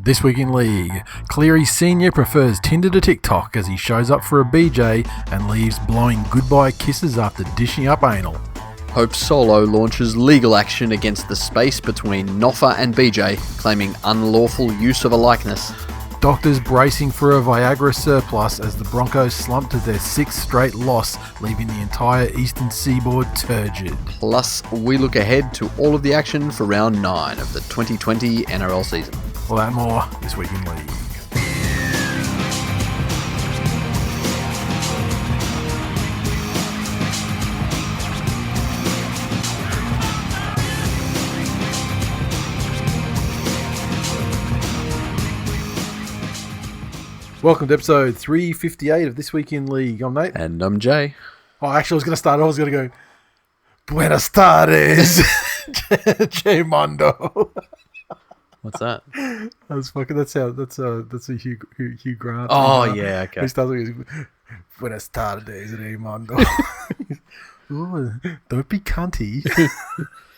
This week in league, Cleary Sr. prefers Tinder to TikTok as he shows up for a BJ and leaves blowing goodbye kisses after dishing up anal. Hope Solo launches legal action against the space between Noffa and BJ, claiming unlawful use of a likeness. Doctors bracing for a Viagra surplus as the Broncos slump to their sixth straight loss, leaving the entire eastern seaboard turgid. Plus, we look ahead to all of the action for round 9 of the 2020 NRL season. All that and more this week in league. Welcome to episode 358 of This Week in League. I'm Nate. And I'm Jay. Oh, actually, I was going to start. I was going to go, Buenas tardes, Jay Mondo. What's that? That's a Hugh Grant. Oh, yeah, okay. He starts with Buenas tardes, Raymond. Ooh, don't be cunty.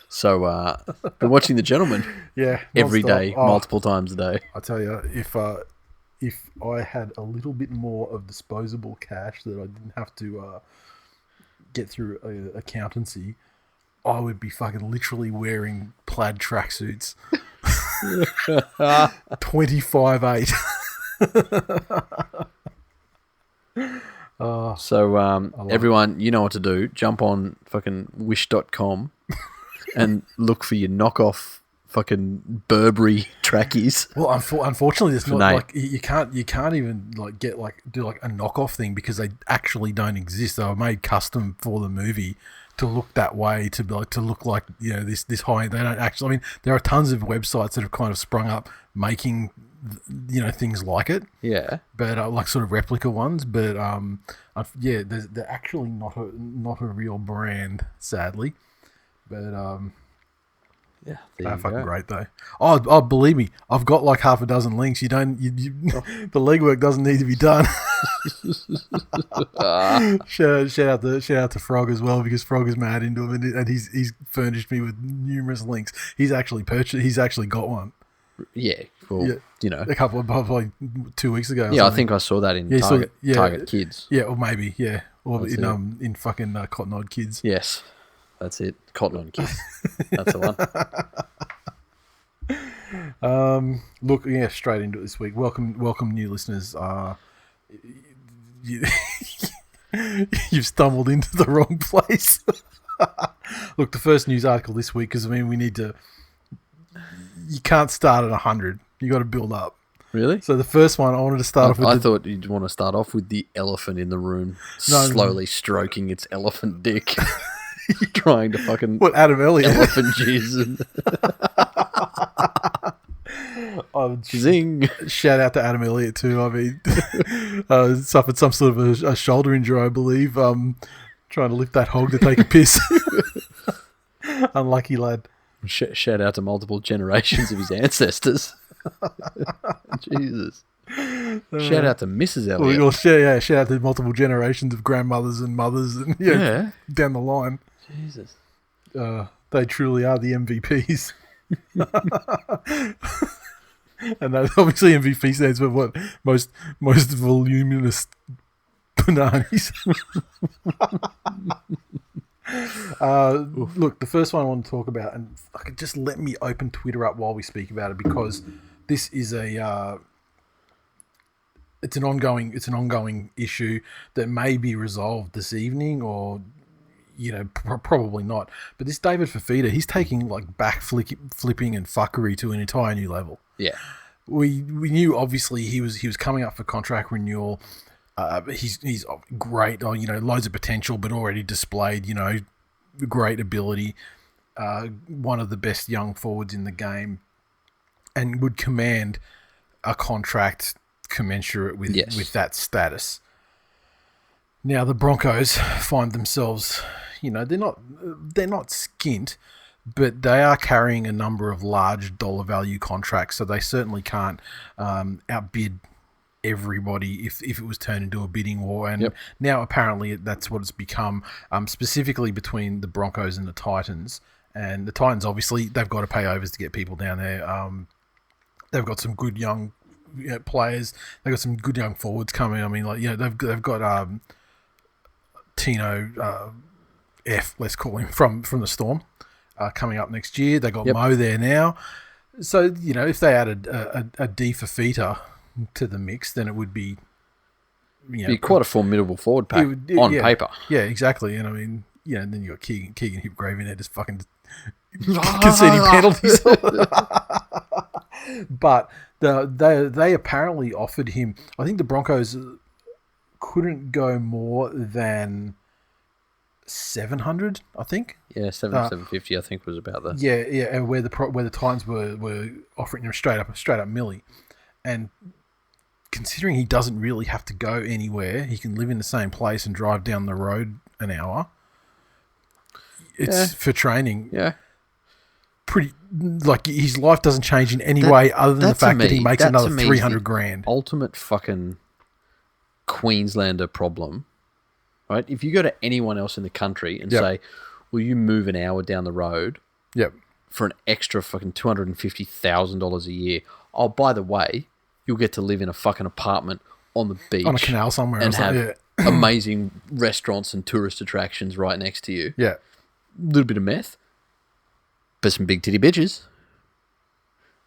So, been watching The Gentleman. Yeah, every non-stop. day, multiple times a day. I tell you, if I had a little bit more of disposable cash that I didn't have to get through accountancy, I would be fucking literally wearing plaid tracksuits. 25/8. So, everyone, you know what to do. Jump on fucking wish.com and look for your knockoff fucking Burberry trackies. Well, unfortunately, it's not Nate. like you can't even like do a knockoff thing because they actually don't exist. They were made custom for the movie to look that way, to look like, you know, this high. They don't actually. I mean, there are tons of websites that have kind of sprung up making, you know, things like it. Yeah, but like sort of replica ones. But yeah, they're actually not a real brand, sadly. But yeah, they're fucking great though. Oh, believe me, I've got like half a dozen links. The legwork doesn't need to be done. Shout out to Frog as well, because Frog is mad into him, and he's furnished me with numerous links. He's actually got one. Yeah, well, yeah. You know, a couple of like 2 weeks ago. Yeah, I think I saw that in Target Kids. Yeah, or maybe or That's in fucking Cotton Eye Kids. Yes. That's it. Cotton on Kids. That's the one. Look, yeah, straight into it this week. Welcome, new listeners. You've stumbled into the wrong place. Look, the first news article this week, because I mean, you can't start at 100. You got to build up. Really? So the first one, I wanted to start off with. I thought you'd want to start off with the elephant in the room, slowly stroking its elephant dick. Trying to fucking Adam Elliott elephant jizz. Zing! Shout out to Adam Elliott too. I mean, suffered some sort of a shoulder injury, I believe. Trying to lift that hog to take a piss. Unlucky lad. Shout out to multiple generations of his ancestors. Jesus. Shout out to Mrs. Elliott. Well, shout out to multiple generations of grandmothers and mothers, and down the line. Jesus. They truly are the MVPs. And that, obviously MVP stands for what? Most voluminous bananas. Look, the first one I want to talk about, and just let me open Twitter up while we speak about it, because this is it's an ongoing issue that may be resolved this evening, or probably not. But this David Fifita, he's taking like back flipping and fuckery to an entire new level. Yeah, we knew obviously he was coming up for contract renewal. He's great. Loads of potential, but already displayed great ability. One of the best young forwards in the game, and would command a contract commensurate with that status. Now the Broncos find themselves, they're not skint, but they are carrying a number of large dollar value contracts, so they certainly can't outbid everybody if it was turned into a bidding war. And now apparently that's what it's become, specifically between the Broncos and the Titans. And the Titans, obviously, they've got to pay overs to get people down there. They've got some good young players. They've got some good young forwards coming. I mean, like they've got Tino F, let's call him, from the Storm, coming up next year. They got Mo there now. So if they added a D Fifita to the mix, then it would be be quite a formidable forward pack on paper. Yeah, exactly. And I mean, and then you got Keegan Hipgrave in there just fucking conceding penalties. But they apparently offered him. I think the Broncos couldn't go more than 700. I think. Yeah, 750. I think was about that. Yeah, and where the Titans were offering him straight up millie, and considering he doesn't really have to go anywhere, he can live in the same place and drive down the road an hour. It's for training. Yeah. Pretty, like, his life doesn't change in any way other than the fact that he makes another 300 grand. Ultimate fucking Queenslander problem, right? If you go to anyone else in the country and say, will you move an hour down the road for an extra fucking $250,000 a year? Oh, by the way, you'll get to live in a fucking apartment on the beach. On a canal somewhere. And have amazing restaurants and tourist attractions right next to you. Yeah. A little bit of meth. But some big titty bitches.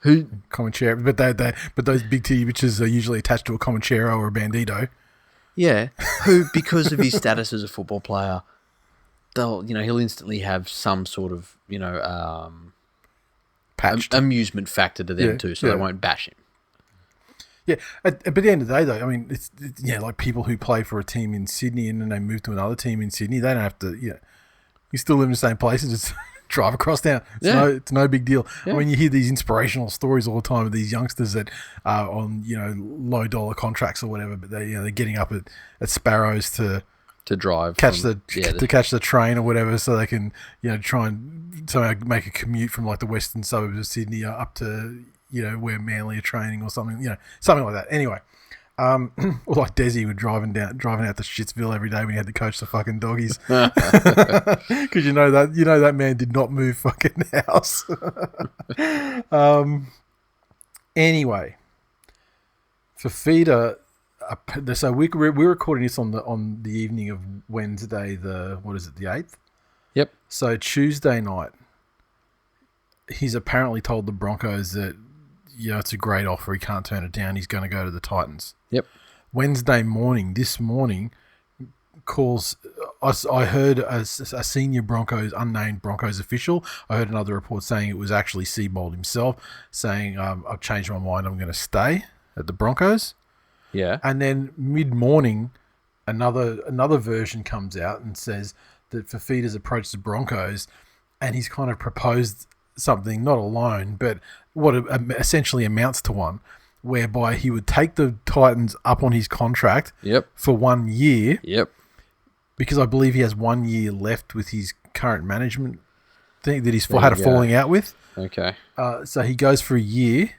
Comanchero, but those big titty bitches are usually attached to a Comanchero or a Bandito. Yeah, who, because of his status as a football player, he'll instantly have some sort of amusement factor to them too, so they won't bash him. Yeah, but at the end of the day, though, I mean, it's like people who play for a team in Sydney and then they move to another team in Sydney. They don't have to. You still live in the same place. Just drive across town. It's no big deal. Yeah. I mean, you hear these inspirational stories all the time of these youngsters that are on low dollar contracts or whatever, but they're getting up at Sparrows to drive catch the train or whatever, so they can try and somehow make a commute from like the western suburbs of Sydney up to where Manly are training or something, something like that. Anyway. Or like Desi would driving out to Shitsville every day when he had to coach the fucking doggies, because that man did not move fucking house. Anyway, Fifita. So we're recording this on the evening of Wednesday, the 8th. Yep. So Tuesday night, he's apparently told the Broncos that it's a great offer. He can't turn it down. He's going to go to the Titans. Yep. This morning, calls. I heard a senior unnamed Broncos official. I heard another report saying it was actually Seabold himself saying, I've changed my mind. I'm going to stay at the Broncos. Yeah. And then mid-morning, another version comes out and says that Fifita's approached the Broncos and he's kind of proposed something, not a loan, but what essentially amounts to one, whereby he would take the Titans up on his contract for 1 year. Yep. Because I believe he has 1 year left with his current management thing that he's had a falling out with. Okay. So he goes for a year.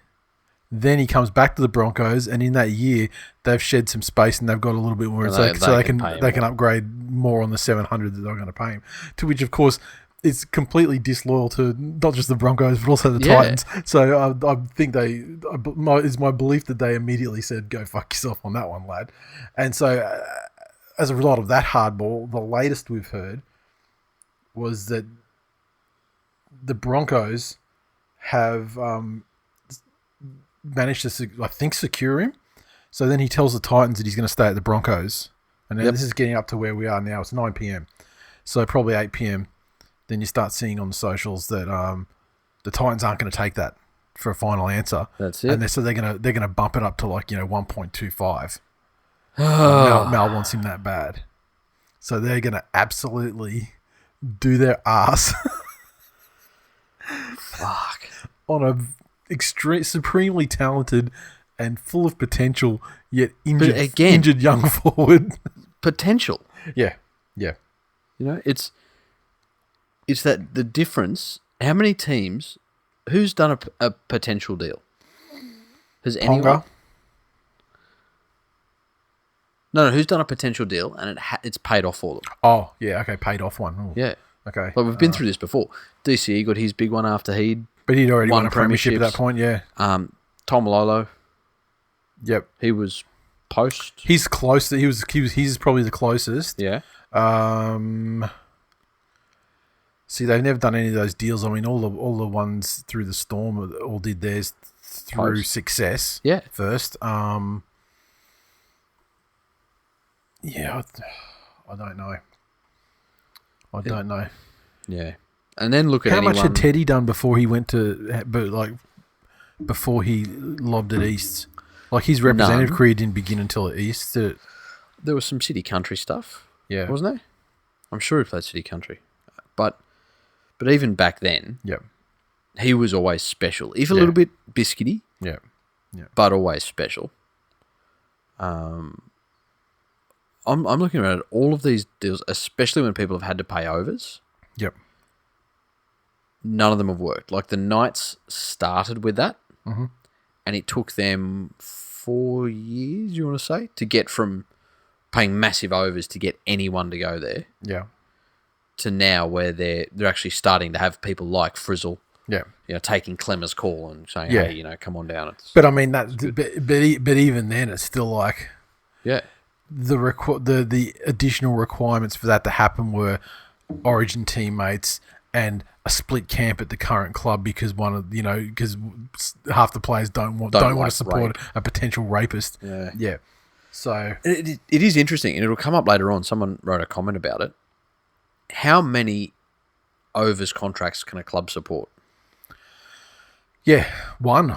Then he comes back to the Broncos, and in that year, they've shed some space and they've got a little bit more, so they can upgrade more on the 700 that they're going to pay him. To which, of course, it's completely disloyal to not just the Broncos but also the Titans. So I think it's my belief that they immediately said, "Go fuck yourself on that one, lad." And so, as a result of that hardball, the latest we've heard was that the Broncos have managed to, I think, secure him. So then he tells the Titans that he's going to stay at the Broncos, and then this is getting up to where we are now. It's 9 p.m, so probably 8 p.m. Then you start seeing on the socials that the Titans aren't going to take that for a final answer. That's it. And so they're gonna bump it up to 1.25. Mal wants him that bad, so they're going to absolutely do their ass. Fuck. On a supremely talented and full of potential yet injured young forward. Potential. Yeah. It's that the difference. How many teams? Who's done a potential deal? Has anyone? No. Who's done a potential deal and it's paid off for them? Oh yeah, okay, paid off one. Ooh. Yeah, okay. But we've been through this before. DCE got his big one after but he'd already won a premiership at that point. Yeah. Tom Lolo. Yep. He was post. He's close. He's probably the closest. Yeah. See, they've never done any of those deals. I mean, all the ones through the Storm all did theirs through success. Yeah. First. Yeah, I don't know. I don't know. Yeah. And then look at how much had Teddy done before he went to, before he lobbed at East? Like his representative career didn't begin until at East. Did it? There was some City Country stuff. Yeah. Wasn't there? I'm sure he played City Country. But even back then, he was always special. If a little bit biscuity, but always special. I'm looking at all of these deals, especially when people have had to pay overs. Yep. None of them have worked. Like the Knights started with that, and it took them 4 years, you want to say, to get from paying massive overs to get anyone to go there. Yeah. To now where they're actually starting to have people like Frizzle, taking Clemmer's call and saying, hey, come on down. But I mean but even then, it's still like, the additional requirements for that to happen were Origin teammates and a split camp at the current club because because half the players don't want to support a potential rapist. Yeah. So it is interesting, and it'll come up later on. Someone wrote a comment about it. How many overs contracts can a club support? Yeah, one.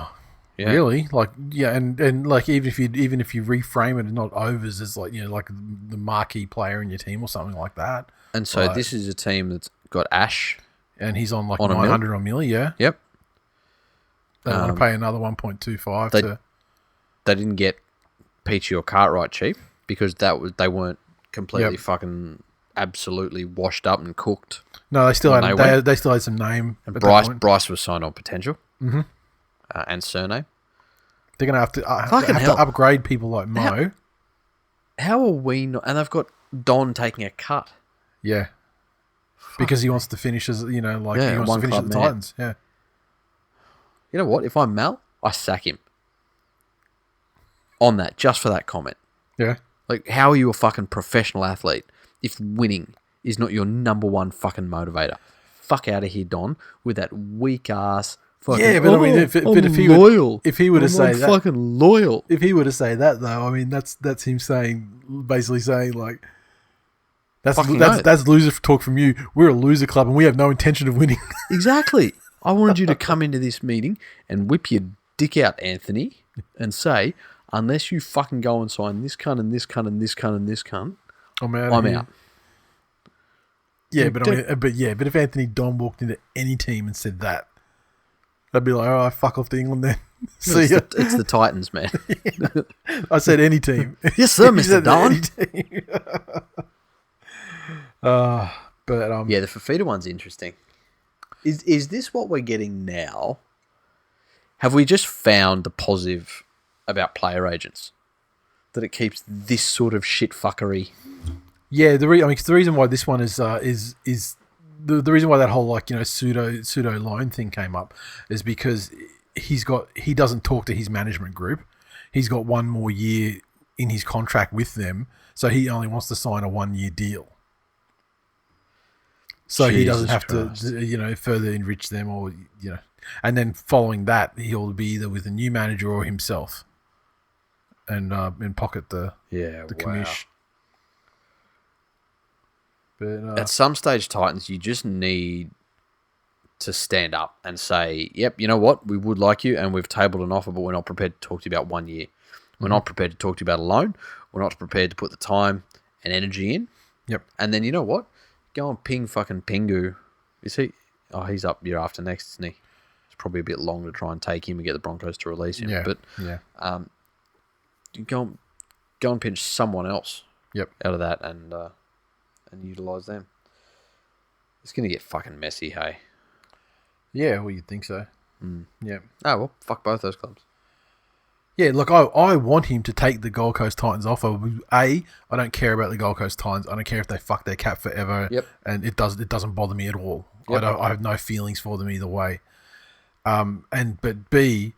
Yeah. Really, and like even if you reframe it and not overs as like like the marquee player in your team or something like that. And so this is a team that's got Ash, and he's on 900 on Millie. Yeah. Yep. They want to pay another 1.25. They didn't get Peachy or Cartwright cheap because they weren't completely fucking absolutely washed up and cooked. No, they still had some name. And Bryce was signed on potential. Mm-hmm. And surname. They're going to have to upgrade people like Mo. How are we not? And they've got Don taking a cut. Yeah. Because he wants to finish as, he wants to finish at the Titans. Yeah. You know what? If I'm Mal, I sack him. On that, just for that comment. Yeah. Like, how are you a fucking professional athlete if winning is not your number one fucking motivator? Fuck out of here, Don, with that weak ass. Fucking, yeah, but I mean, if he were to say that, fucking loyal. If he were to say that, though, I mean, that's him basically saying like, that's loser talk from you. We're a loser club and we have no intention of winning. Exactly. I wanted you to come into this meeting and whip your dick out, Anthony, and say, unless you fucking go and sign this cunt and this cunt and this cunt and this cunt, I'm out. Yeah, but if Anthony Don walked into any team and said that, I'd be like, all right, fuck off to England then. See ya. It's the Titans, man. I said any team. Yes, sir, Mr. Don. The Fifita one's interesting. Is this what we're getting now? Have we just found the positive about player agents? That it keeps this sort of shit fuckery? Yeah, the reason why this one is the reason why that whole pseudo loan thing came up is because he doesn't talk to his management group. He's got one more year in his contract with them, so he only wants to sign a 1-year deal. So Jesus he doesn't have Christ. To further enrich them or and then following that he'll be either with a new manager or himself, and pocket the commish. But, at some stage, Titans, you just need to stand up and say, yep, you know what? We would like you and we've tabled an offer, but we're not prepared to talk to you about 1 year. We're not prepared to talk to you about a loan. We're not prepared to put the time and energy in. Yep. And then you know what? Go and ping fucking Pingu. Is he? Oh, he's up year after next, isn't he? It's probably a bit long to try and take him and get the Broncos to release him. Yeah. But go and pinch someone else out of that and utilise them. It's going to get fucking messy, hey? Yeah, well, you'd think so. Yeah. Oh, well, fuck both those clubs. Yeah, look, I want him to take the Gold Coast Titans offer. I don't care about the Gold Coast Titans. I don't care if they fuck their cap forever. Yep. And it doesn't bother me at all. Yep. I have no feelings for them either way. But B,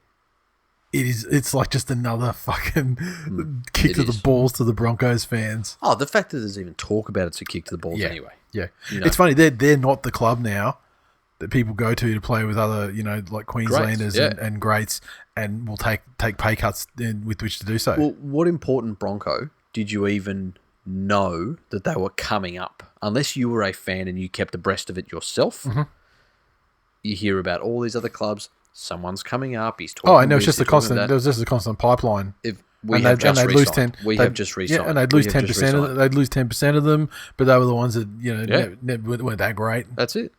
It's like just another fucking kick to the balls to the Broncos fans. Oh, the fact that there's even talk about it's a kick to the balls anyway. Yeah. It's funny, they're not the club now that people go to play with other, like Queenslanders and greats, and will take pay cuts with which to do so. Well, what important Bronco did you even know that they were coming up? Unless you were a fan and you kept abreast of it yourself, you hear about all these other clubs. Someone's coming up. He's talking. Oh, I know. It's just a constant. There was just a constant pipeline. We have just re-signed. And they'd lose 10%. They'd lose 10% of them, but they were the ones that weren't that great. That's it.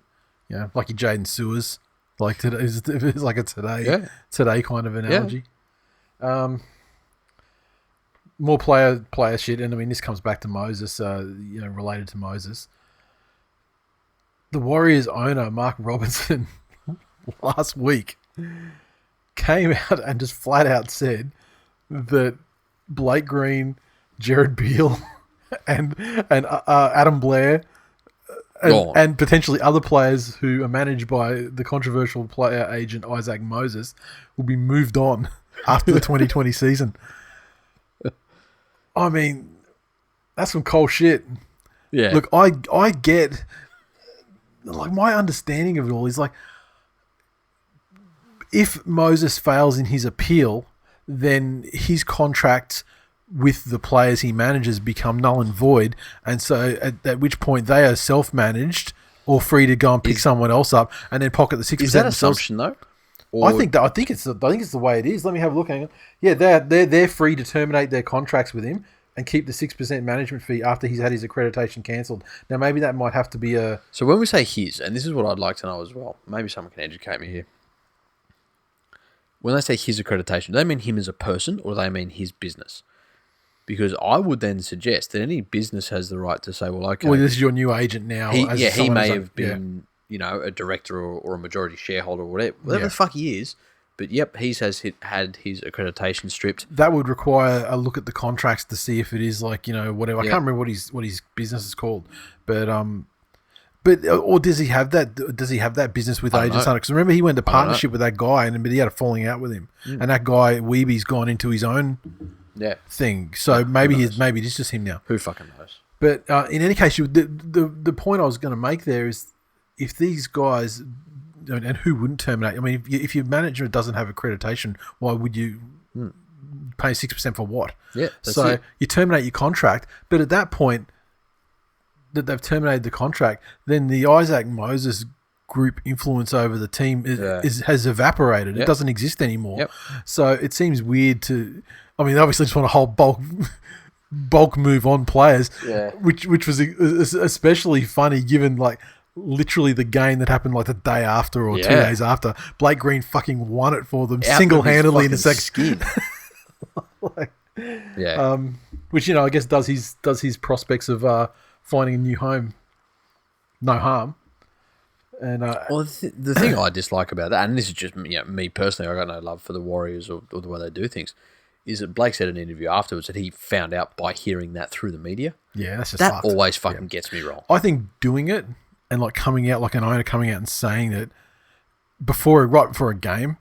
Yeah, like your Jaden Sewers, like today. It's like a today kind of analogy. Yeah. More player shit, and I mean this comes back to Moses. Related to Moses, the Warriors owner Mark Robinson last week came out and just flat out said that Blake Green, Jared Beale, and Adam Blair, and potentially other players who are managed by the controversial player agent Isaac Moses will be moved on after the 2020 season. I mean, that's some cold shit. Yeah. Look, I get, like, my understanding of it all is like, if Moses fails in his appeal, then his contracts with the players he manages become null and void, and so at which point they are self-managed or free to go and pick someone else up and then pocket the 6%. Is that assumption though? I think it's the way it is. Let me have a look. Hang on. Yeah, they're free to terminate their contracts with him and keep the 6% management fee after he's had his accreditation cancelled. Now maybe that might have to be a. So when we say his, and this is what I'd like to know as well. Maybe someone can educate me here. When they say his accreditation, do they mean him as a person or do they mean his business? Because I would then suggest that any business has the right to say, well, okay. Well, this is your new agent now. He may have been, a director or a majority shareholder or whatever the fuck he is. But yep, he has had his accreditation stripped. That would require a look at the contracts to see if it is like, whatever. I can't remember what his business is called, but or does he have that? Does he have that business with Agents Hunter? Because remember, he went to partnership with that guy, but he had a falling out with him, and that guy Weeby's gone into his own thing. So maybe it is just him now. Who fucking knows? But in any case, the point I was going to make there is, if these guys, and who wouldn't terminate? I mean, if your manager doesn't have accreditation, why would you pay 6% for what? Yeah. So you terminate your contract, but at that point that they've terminated the contract, then the Isaac Moses group influence over the team has evaporated. It doesn't exist anymore. Yep. So it seems weird to. I mean, they obviously just want a whole bulk move on players, which was especially funny given like. Literally the game that happened like the day after or 2 days after. Blake Green fucking won it for them single-handedly in the second. Which, I guess does his prospects of finding a new home no harm. And the thing I dislike about that, and this is just me personally, I got no love for the Warriors or the way they do things, is that Blake said in an interview afterwards that he found out by hearing that through the media. Yeah, that's just that fucked. Always fucking gets me wrong. I think doing it and like coming out like an owner coming out and saying that right before a game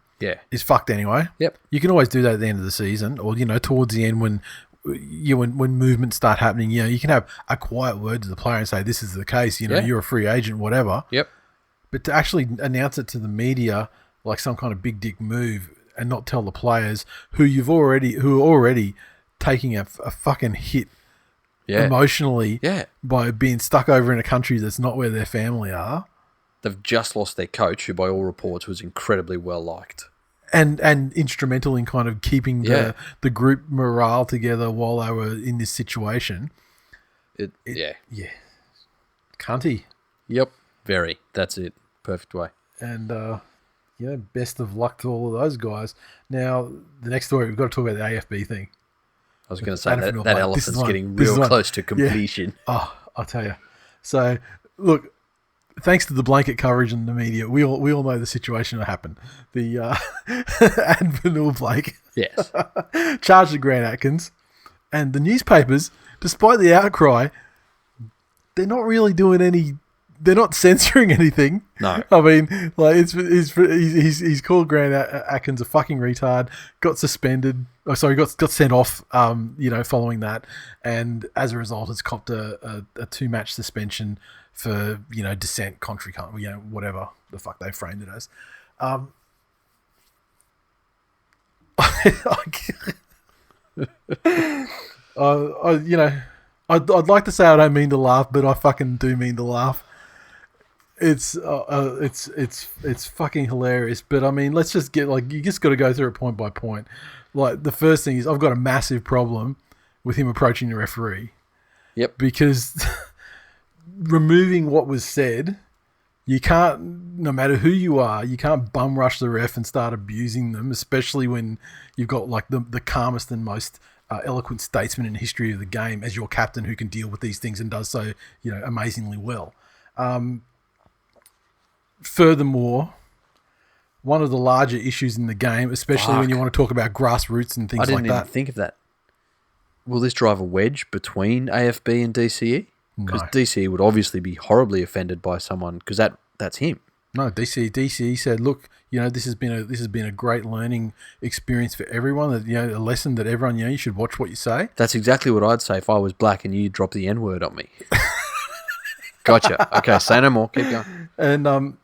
is fucked anyway. Yep. You can always do that at the end of the season or, towards the end when movements start happening, you can have a quiet word to the player and say, this is the case, you're a free agent, whatever. Yep. But to actually announce it to the media like some kind of big dick move and not tell the players who are already taking a fucking hit emotionally by being stuck over in a country that's not where their family are. They've just lost their coach, who by all reports was incredibly well liked. And instrumental in kind of keeping the group morale together while they were in this situation. Cunty. Yep. Very. That's it. Perfect way. And, best of luck to all of those guys. Now, the next story, we've got to talk about the AFB thing. I was going to say that elephant's getting real close to completion. Yeah. Oh, I'll tell you. So, look, thanks to the blanket coverage in the media, we all know the situation that happened. The Advanul Blake charged the Grant Atkins, and the newspapers, despite the outcry, they're not really doing any they're not censoring anything. No. I mean, like he's called Grant Atkins a fucking retard. Got suspended. Oh, sorry, got sent off. Following that, and as a result, has copped a 2-match suspension for dissent, contrary, whatever the fuck they framed it as. I'd like to say I don't mean to laugh, but I fucking do mean to laugh. It's fucking hilarious. But I mean, let's just get you just got to go through it point by point. Like the first thing is I've got a massive problem with him approaching the referee. Yep. Because removing what was said, you can't, no matter who you are, you can't bum rush the ref and start abusing them, especially when you've got the calmest and most eloquent statesman in the history of the game as your captain who can deal with these things and does so, amazingly well. Furthermore, one of the larger issues in the game, especially when you want to talk about grassroots and things like that. I didn't even think of that. Will this drive a wedge between AFB and DCE? Because DCE would obviously be horribly offended by someone because that's him. No, DCE said, look, this has been a great learning experience for everyone. That a lesson that everyone you should watch what you say. That's exactly what I'd say if I was black and you dropped the N-word on me. Gotcha. Okay, say no more. Keep going. And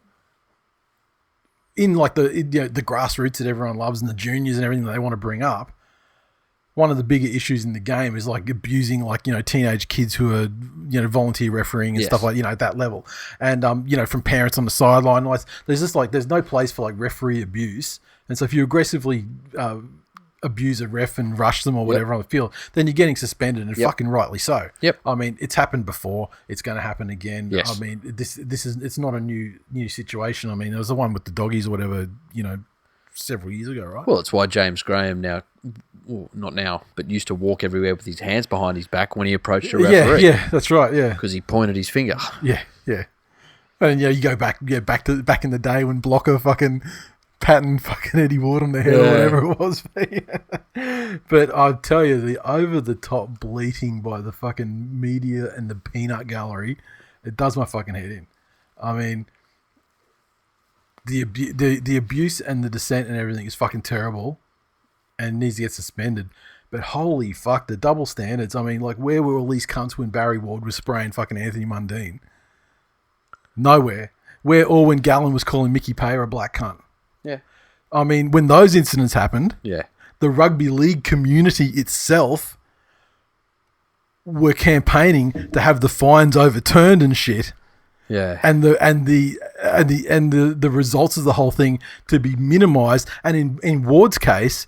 in the grassroots that everyone loves and the juniors and everything that they want to bring up, one of the bigger issues in the game is abusing teenage kids who are volunteer refereeing and stuff at that level, and from parents on the sideline. There's no place for referee abuse, and so if you aggressively abuse a ref and rush them or whatever on the field, then you're getting suspended, and fucking rightly so. Yep. I mean, it's happened before. It's going to happen again. Yes. I mean, it's not a new situation. I mean, there was the one with the doggies or whatever, several years ago, right? Well, it's why James Graham now, well, not now, but used to walk everywhere with his hands behind his back when he approached a referee. Yeah, that's right. Yeah, because he pointed his finger. Yeah. And you go back in the day when Blocker fucking patting fucking Eddie Ward on the head or whatever it was. But I tell you, the over the top bleating by the fucking media and the peanut gallery, it does my fucking head in. I mean, the abuse and the dissent and everything is fucking terrible and needs to get suspended. But holy fuck, the double standards. I mean, where were all these cunts when Barry Ward was spraying fucking Anthony Mundine? Nowhere. When Gallen was calling Mickey Payer a black cunt. Yeah. I mean, when those incidents happened, the rugby league community itself were campaigning to have the fines overturned and shit. Yeah. And the results of the whole thing to be minimised. And in Ward's case,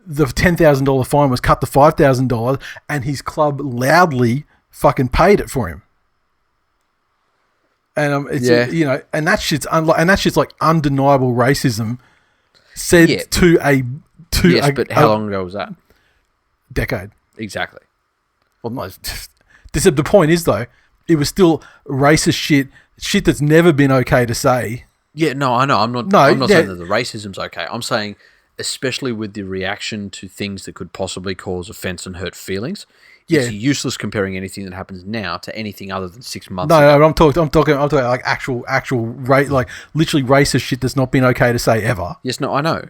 the $10,000 fine was cut to $5,000, and his club loudly fucking paid it for him. And and that shit's like undeniable racism said to a but how long ago was that? Decade. Exactly. Well, no. The point is though, it was still racist shit that's never been okay to say. Yeah, no, I know. I'm not saying that the racism's okay. I'm saying, especially with the reaction to things that could possibly cause offence and hurt feelings, it's useless comparing anything that happens now to anything other than 6 months ago. No, I'm talking actual literally racist shit that's not been okay to say ever. Yes, no, I know.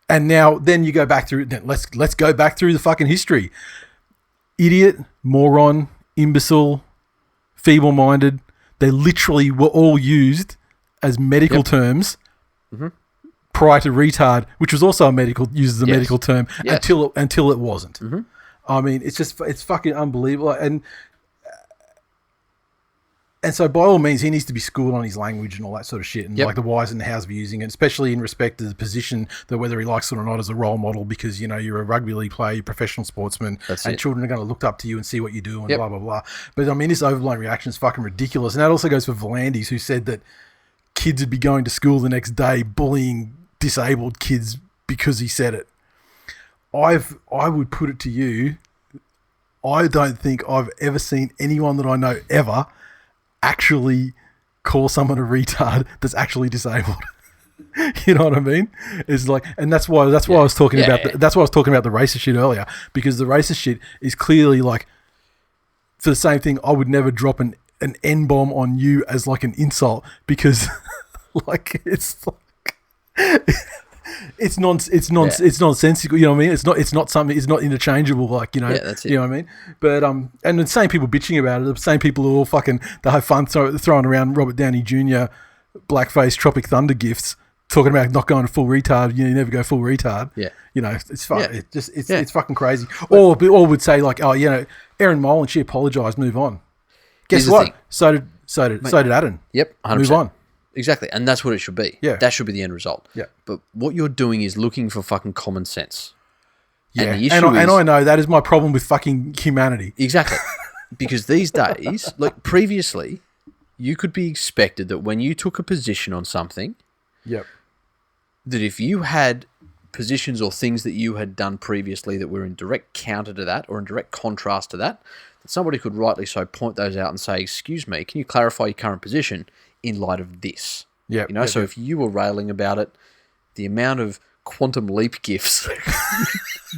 And now, then you go back through. Let's go back through the fucking history. Idiot, moron, imbecile, feeble-minded. They literally were all used as medical terms prior to retard, which was also used as a medical term until it wasn't. Mm-hmm. I mean, it's fucking unbelievable. And so by all means, he needs to be schooled on his language and all that sort of shit, and the whys and the hows of using it, especially in respect to the position that whether he likes it or not as a role model, because you're a rugby league player, you're a professional sportsman, children are going to look up to you and see what you do and blah blah blah. But I mean, this overblown reaction is fucking ridiculous, and that also goes for Volandis, who said that kids would be going to school the next day bullying disabled kids because he said it. I would put it to you, I don't think I've ever seen anyone that I know ever actually call someone a retard that's actually disabled. You know what I mean? It's and that's why I was talking about that's why I was talking about the racist shit earlier, because the racist shit is clearly for the same thing. I would never drop an an N-bomb on you as like an insult because like it's like it's nonsensical, you know what I mean? It's not something, it's not interchangeable, like, you know, that's it. You know what I mean? But and the same people bitching about it, the same people who all fucking, they have fun throwing around Robert Downey Jr. blackface Tropic Thunder gifts, talking about not going full retard. You never go full retard. Yeah. You know, it's fun. Yeah. It's fucking crazy. Or would say like, oh, you know, Erin Molan, she apologised, move on. Guess what? So did Adam. Yep. 100%. Move on. Exactly. And that's what it should be. Yeah. That should be the end result. Yeah. But what you're doing is looking for fucking common sense. Yeah. And the issue and I know that is my problem with fucking humanity. Exactly. Because these days, like previously, you could be expected that when you took a position on something, yep, that if you had positions or things that you had done previously that were in direct counter to that or in direct contrast to that, that somebody could rightly so point those out and say, excuse me, can you clarify your current position in light of this? Yeah. You know, so if you were railing about it, the amount of quantum leap gifs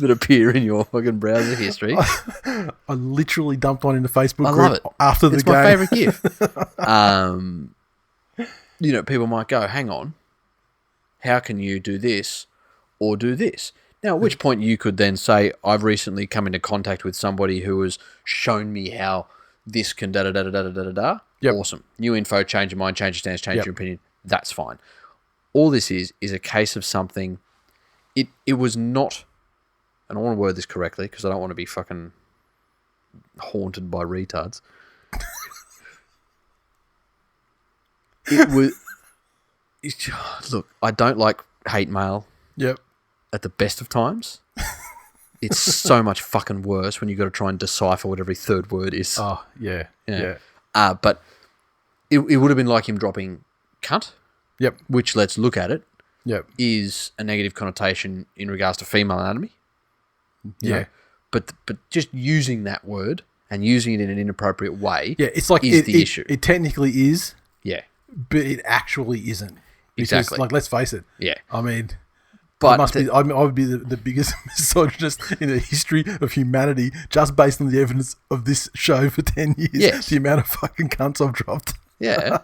that appear in your fucking browser history. I literally dumped one into Facebook I group love it. after the it's game. It's my favourite gif. You know, people might go, hang on, how can you do this or do this? Now, at which point you could then say, I've recently come into contact with somebody who has shown me how this can da-da-da-da-da-da-da-da. Yep. Awesome. New info, change your mind, change your stance, change your opinion. That's fine. All this is a case of something. It was not, and I want to word this correctly because I don't want to be fucking haunted by retards. Look, I don't like hate mail. Yep. At the best of times. It's so much fucking worse when you got to try and decipher what every third word is. Oh, yeah. But it would have been like him dropping cunt. Yep. Which, let's look at it, yep, is a negative connotation in regards to female anatomy. Yeah. Know? But just using that word and using it in an inappropriate way, it's like is the issue. It technically is. Yeah. But it actually isn't. Because, exactly. like, let's face it. Yeah. I mean, but I would be the biggest misogynist in the history of humanity just based on the evidence of this show for 10 years. Yes. The amount of fucking cunts I've dropped. Yeah.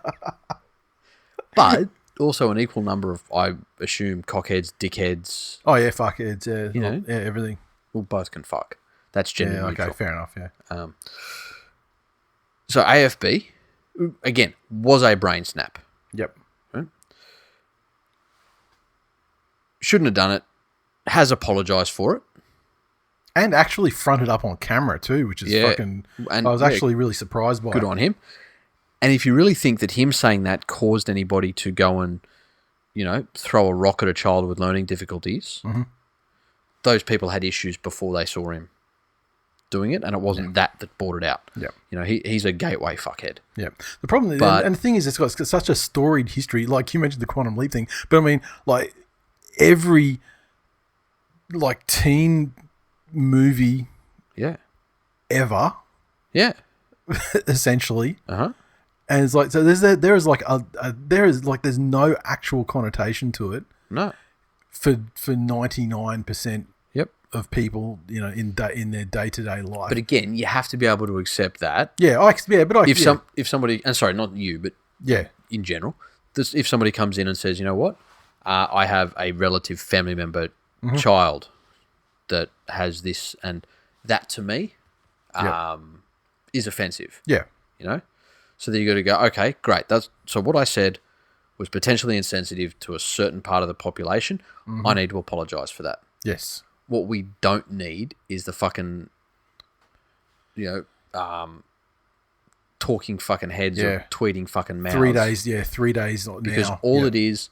But also an equal number of, I assume, cockheads, dickheads. Oh, yeah, fuckheads, yeah. You know? Yeah, everything. Well, both can fuck. That's gender neutral. Okay, fair enough, yeah. So AFB, again, was a brain snap. Yep. Right? Shouldn't have done it. Has apologised for it. And actually fronted up on camera too, which is fucking... And, I was actually really surprised by it. Good on him. And if you really think that him saying that caused anybody to go and, you know, throw a rock at a child with learning difficulties, those people had issues before they saw him doing it, and it wasn't that brought it out. Yeah. You know, he's a gateway fuckhead. Yeah. The problem, and the thing is, it's got such a storied history. Like you mentioned the quantum leap thing, but I mean, like every like teen movie, ever, essentially, and it's like so. There's no actual connotation to it. No. For 99% of people, you know, in their day-to-day life. But again, you have to be able to accept that. If somebody, and sorry, not you, but in general, if somebody comes in and says, you know what, I have a relative family member, child that has this, and that to me is offensive. Yeah. You know? So then you got to go, okay, great. So what I said was potentially insensitive to a certain part of the population. I need to apologise for that. Yes. What we don't need is the fucking, you know, talking fucking heads or tweeting fucking mouths. 3 days, 3 days because now. all it is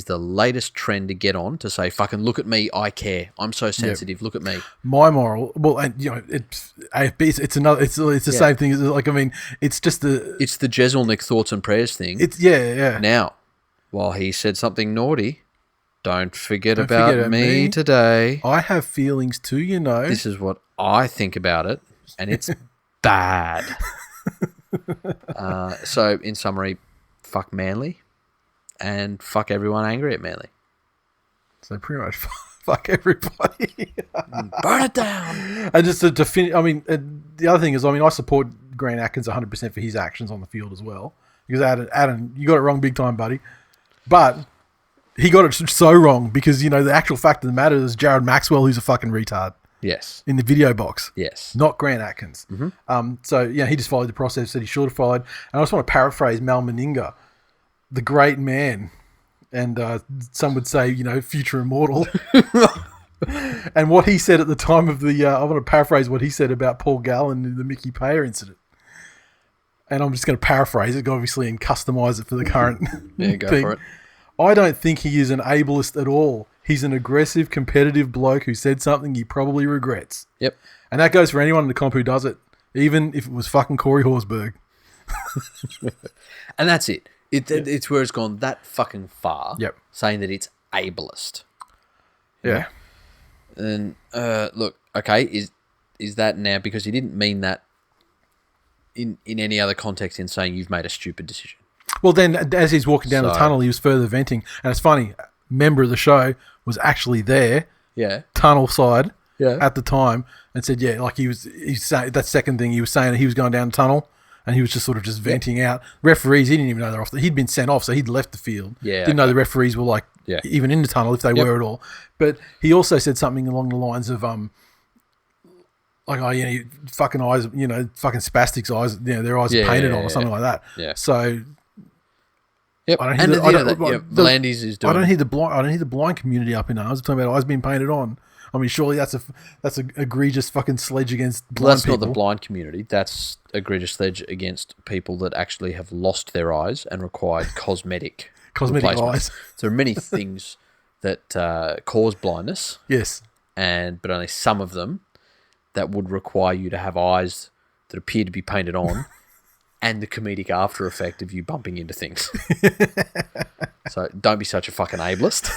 the latest trend to get on to say, fucking look at me, I care. I'm so sensitive, look at me. My moral, well, and you know, it's AFB, it's the same thing. Like, I mean, it's just it's the Jezelnik thoughts and prayers thing. It's, yeah. Now, while he said something naughty, don't forget about me today. I have feelings too, you know. This is what I think about it, and it's bad. So, in summary, fuck Manly, and fuck everyone angry at Manly. So pretty much fuck everybody. Burn it down. And just to finish, I mean, the other thing is, I mean, I support Grant Atkins 100% for his actions on the field as well. Because Adam, you got it wrong big time, buddy. But he got it so wrong because, the actual fact of the matter is Jared Maxwell, who's a fucking retard. Yes. In the video box. Yes. Not Grant Atkins. So, he just followed the process that he should have followed. And I just want to paraphrase Mal Meninga, the great man, and some would say, future immortal. And what he said at the time of the... I want to paraphrase what he said about Paul Gallen and the Mickey Payer incident. And I'm just going to paraphrase it, obviously, and customize it for the current go thing. for it. I don't think he is an ableist at all. He's an aggressive, competitive bloke who said something he probably regrets. Yep. And that goes for anyone in the comp who does it, even if it was fucking Corey Horsburgh. And that's it. It's where it's gone that fucking far. Yep. Saying that it's ableist. Yeah. And look, okay, is that now because he didn't mean that in any other context in saying you've made a stupid decision? Well, then as he's walking down the tunnel, he was further venting, and it's funny. Member of the show was actually there, tunnel side, at the time, and said, like he's saying that second thing he was saying that he was going down the tunnel, and he was just sort of just venting out. Referees, he didn't even know they're off. He'd been sent off, so he'd left the field. Didn't know the referees were like even in the tunnel if they were at all. But he also said something along the lines of fucking eyes, fucking spastics eyes, their eyes are painted on or something like that. Yeah. So. Yep. V'landys is doing. I don't hear the blind community up in arms. I'm talking about eyes being painted on. I mean, surely that's an egregious fucking sledge against blind people. That's not the blind community. That's egregious sledge against people that actually have lost their eyes and required cosmetic eyes. So there are many things that cause blindness. Yes. But only some of them that would require you to have eyes that appear to be painted on. And the comedic after effect of you bumping into things. So don't be such a fucking ableist.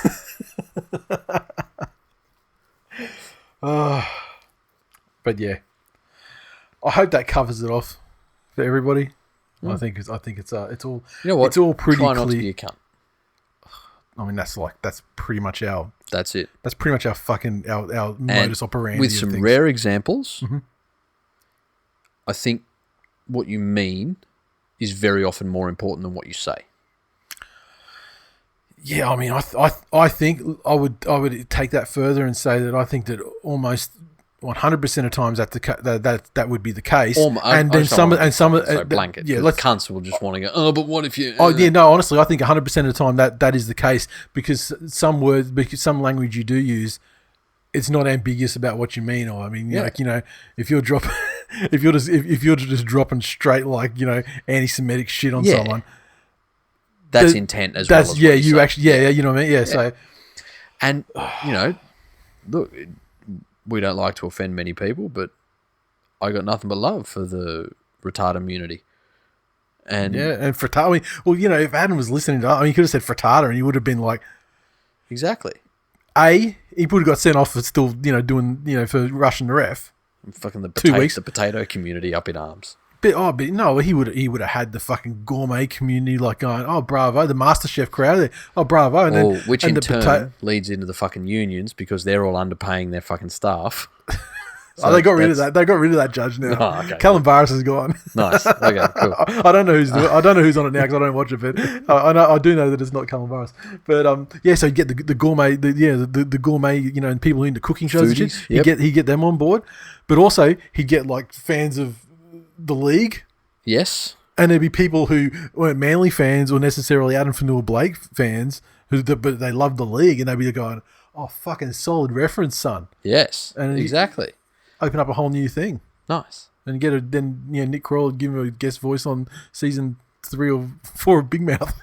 But yeah, I hope that covers it off for everybody. I think it's all. You know what? It's all pretty Try clear. not to be a cunt. I mean, that's pretty much our. That's it. That's pretty much our modus operandi. With some rare examples, I think. What you mean is very often more important than what you say. Yeah, I mean, I think I would take that further and say that I think that almost 100% of times that would be the case. And then some blanket. Yeah, cunts will just want to go. Oh, but what if you? Oh yeah, no. Honestly, I think 100% of the time that is the case because some language you do use. It's not ambiguous about what you mean, or I mean, if you're just dropping straight anti-Semitic shit on someone, that's intent as well. That's you know what I mean. Yeah. So, and look, we don't like to offend many people, but I got nothing but love for the retarded immunity. And frittata. I mean, well, if Adam was listening to, he could have said frittata, and he would have been like, exactly. He would have got sent off for still, doing, for rushing the ref. Fucking the 2 weeks. The potato community up in arms. But no, he would have had the fucking gourmet community like going, oh, bravo, the MasterChef crowd there. Oh, bravo. And which in turn leads into the fucking unions because they're all underpaying their fucking staff. So they got rid of that. They got rid of that judge now. Oh, okay. Callum Barris is gone. Nice. Okay, cool. I don't know who's on it now because I don't watch it, but I do know that it's not Callum Barris. But so you get the gourmet, the gourmet, and people who into cooking shows and shit. Yep. He get them on board, but also he'd get like fans of the league. Yes. And there'd be people who weren't Manly fans or necessarily Adam Fanua-Blake fans but they loved the league, and they'd be going, "Oh, fucking solid reference, son." Yes. And exactly. Open up a whole new thing. Nice. And Nick Kroll would give him a guest voice on season 3 or 4 of Big Mouth.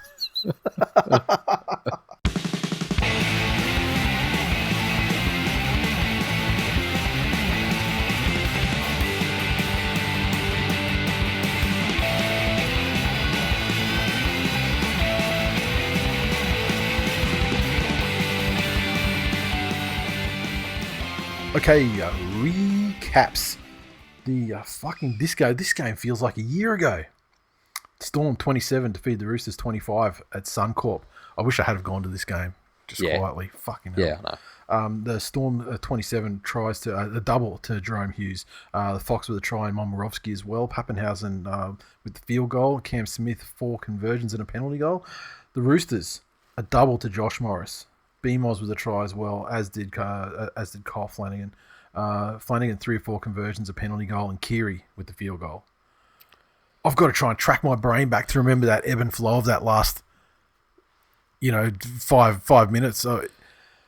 Okay, recaps. The fucking this game feels like a year ago. Storm 27 to feed the Roosters 25 at Suncorp. I wish I had have gone to this game just quietly. Fucking hell. Yeah, I The Storm 27 tries to a double to Jerome Hughes. The Fox with a try and Momirovski as well. Pappenhausen with the field goal. Cam Smith 4 conversions and a penalty goal. The Roosters a double to Josh Morris. BMOS with a try as well, as did Kyle Flanagan. Flanagan 3 or 4 conversions, a penalty goal, and Keary with the field goal. I've got to try and track my brain back to remember that ebb and flow of that last, 5 minutes. So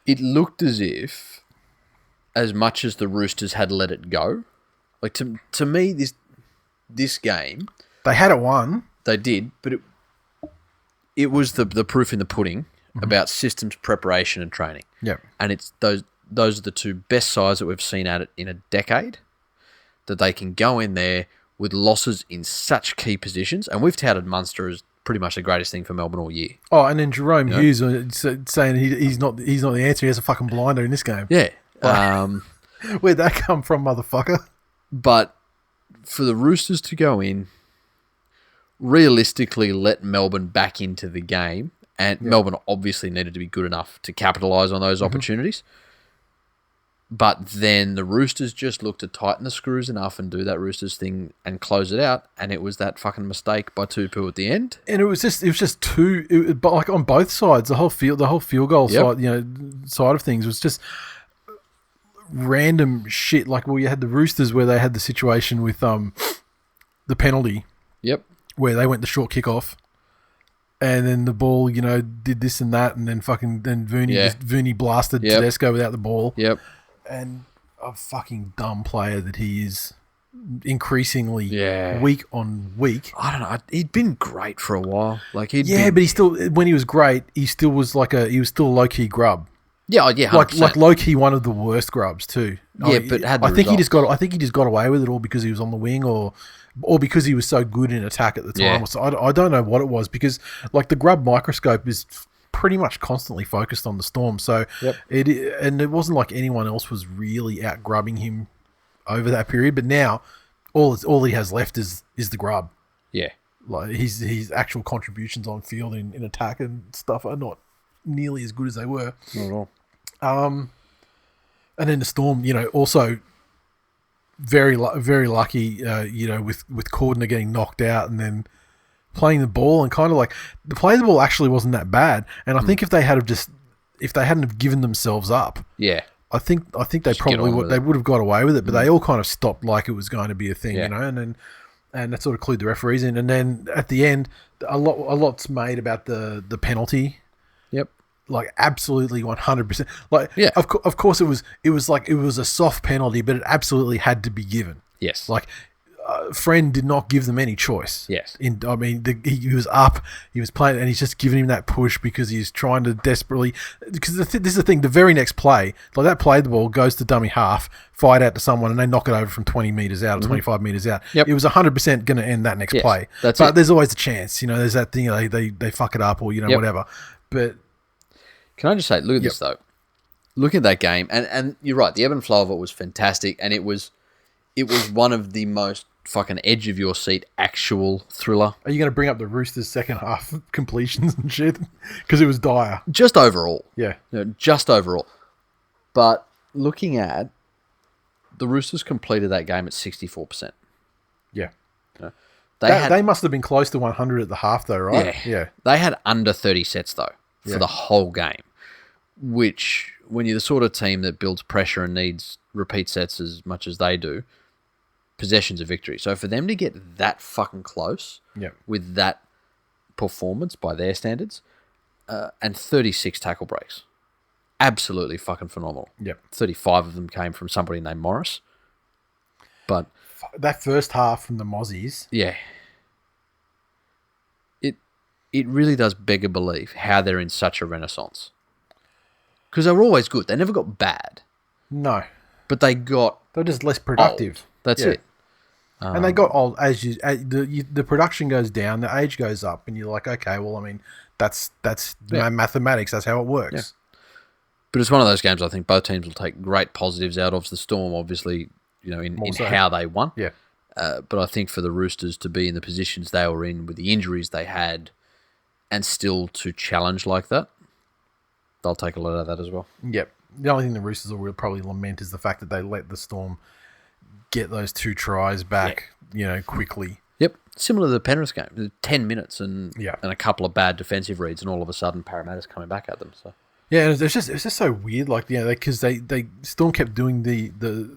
it looked as if, as much as the Roosters had let it go, like to me, this game, they had it won. They did, but it was the proof in the pudding about systems preparation and training. Yeah, and it's those are the two best sides that we've seen at it in a decade. That they can go in there with losses in such key positions, and we've touted Munster as pretty much the greatest thing for Melbourne all year. Oh, and then Jerome Hughes saying he's not the answer. He has a fucking blinder in this game. Yeah, where'd that come from, motherfucker? But for the Roosters to go in, realistically let Melbourne back into the game, and Melbourne obviously needed to be good enough to capitalise on those opportunities. But then the Roosters just looked to tighten the screws enough and do that Roosters thing and close it out, and it was that fucking mistake by Tupu at the end. And it was just two, but like on both sides, the whole field goal side, side of things was just random shit. Like, well, you had the Roosters where they had the situation with the penalty. Yep. Where they went the short kickoff. And then the ball, did this and that, and then Verney blasted Tedesco without the ball. Yep. And a fucking dumb player that he is, increasingly week on week. I don't know. He'd been great for a while. But he still, when he was great, he still was he was still low key grub. Yeah, 100%. Like low key one of the worst grubs too. Yeah, but I think he just got away with it all because he was on the wing or because he was so good in attack at the time. Yeah. So I don't know what it was, because like the grub microscope is pretty much constantly focused on the Storm. So it wasn't like anyone else was really out grubbing him over that period. But now all he has left is the grub. Yeah. Like his actual contributions on field in attack and stuff are not nearly as good as they were. Not at all. And then the Storm, also very lucky, with Cordner getting knocked out and then playing the ball, and kind of like the play of the ball actually wasn't that bad. And I think if they hadn't have given themselves up, I think they probably would have got away with it. But they all kind of stopped like it was going to be a thing, and that sort of clued the referees in. And then at the end, a lot's made about the penalty. Yep. Like absolutely 100%. Like of course it was a soft penalty, but it absolutely had to be given. Yes. Like Friend did not give them any choice. Yes. He was up, he was playing, and he's just giving him that push because he's trying to desperately. Because this is the thing. The very next play, like that play, the ball goes to dummy half, fired out to someone, and they knock it over from 20 meters out or 25 meters out. Yep. It was 100% going to end that next play. But there's always a chance. There's that thing. They fuck it up or whatever. But can I just say, look at this though. Look at that game, and you're right. The ebb and flow of it was fantastic, and it was one of the most fucking edge of your seat actual thriller. Are you going to bring up the Roosters' second half completions and shit? Because it was dire. Just overall. Yeah. Just overall. But looking at the Roosters completed that game at 64%. Yeah. They must have been close to 100 at the half though, right? Yeah. They had under 30 sets though for the whole game, which when you're the sort of team that builds pressure and needs repeat sets as much as they do, possession's a victory. So for them to get that fucking close with that performance by their standards, and 36 tackle breaks, absolutely fucking phenomenal. 35 of them came from somebody named Morris. But that first half from the Mozzies, it really does beg a belief how they're in such a renaissance. Because they were always good. They never got bad. No. But they're just less productive. Old. That's it. And they got old as the production goes down, the age goes up, and you're like, okay, well, I mean, that's mathematics. That's how it works. Yeah. But it's one of those games I think both teams will take great positives out of. The Storm, obviously, in how they won. Yeah. But I think for the Roosters to be in the positions they were in with the injuries they had, and still to challenge like that, they'll take a lot out of that as well. Yep. the only thing the Roosters will probably lament is the fact that they let the Storm get those 2 tries back, quickly. Yep, similar to the Penrith game, 10 minutes and a couple of bad defensive reads, and all of a sudden Parramatta's coming back at them. So yeah, it's just so weird, like because they Storm kept doing the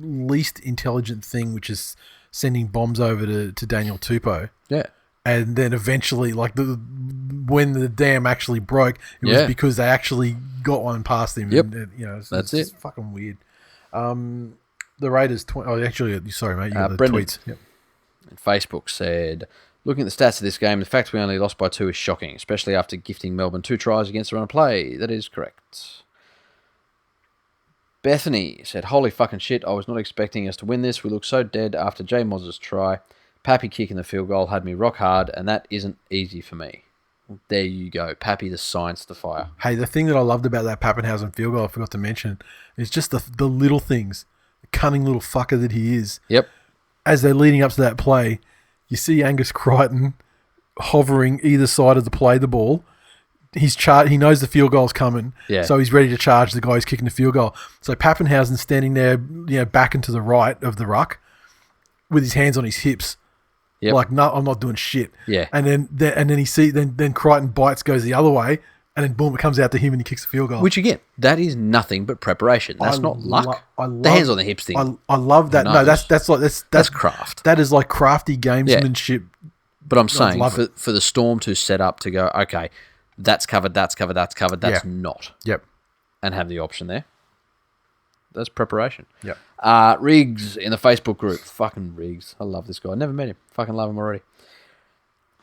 least intelligent thing, which is sending bombs over to Daniel Tupou. Yeah. And then eventually, when the dam actually broke, it was because they actually got one past him. Yep. And, that's it's just fucking weird. The Raiders... sorry, mate. You got the Brendan tweets. Yep. Facebook said, looking at the stats of this game, the fact we only lost by 2 is shocking, especially after gifting Melbourne 2 tries against the run of play. That is correct. Bethany said, holy fucking shit, I was not expecting us to win this. We looked so dead after J Moz's try. Pappy kicking the field goal had me rock hard, and that isn't easy for me. Well, there you go. Pappy the science to fire. Hey, the thing that I loved about that Pappenhausen field goal I forgot to mention is just the little things. The cunning little fucker that he is. Yep. As they're leading up to that play, you see Angus Crichton hovering either side of the ball. He knows the field goal's coming, so he's ready to charge the guy who's kicking the field goal. So Pappenhausen's standing there, back and to the right of the ruck with his hands on his hips. Yep. Like, no, I'm not doing shit. Yeah. And then he sees then Crichton bites, goes the other way, and then boom, it comes out to him and he kicks the field goal. Which again, that is nothing but preparation. That's not luck. The hands on the hips thing. I love that. No, that's craft. That is like crafty gamesmanship. Yeah. But I'm saying for the Storm to set up to go, okay, that's covered. That's not. Yep. And have the option there. That's preparation. Yep. Riggs in the Facebook group. Fucking Riggs. I love this guy. I never met him. Fucking love him already.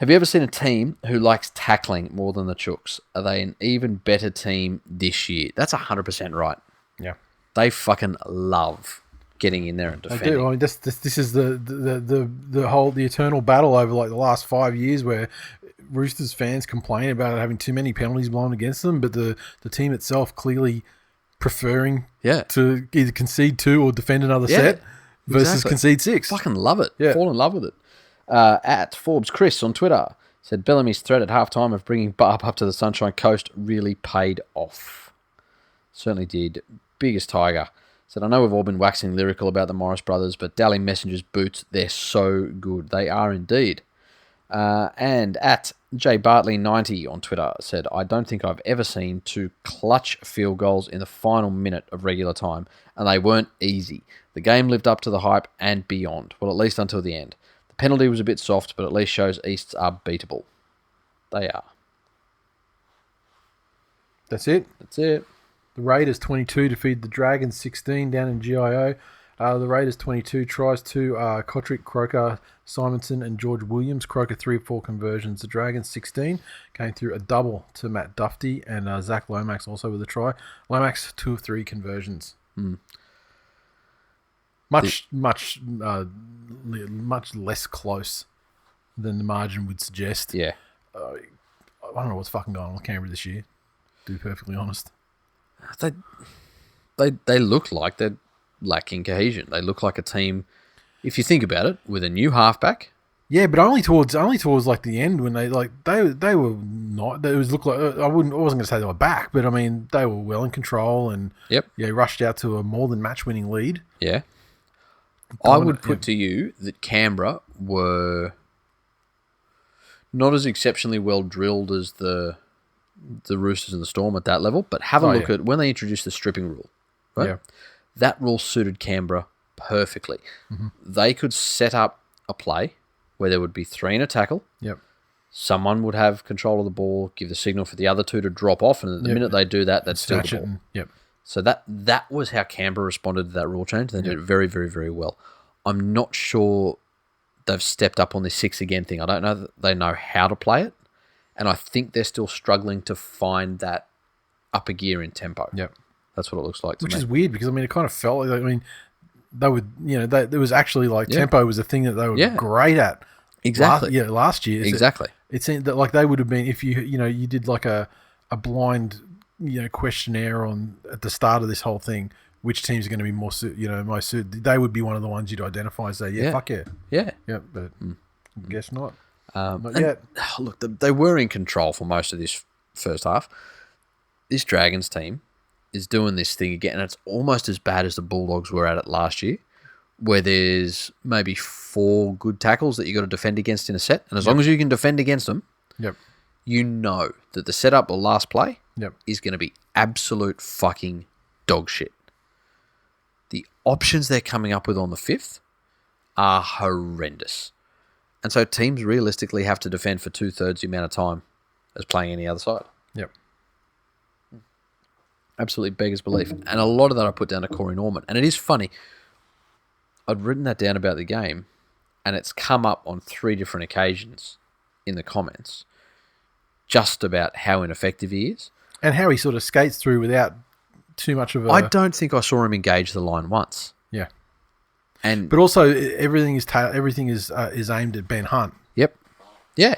Have you ever seen a team who likes tackling more than the Chooks? Are they an even better team this year? That's 100% right. Yeah. They fucking love getting in there and defending. They do. I mean, this is the eternal battle over like the last 5 years where Roosters fans complain about having too many penalties blown against them, but the team itself clearly preferring to either concede 2 or defend another set versus concede 6. Fucking love it. Yeah. Fall in love with it. At Forbes Chris on Twitter said Bellamy's threat at halftime of bringing Barb up to the Sunshine Coast really paid off. Certainly did. Biggest Tiger said, I know we've all been waxing lyrical about the Morris brothers, but Dally Messenger's boots, they're so good. They are indeed. And at J Bartley 90 on Twitter said, I don't think I've ever seen 2 clutch field goals in the final minute of regular time, and they weren't easy. The game lived up to the hype and beyond. Well, at least until the end. The penalty was a bit soft, but at least shows Easts are beatable. They are. That's it. That's it. The Raiders 22 defeated the Dragons 16 down in GIO. The Raiders 22 tries to Kotrick, Croker, Simonson and George Williams. Croker 3 of 4 conversions. The Dragons 16 came through a double to Matt Duffy and Zach Lomax also with a try. Lomax 2 of 3 conversions. Much less close than the margin would suggest. Yeah. I don't know what's fucking going on with Canberra this year, to be perfectly honest. They look like they're lacking cohesion. They look like a team, if you think about it, with a new halfback. Yeah, but only towards like the end when they were not. It was look like I wasn't going to say they were back, but I mean they were well in control and rushed out to a more than match winning lead. Yeah, I would put to you that Canberra were not as exceptionally well drilled as the Roosters and the Storm at that level, but have a look at when they introduced the stripping rule. Right? Yeah. That rule suited Canberra perfectly. Mm-hmm. They could set up a play where there would be 3 in a tackle. Yep. Someone would have control of the ball, give the signal for the other 2 to drop off, and the minute they do that, they'd steal the ball. Yep. So that was how Canberra responded to that rule change. They did it very, very, very well. I'm not sure they've stepped up on this 6 again thing. I don't know that they know how to play it, and I think they're still struggling to find that upper gear in tempo. Yep. That's what it looks like to me. Which is weird because, I mean, it kind of felt like, I mean, they would, there was actually like tempo was a thing that they were great at. Exactly. Last year. Exactly. It seemed that like they would have been, if you did like a blind, questionnaire at the start of this whole thing, which teams are going to be more, most suited, they would be one of the ones you'd identify and say, fuck yeah. Yeah. Yeah, but guess not. Not yet. Look, they were in control for most of this first half. This Dragons team is doing this thing again, and it's almost as bad as the Bulldogs were at it last year, where there's maybe 4 good tackles that you got to defend against in a set, and as long as you can defend against them, you know that the setup or last play is going to be absolute fucking dog shit. The options they're coming up with on the 5th are horrendous. And so teams realistically have to defend for 2/3 the amount of time as playing any other side. Absolutely beggars belief. And a lot of that I put down to Corey Norman. And it is funny. I'd written that down about the game, and it's come up on 3 different occasions in the comments just about how ineffective he is. And how he sort of skates through without too much of a... I don't think I saw him engage the line once. Yeah. But also, everything is aimed at Ben Hunt. Yep. Yeah.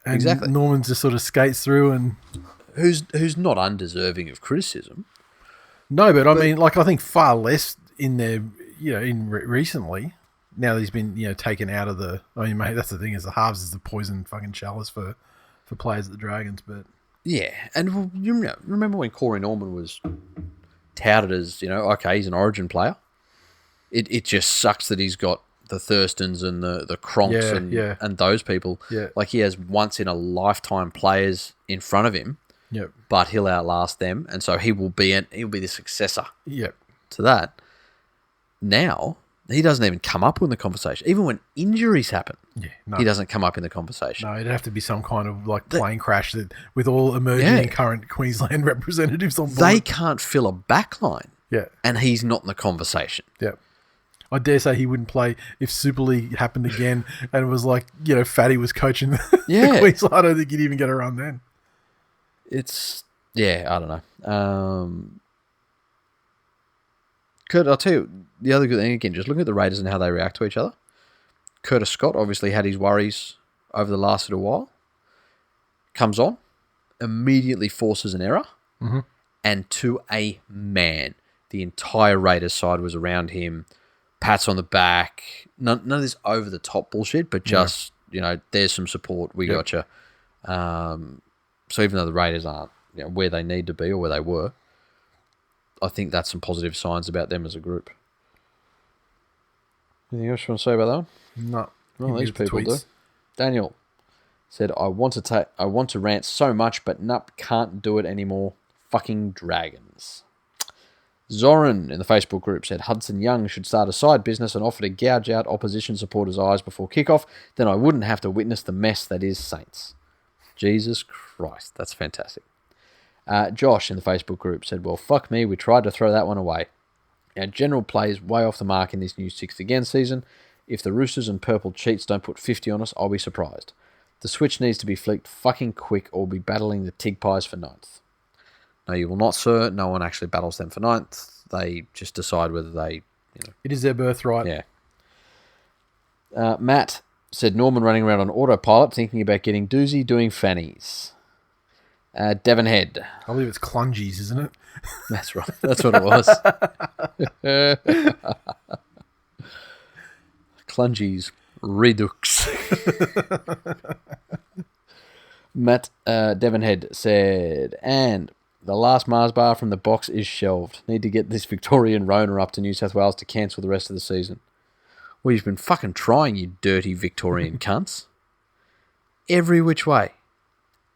And exactly. Norman just sort of skates through and... Who's not undeserving of criticism. No, but I mean, I think far less in there, recently. Now that he's been, taken out of the... I mean, mate, that's the thing, is the halves is the poison fucking chalice for players at the Dragons, but... Yeah, and you remember when Corey Norman was touted as, okay, he's an Origin player. It just sucks that he's got the Thurstons and the Cronks and those people. Yeah. Like, he has once-in-a-lifetime players in front of him, but he'll outlast them, and so he'll be the successor to that. Now, he doesn't even come up in the conversation. Even when injuries happen, he doesn't come up in the conversation. No, it'd have to be some kind of plane crash with all emerging and current Queensland representatives on board. They can't fill a backline. Yeah. And he's not in the conversation. Yeah. I dare say he wouldn't play if Super League happened again and it was Fatty was coaching the Queensland. I don't think he'd even get a run then. I don't know. Kurt, I'll tell you the other good thing, again, just looking at the Raiders and how they react to each other. Curtis Scott obviously had his worries over the last little while. Comes on, immediately forces an error, and to a man, the entire Raiders side was around him, pats on the back, none of this over-the-top bullshit, but just, there's some support, we got you. So even though the Raiders aren't where they need to be or where they were, I think that's some positive signs about them as a group. Anything else you want to say about that one? No. Well, these people do. Daniel said, I want to rant so much, but nup, can't do it anymore. Fucking Dragons. Zoran in the Facebook group said, Hudson Young should start a side business and offer to gouge out opposition supporters' eyes before kickoff. Then I wouldn't have to witness the mess that is Saints. Jesus Christ, that's fantastic. Josh in the Facebook group said, well, fuck me, we tried to throw that one away. Our general play is way off the mark in this new 6th again season. If the Roosters and Purple Cheats don't put 50 on us, I'll be surprised. The switch needs to be flicked fucking quick or we'll be battling the Tig Pies for 9th. No, you will not, sir. No one actually battles them for 9th. They just decide whether they... It is their birthright. Yeah. Matt said, Norman running around on autopilot thinking about getting doozy doing fannies. Devon Head. I believe it's clungies, isn't it? That's right. That's what it was. Clungies Redux. Matt Devon Head said, and the last Mars bar from the box is shelved. Need to get this Victorian Rona up to New South Wales to cancel the rest of the season. Well, you've been fucking trying, you dirty Victorian cunts. Every which way.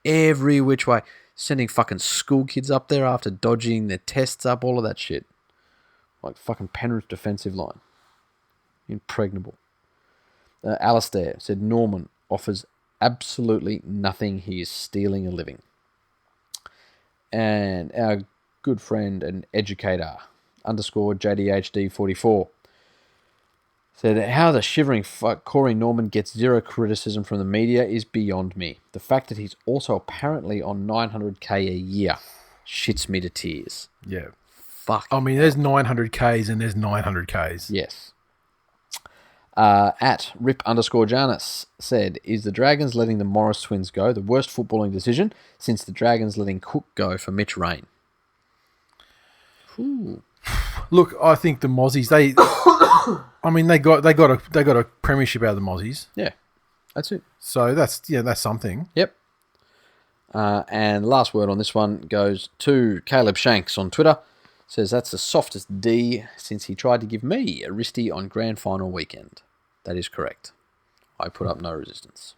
Every which way. Sending fucking school kids up there after dodging their tests up, all of that shit. Like fucking Penrith defensive line. Impregnable. Alistair said Norman offers absolutely nothing. He is stealing a living. And our good friend and educator, _ JDHD44, said, how the shivering fuck Corey Norman gets zero criticism from the media is beyond me. The fact that he's also apparently on $900K a year shits me to tears. Yeah. Fuck. I mean, there's 900Ks and there's 900Ks. Yes. At Rip _ Janus said, is the Dragons letting the Morris twins go the worst footballing decision since the Dragons letting Cook go for Mitch Rain? Ooh. Look, I think the Mozzies, they got a premiership out of the Mozzies. Yeah, that's it. So that's something. Yep. And the last word on this one goes to Caleb Shanks on Twitter. Says that's the softest D since he tried to give me a wristy on grand final weekend. That is correct. I put up no resistance.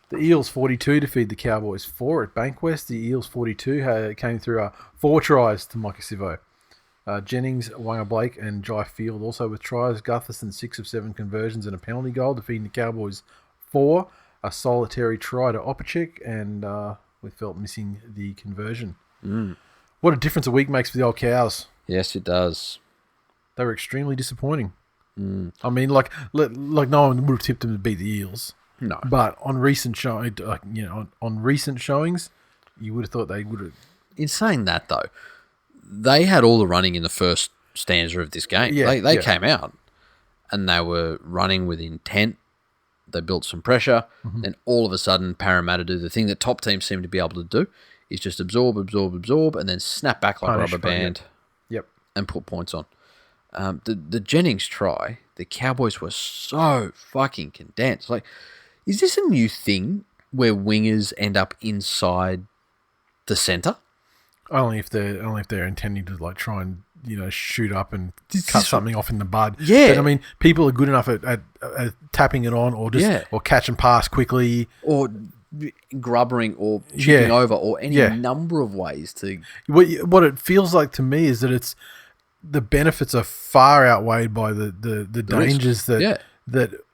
The Eels 42 defeated the Cowboys 4 at Bankwest. The Eels 42 came through 4 tries to Micah Sivo. Jennings, Wanga Blake, and Jai Field also with tries. Gutherson 6 of 7 conversions and a penalty goal, defeating the Cowboys 4. A solitary try to Opachik, and we felt missing the conversion. What a difference a week makes for the old Cows. Yes, it does. They were extremely disappointing. I mean, like no one would have tipped them to beat the Eels. No, but on recent showings, you would have thought they would have. In saying that, though, they had all the running in the first stanza of this game. Yeah, they came out and they were running with intent. They built some pressure. Then all of a sudden, Parramatta do the thing that top teams seem to be able to do, is just absorb, and then snap back like a rubber band. Yep. And put points on. The Jennings try, the Cowboys were so fucking condensed. Like, is this a new thing where wingers end up inside the centre? Only if they're intending to like try and shoot up and cut something off in the bud. Yeah, but, I mean, people are good enough at tapping it on or just or catch and pass quickly or grubbering or chipping over or any number of ways to. What it feels like to me is that it's the benefits are far outweighed by the dangers that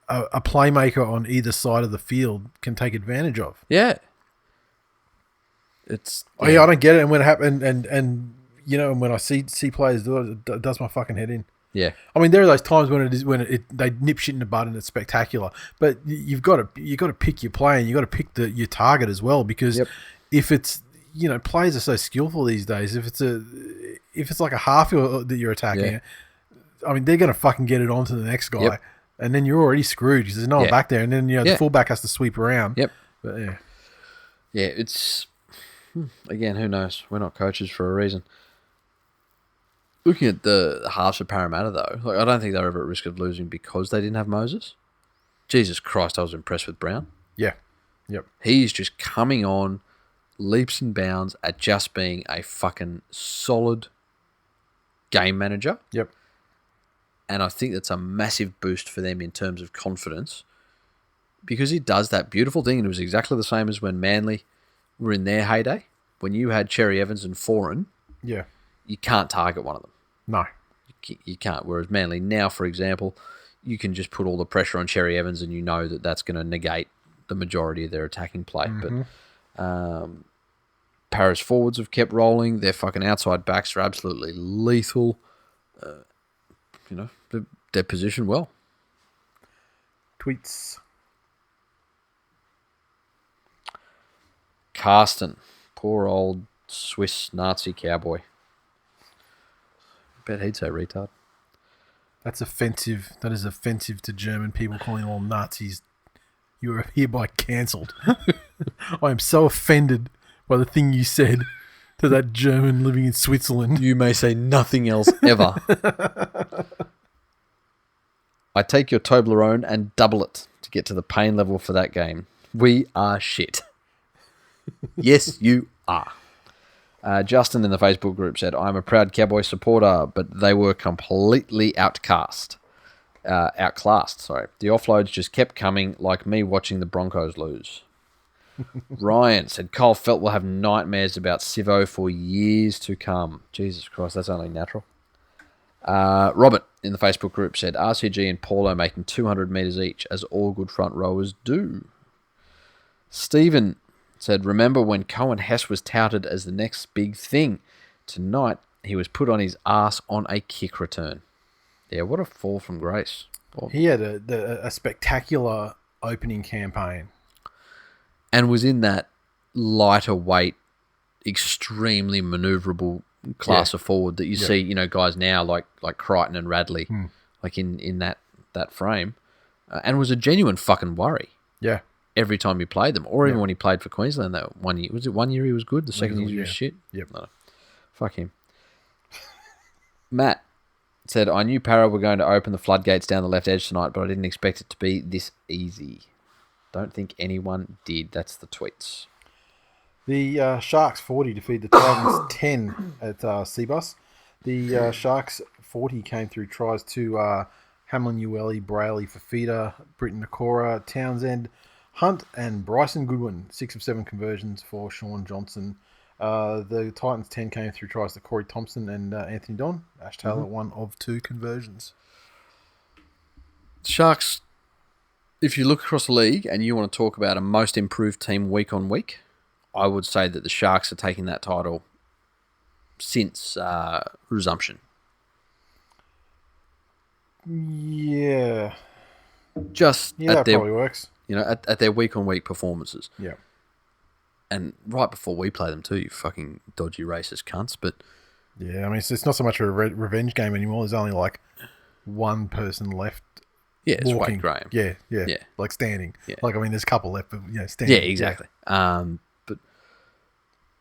a playmaker on either side of the field can take advantage of. Yeah. I don't get it, and when it happens, and when I see players do it does my fucking head in. Yeah, I mean, there are those times when they nip shit in the bud and it's spectacular, but you've got to pick your play and you got to pick your target as well, because if it's players are so skillful these days. If it's like a half that you're attacking, I mean, they're gonna fucking get it on to the next guy, and then you're already screwed because there's no one back there, and then the fullback has to sweep around. But it's. Again, who knows? We're not coaches for a reason. Looking at the halves of Parramatta, though, like I don't think they're ever at risk of losing because they didn't have Moses. Jesus Christ, I was impressed with Brown. Yeah. Yep. He's just coming on leaps and bounds at just being a fucking solid game manager. Yep. And I think that's a massive boost for them in terms of confidence because he does that beautiful thing, and it was exactly the same as when Manly were in their heyday. When you had Cherry Evans and Foran, you can't target one of them. No. You can't. Whereas Manly now, for example, you can just put all the pressure on Cherry Evans and you know that that's going to negate the majority of their attacking play. But Paris forwards have kept rolling. Their fucking outside backs are absolutely lethal. They're positioned well. Tweets. Carsten, poor old Swiss Nazi cowboy. Bet he'd say retard. That's offensive. That is offensive to German people, calling all Nazis. You are hereby cancelled. I am so offended by the thing you said to that German living in Switzerland. You may say nothing else ever. I take your Toblerone and double it to get to the pain level for that game. We are shit. Yes, you are. Justin in the Facebook group said, I'm a proud Cowboy supporter, but they were completely outclassed. The offloads just kept coming, like me watching the Broncos lose. Ryan said, Cole Felt will have nightmares about Sivo for years to come. Jesus Christ, that's only natural. Robert in the Facebook group said, RCG and Paulo making 200 metres each, as all good front rowers do. Stephen said, remember when Cohen Hess was touted as the next big thing? Tonight, he was put on his ass on a kick return. Yeah, what a fall from grace. He had a spectacular opening campaign. And was in that lighter weight, extremely manoeuvrable class of forward that you see, guys now like Crichton and Radley, like in that frame, and was a genuine fucking worry. Yeah. Every time he played them, or even when he played for Queensland that 1 year. Was it 1 year he was good? The second year he was shit? Yep. No. Fuck him. Matt said, I knew Para were going to open the floodgates down the left edge tonight, but I didn't expect it to be this easy. Don't think anyone did. That's the tweets. The Sharks 40 defeated the Titans 10 at Seabus. The Sharks 40 came through tries to Hamlin, Ueli, Brayley, Fifita, Britton Nakora, Townsend, Hunt, and Bryson Goodwin. 6 of 7 conversions for Sean Johnson. The Titans 10 came through tries to Corey Thompson and Anthony Don. Ash Taylor, 1 of 2 conversions. Sharks, if you look across the league and you want to talk about a most improved team week on week, I would say that the Sharks are taking that title since resumption. Yeah. That probably works. At their week on week performances. Yeah. And right before we play them too, you fucking dodgy racist cunts. But yeah, I mean, it's not so much a revenge game anymore. There's only like one person left. Yeah, it's walking. Wade Graham. Yeah. Like standing. Yeah. Like, I mean, there's a couple left, but standing. Yeah, exactly. Yeah. But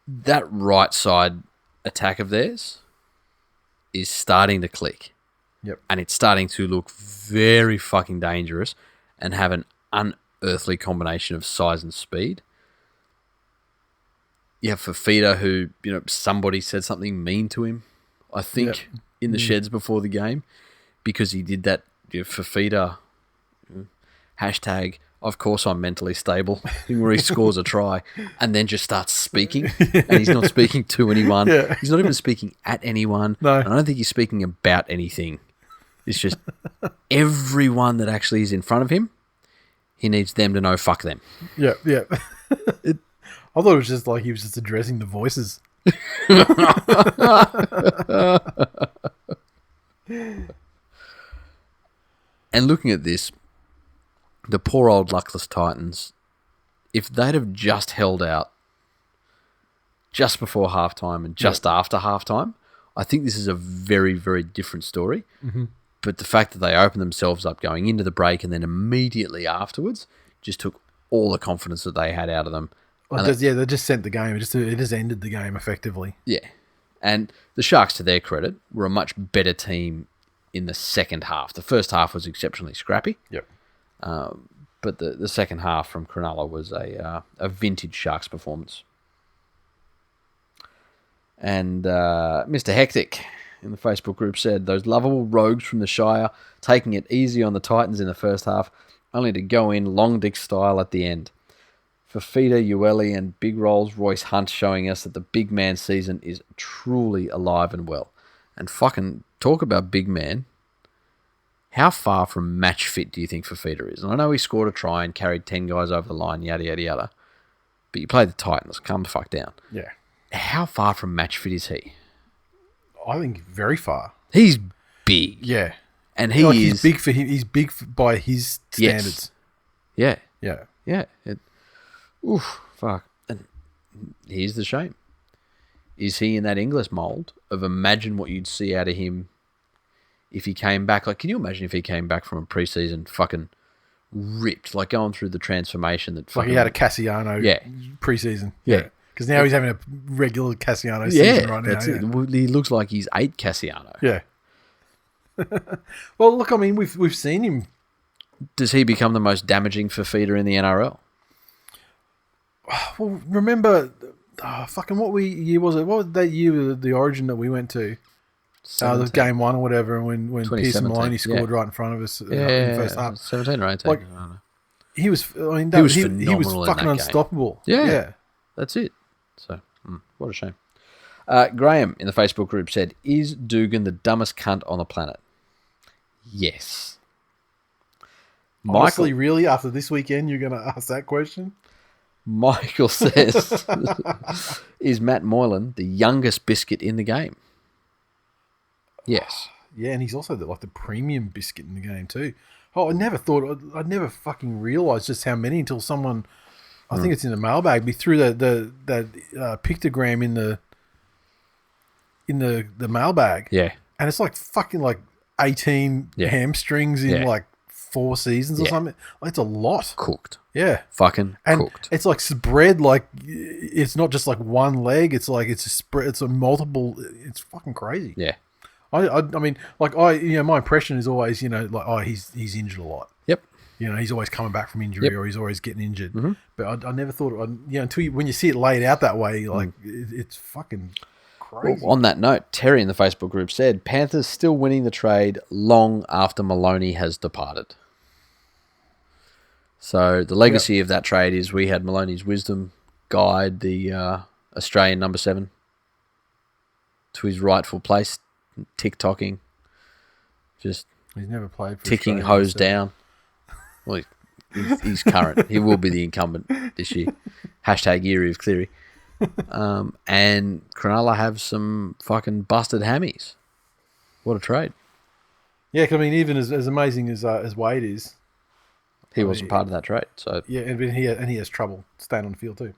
that right side attack of theirs is starting to click. Yep. And it's starting to look very fucking dangerous and have an unearthly combination of size and speed. You have Fifita, who, somebody said something mean to him, I think, in the sheds before the game, because he did that Fifita hashtag, of course I'm mentally stable, thing where he scores a try and then just starts speaking, and he's not speaking to anyone. Yeah. He's not even speaking at anyone. No. And I don't think he's speaking about anything. It's just everyone that actually is in front of him, he needs them to know fuck them. Yeah. I thought it was just like he was just addressing the voices. And looking at this, the poor old luckless Titans, if they'd have just held out just before halftime and just after halftime, I think this is a very, very different story. Mm-hmm. But the fact that they opened themselves up going into the break and then immediately afterwards just took all the confidence that they had out of them. They just sent the game. It just ended the game effectively. Yeah. And the Sharks, to their credit, were a much better team in the second half. The first half was exceptionally scrappy. Yep. But the second half from Cronulla was a vintage Sharks performance. And Mr. Hectic in the Facebook group said, those lovable rogues from the Shire taking it easy on the Titans in the first half, only to go in long dick style at the end. Fifita, Ueli, and big Rolls Royce Hunt showing us that the big man season is truly alive and well. And fucking talk about big man. How far from match fit do you think Fifita is? And I know he scored a try and carried 10 guys over the line, yada, yada, yada. But you play the Titans. Calm the fuck down. Yeah. How far from match fit is he? I think very far. He's big. Yeah. And he's big for him. He's big by his standards. Yes. Yeah. Yeah. Oof, fuck. And here's the shame. Is he in that Inglis mould of imagine what you'd see out of him if he came back? Like, can you imagine if he came back from a preseason fucking ripped, like going through the transformation that fucking... Like he had a Cassiano preseason. Yeah. Because now he's having a regular Cassiano season right now. That's it. He looks like he's 8 Cassiano. Yeah. Well, look, I mean, we've seen him. Does he become the most damaging Fifita in the NRL? Well, remember, what year was it? What was that year, the Origin that we went to? The game 1 or whatever, and when Pearson Maloney scored right in front of us in the first half. 17 or 18. Like, I don't know. He was fucking unstoppable. Yeah. That's it. So, what a shame. Graham in the Facebook group said, is Dugan the dumbest cunt on the planet? Yes. Honestly, really, after this weekend, you're going to ask that question? Michael says, is Matt Moylan the youngest biscuit in the game? Yes. Yeah, and he's also the premium biscuit in the game too. Oh, I'd never fucking realised just how many until someone, I think it's in the mailbag, we threw that pictogram in the mailbag. Yeah. And it's like fucking 18 hamstrings in 4 seasons or something. Like, it's a lot. Cooked. Yeah. Fucking cooked. It's like spread, it's not just one leg. It's it's a spread. It's a multiple. It's fucking crazy. Yeah. I mean, my impression is always, he's injured a lot. Yep. You know, he's always coming back from injury or he's always getting injured. Mm-hmm. But I never thought, until when you see it laid out that way, like it's fucking crazy. Well, on that note, Terry in the Facebook group said, Panthers still winning the trade long after Maloney has departed. So the legacy of that trade is we had Maloney's wisdom guide the Australian number 7 to his rightful place, tick-tocking, just he's never played for ticking hose down. Well, he's current. He will be the incumbent this year. Hashtag Erie of Cleary. And Cronulla have some fucking busted hammies. What a trade. Yeah, cause, I mean, even as amazing as Wade is, he wasn't part of that trade. So yeah, and he has trouble staying on the field too.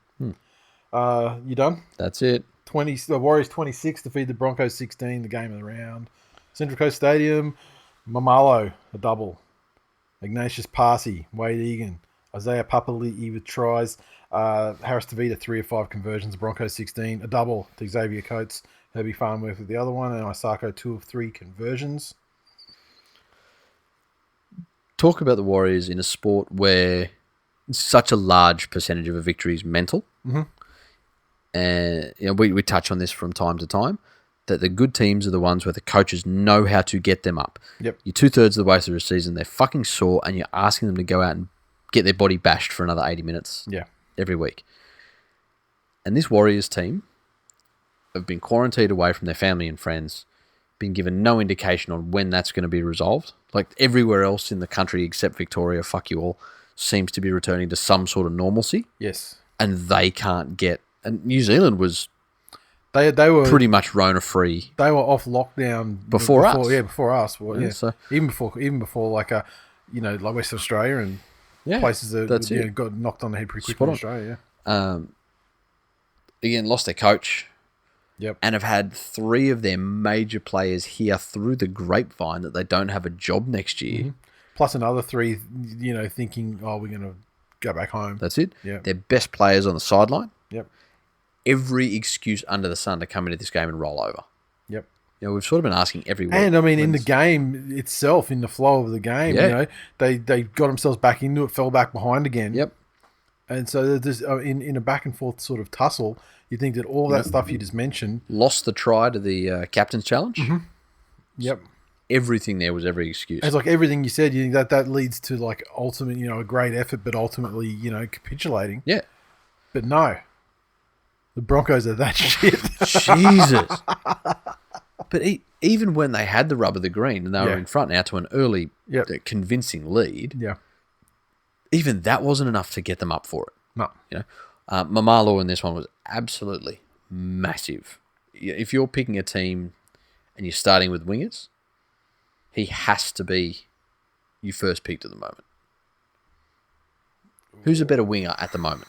You done? That's it. The Warriors 26 defeat the Broncos 16. The game of the round. Central Coast Stadium. Mamalo a double. Ignatius Parsi, Wade Egan, Isaiah Papali'i with tries. Harris Tavita 3 of 5 conversions. Broncos 16 a double to Xavier Coates. Herbie Farnworth with the other one, and Isako 2 of 3 conversions. Talk about the Warriors in a sport where such a large percentage of a victory is mental. Mm-hmm. And we touch on this from time to time, that the good teams are the ones where the coaches know how to get them up. Yep. You're 2/3 of the way through the season, they're fucking sore, and you're asking them to go out and get their body bashed for another 80 minutes every week. And this Warriors team have been quarantined away from their family and friends, been given no indication on when that's going to be resolved. Like everywhere else in the country except Victoria, fuck you all, seems to be returning to some sort of normalcy. Yes. And they can't get... And New Zealand was... They were pretty much Rona free. They were off lockdown before us. Yeah, before us. Well, yeah. So even before like like Western Australia and places that got knocked on the head pretty quickly in Australia. Yeah. Again, lost their coach. Yep. And have had 3 of their major players here through the grapevine that they don't have a job next year. Mm-hmm. Plus another 3, thinking, we're going to go back home. That's it. Yeah. Their best players on the sideline. Yep. Every excuse under the sun to come into this game and roll over. Yep. We've sort of been asking every week. And, I mean, in the game itself, in the flow of the game, they got themselves back into it, fell back behind again. Yep. And so there's, in a back and forth sort of tussle, you think that all that stuff you just mentioned... Lost the try to the Captain's Challenge. Mm-hmm. Yep. Everything there was every excuse. It's like everything you said, you think that leads to like ultimate, a great effort, but ultimately, capitulating. Yeah. But no. The Broncos are that shit. Jesus. But even when they had the rub of the green and they were in front now to an early, convincing lead, even that wasn't enough to get them up for it. No. Mamalo in this one was absolutely massive. If you're picking a team and you're starting with wingers, he has to be your first pick at the moment. Who's a better winger at the moment?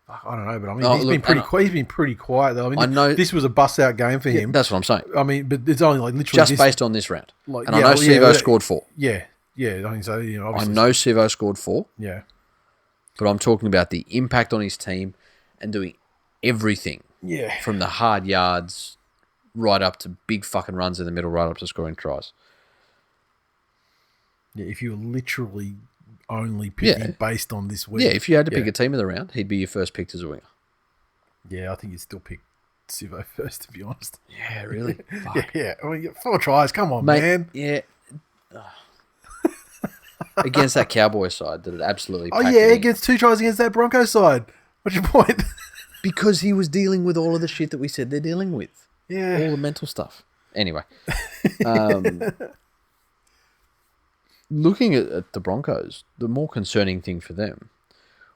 I don't know, but I mean, he's been pretty quiet though. I know this was a bust-out game for him. That's what I'm saying. I mean, but it's only like literally just based on this round. I know Sivo scored 4. Yeah, I think so. I know Sivo scored 4. Yeah, but I'm talking about the impact on his team and doing everything. Yeah, from the hard yards right up to big fucking runs in the middle, right up to scoring tries. Yeah, if you were literally only picking based on this week. Yeah, if you had to pick a team of the round, he'd be your first pick as a winger. Yeah, I think you'd still pick Sivo first, to be honest. Yeah, really? Yeah. I mean, 4 tries. Come on, man. Yeah. Against that Cowboys side that it absolutely against 2 tries against that Broncos side. What's your point? Because he was dealing with all of the shit that we said they're dealing with. Yeah. All the mental stuff. Anyway. Looking at the Broncos, the more concerning thing for them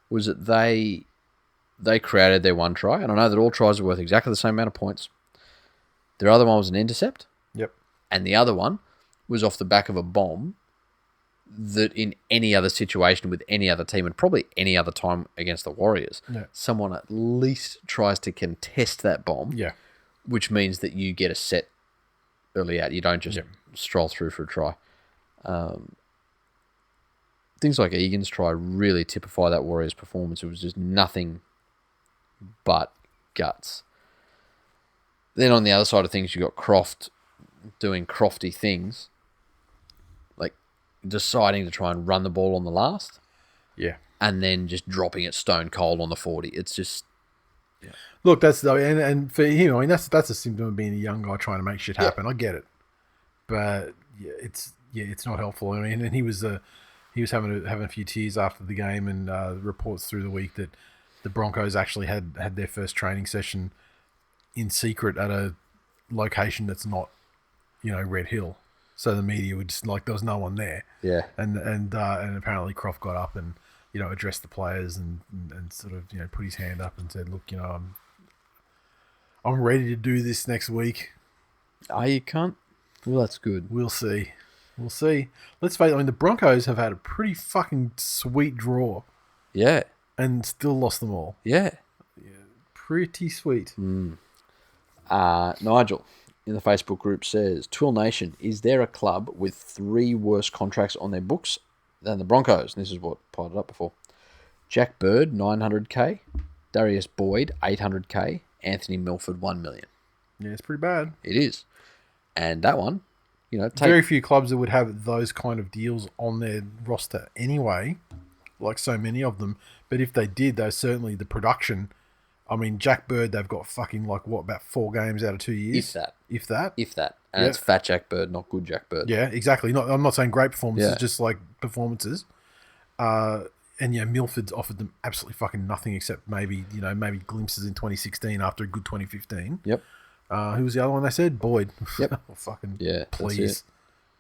was that they created their 1 try, and I know that all tries are worth exactly the same amount of points. Their other one was an intercept. Yep. And the other one was off the back of a bomb that in any other situation with any other team, and probably any other time against the Warriors, someone at least tries to contest that bomb, which means that you get a set early out. You don't just stroll through for a try. Things like Egan's try really typify that Warriors performance. It was just nothing but guts. Then on the other side of things, you got Croft doing crofty things. Like, deciding to try and run the ball on the last. Yeah. And then just dropping it stone cold on the 40. It's just... Yeah. Look, that's and for him, I mean, that's a symptom of being a young guy trying to make shit happen. I get it. But it's not helpful. I mean, and he was having a few tears after the game, and reports through the week that the Broncos actually had their first training session in secret at a location that's not, Red Hill. So the media would just there was no one there. Yeah. And apparently Croft got up and addressed the players and sort of put his hand up and said, look, I'm ready to do this next week. Oh, you can't. Well, that's good. We'll see. Let's face it. I mean, the Broncos have had a pretty fucking sweet draw. Yeah. And still lost them all. Yeah. Pretty sweet. Nigel in the Facebook group says, TWiL Nation, is there a club with 3 worse contracts on their books than the Broncos? And this is what piled it up before. Jack Bird, 900k. Darius Boyd, 800k. Anthony Milford, 1 million. Yeah, it's pretty bad. It is. And that one, very few clubs that would have those kind of deals on their roster anyway, like so many of them. But if they did, though, certainly the production. I mean, Jack Bird, they've got fucking about 4 games out of 2 years. If that. And it's fat Jack Bird, not good Jack Bird. Yeah, exactly. I'm not saying great performances, just like performances. And Milford's offered them absolutely fucking nothing except maybe glimpses in 2016 after a good 2015. Yep. Who was the other one they said? Boyd. Yep. Fucking please.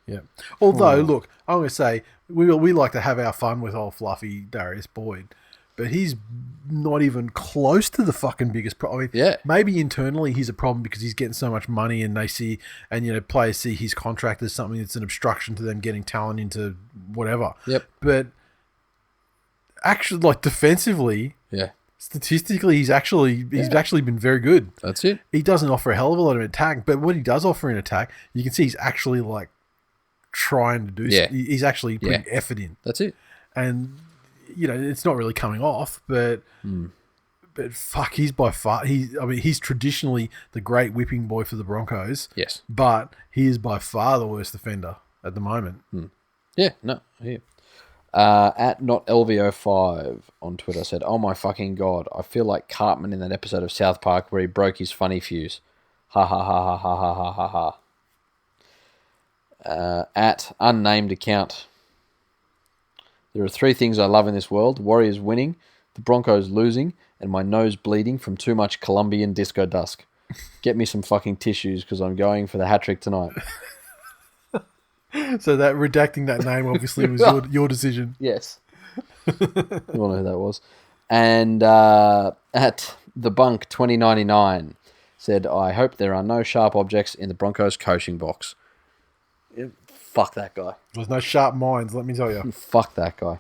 Yeah. Although, look, I'm going to say we like to have our fun with old fluffy Darius Boyd, but he's not even close to the fucking biggest problem. I mean, maybe internally he's a problem because he's getting so much money and they see, and players see his contract as something that's an obstruction to them getting talent into whatever. Yep. But actually, defensively, statistically, he's actually been very good. That's it. He doesn't offer a hell of a lot of attack, but what he does offer in attack, you can see he's actually trying to do. Yeah. He's actually putting effort in. That's it. And it's not really coming off, but fuck, he's by far he's traditionally the great whipping boy for the Broncos. Yes. But he is by far the worst defender at the moment. Yeah. No. Yeah. At NotLVO5 on Twitter said, "Oh my fucking god, I feel like Cartman in that episode of South Park where he broke his funny fuse. Ha ha ha ha ha ha ha ha ha." At unnamed account, there are 3 things I love in this world: Warriors winning, the Broncos losing, and my nose bleeding from too much Colombian disco dusk. Get me some fucking tissues because I'm going for the hat-trick tonight. So that redacting that name obviously was your decision. Yes. You all know who that was. And at the bunk 2099 said, "I hope there are no sharp objects in the Broncos coaching box." Yeah, fuck that guy. There's no sharp minds, let me tell you. Fuck that guy.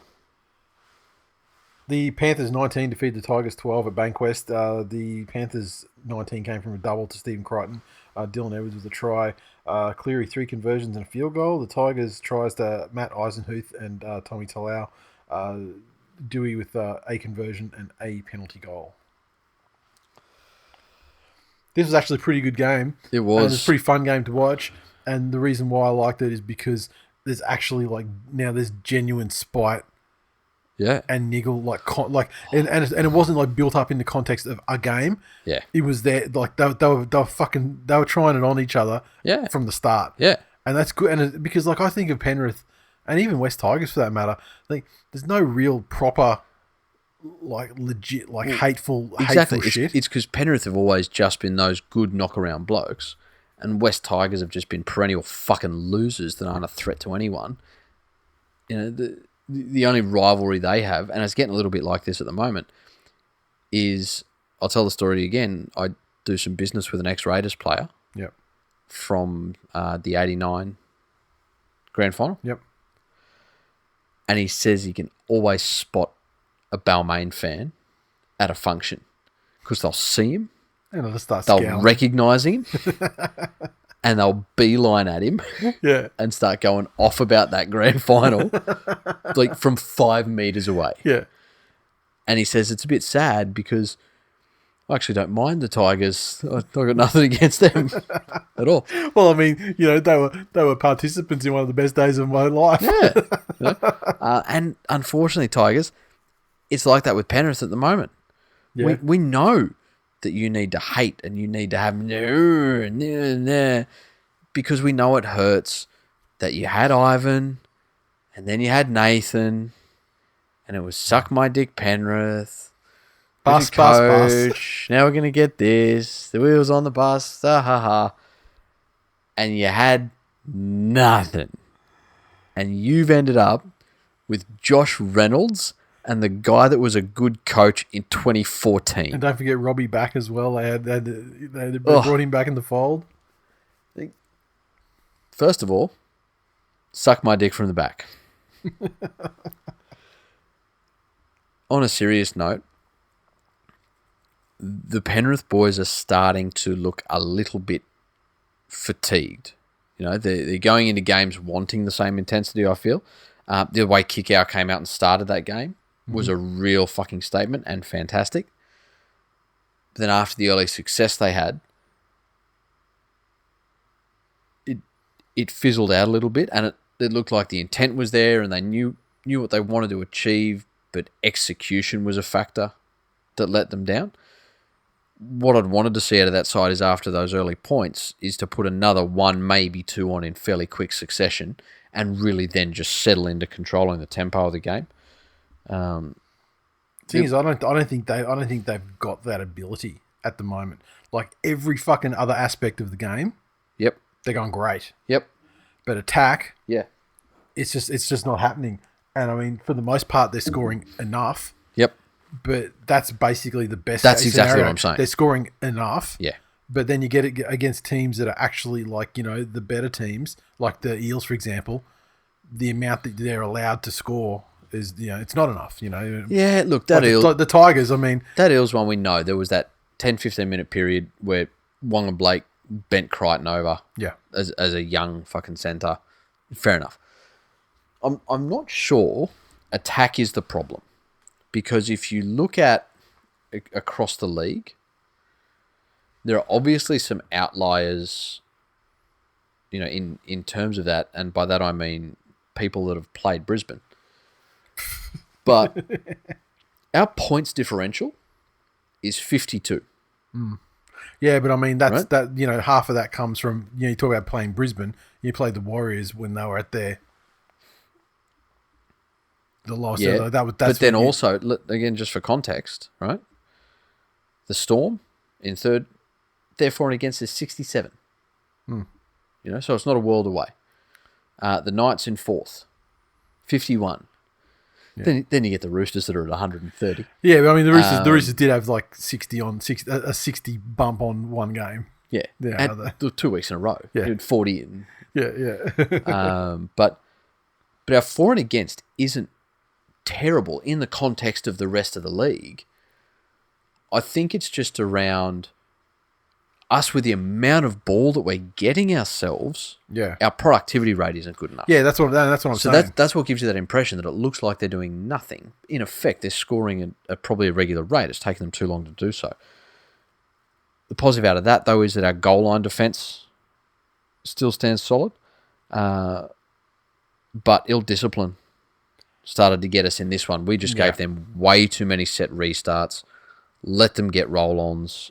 The Panthers 19 defeated the Tigers 12 at Bankwest. The Panthers 19 came from a double to Stephen Crichton. Dylan Edwards with a try. Cleary 3 conversions and a field goal. The Tigers tries to Matt Eisenhuth and Tommy Talau. Dewey with a conversion and a penalty goal. This was actually a pretty good game. It was. And it was a pretty fun game to watch. And the reason why I liked it is because there's actually now there's genuine spite. Yeah. And niggle and it wasn't built up in the Context of a game. Yeah. It was there they were trying it on each other. Yeah. From the start. Yeah. And that's good. And because I think of Penrith and even West Tigers for that matter, there's no real proper legit hateful shit. It's because Penrith have always just been those good knock-around blokes, and West Tigers have just been perennial fucking losers that aren't a threat to anyone. The only rivalry they have, and it's getting a little bit like this at the moment, is, I'll tell the story again, I do some business with an ex-Raiders player. Yep. From the 89 grand final. Yep. And he says he can always spot a Balmain fan at a function because they'll see him, and they'll recognise him, and they'll beeline at him, and start going off about that grand final, from 5 meters away. Yeah. And he says it's a bit sad because I actually don't mind the Tigers. I've got nothing against them at all. Well, I mean, they were participants in one of the best days of my life. Yeah. And unfortunately, Tigers, it's like that with Penrith at the moment. Yeah. We know that you need to hate and you need to have because we know it hurts that you had Ivan and then you had Nathan and it was suck my dick Penrith. Bus. Now we're going to get this. The wheels on the bus. Ha ha ha. And you had nothing. And you've ended up with Josh Reynolds and the guy that was a good coach in 2014. And don't forget Robbie back as well. They brought him back in the fold. First of all, suck my dick from the back. On a serious note, the Penrith boys are starting to look a little bit fatigued. They're going into games wanting the same intensity, I feel. The way Kickout came out and started that game was a real fucking statement and fantastic. But then after the early success they had, it fizzled out a little bit, and it looked like the intent was there and they knew what they wanted to achieve, but execution was a factor that let them down. What I'd wanted to see out of that side is after those early points is to put another 1, maybe 2 on in fairly quick succession and really then just settle into controlling the tempo of the game. Thing is, I don't think they've got that ability at the moment. Like every fucking other aspect of the game, yep, they're going great. Yep, but attack, yeah, it's just not happening. And I mean, for the most part, they're scoring enough. Yep. But that's basically the best. That's exactly scenario. What I'm saying. They're scoring enough. Yeah. But then you get it against teams that are actually like, the better teams, like the Eels, for example. The amount that they're allowed to score is, it's not enough. Yeah. Look, that Eels, the Tigers. I mean, that Eels one we know there was that 10-15 minute period where Wonga Blake bent Crichton over. Yeah. As a young fucking centre. Fair enough. I'm not sure attack is the problem. Because if you look at across the league, there are obviously some outliers, in terms of that. And by that I mean people that have played Brisbane. But our points differential is 52. Mm. Yeah, but I mean, that's right? that, half of that comes from, you talk about playing Brisbane. You played the Warriors when they were at the loss. Yeah, but then also, again, just for context, right? The Storm in third, their for and against is 67. So it's not a world away. The Knights in fourth, 51. Yeah. Then you get the Roosters that are at 130. Yeah, but I mean, the Roosters did have like 60 a 60 bump on one game. Yeah, and 2 weeks in a row. Yeah, 40. And, yeah. But our for and against isn't terrible in the context of the rest of the league. I think it's just around us with the amount of ball that we're getting ourselves. Yeah, our productivity rate isn't good enough. Yeah, that's what I'm saying. So that's what gives you that impression that it looks like they're doing nothing. In effect, they're scoring at probably a regular rate. It's taken them too long to do so. The positive out of that, though, is that our goal line defence still stands solid, but ill discipline started to get us in this one. We just gave them way too many set restarts, let them get roll-ons,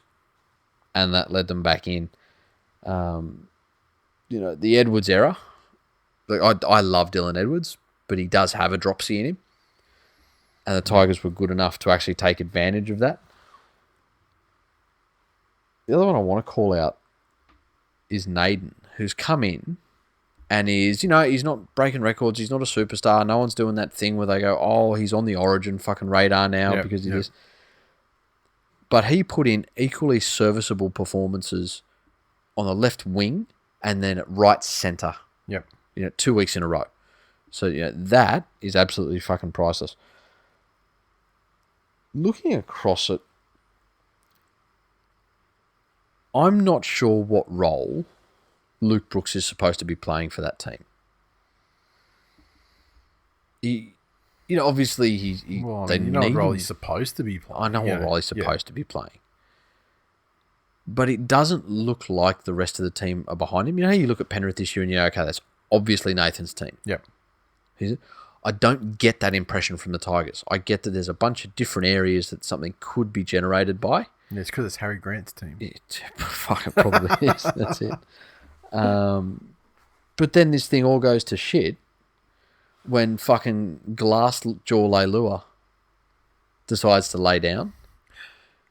and that led them back in. The Edwards era. Like I love Dylan Edwards, but he does have a dropsy in him. And the Tigers were good enough to actually take advantage of that. The other one I want to call out is Naden, who's come in and is, he's not breaking records. He's not a superstar. No one's doing that thing where they go, oh, he's on the Origin fucking radar now because of this. But he put in equally serviceable performances on the left wing and then at right centre. Yep. 2 weeks in a row. So, that is absolutely fucking priceless. Looking across it, I'm not sure what role Luke Brooks is supposed to be playing for that team. Obviously what role he's supposed to be playing. I know what role he's supposed to be playing. but it doesn't look like the rest of the team are behind him. You know how you look at Penrith this year and you're okay, that's obviously Nathan's team. Yep. I don't get that impression from the Tigers. I get that there's a bunch of different areas that something could be generated by. Yeah, it's because it's Harry Grant's team. It fucking probably is. That's it. But then this thing all goes to shit when fucking Glassjaw Leilua decides to lay down.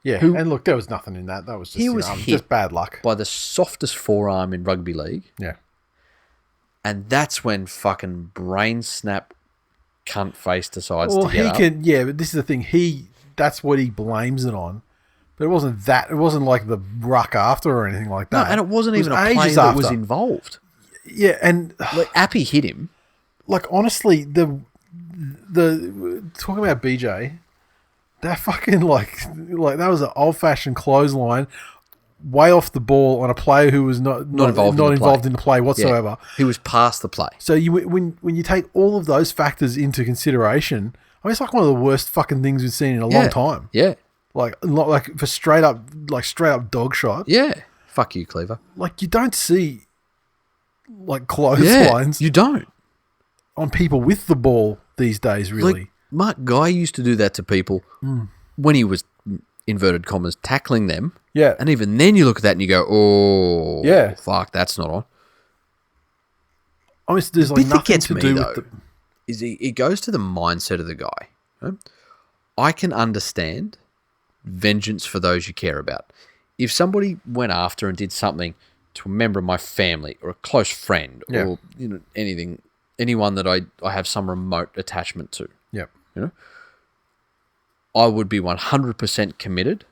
Yeah, and look, there was nothing in that. That was just, just bad luck. By the softest forearm in rugby league. Yeah. And that's when fucking brain snap cunt face decides to get up. Yeah, but this is the thing. That's what he blames it on. But it wasn't that. It wasn't like the ruck after or anything like that. No, and it wasn't even a play that was involved. Yeah, and like Appy hit him. Like honestly, the talking about BJ, that fucking like that was an old fashioned clothesline, way off the ball on a player who was not involved in the play whatsoever. Yeah, he was past the play. So when you take all of those factors into consideration, I mean, it's like one of the worst fucking things we've seen in a long time. Yeah, like for straight up dog shot. Yeah, fuck you, Cleaver. Like you don't see like clotheslines. You don't on people with the ball these days. Really, like Mark Guy used to do that to people when he was inverted commas tackling them. Yeah, and even then you look at that and you go, "Oh, yeah, fuck, that's not on." I mean, there's like nothing to do with the... it goes to the mindset of the guy. Right? I can understand vengeance for those you care about. If somebody went after and did something to a member of my family or a close friend or anyone that I have some remote attachment to, I would be 100% committed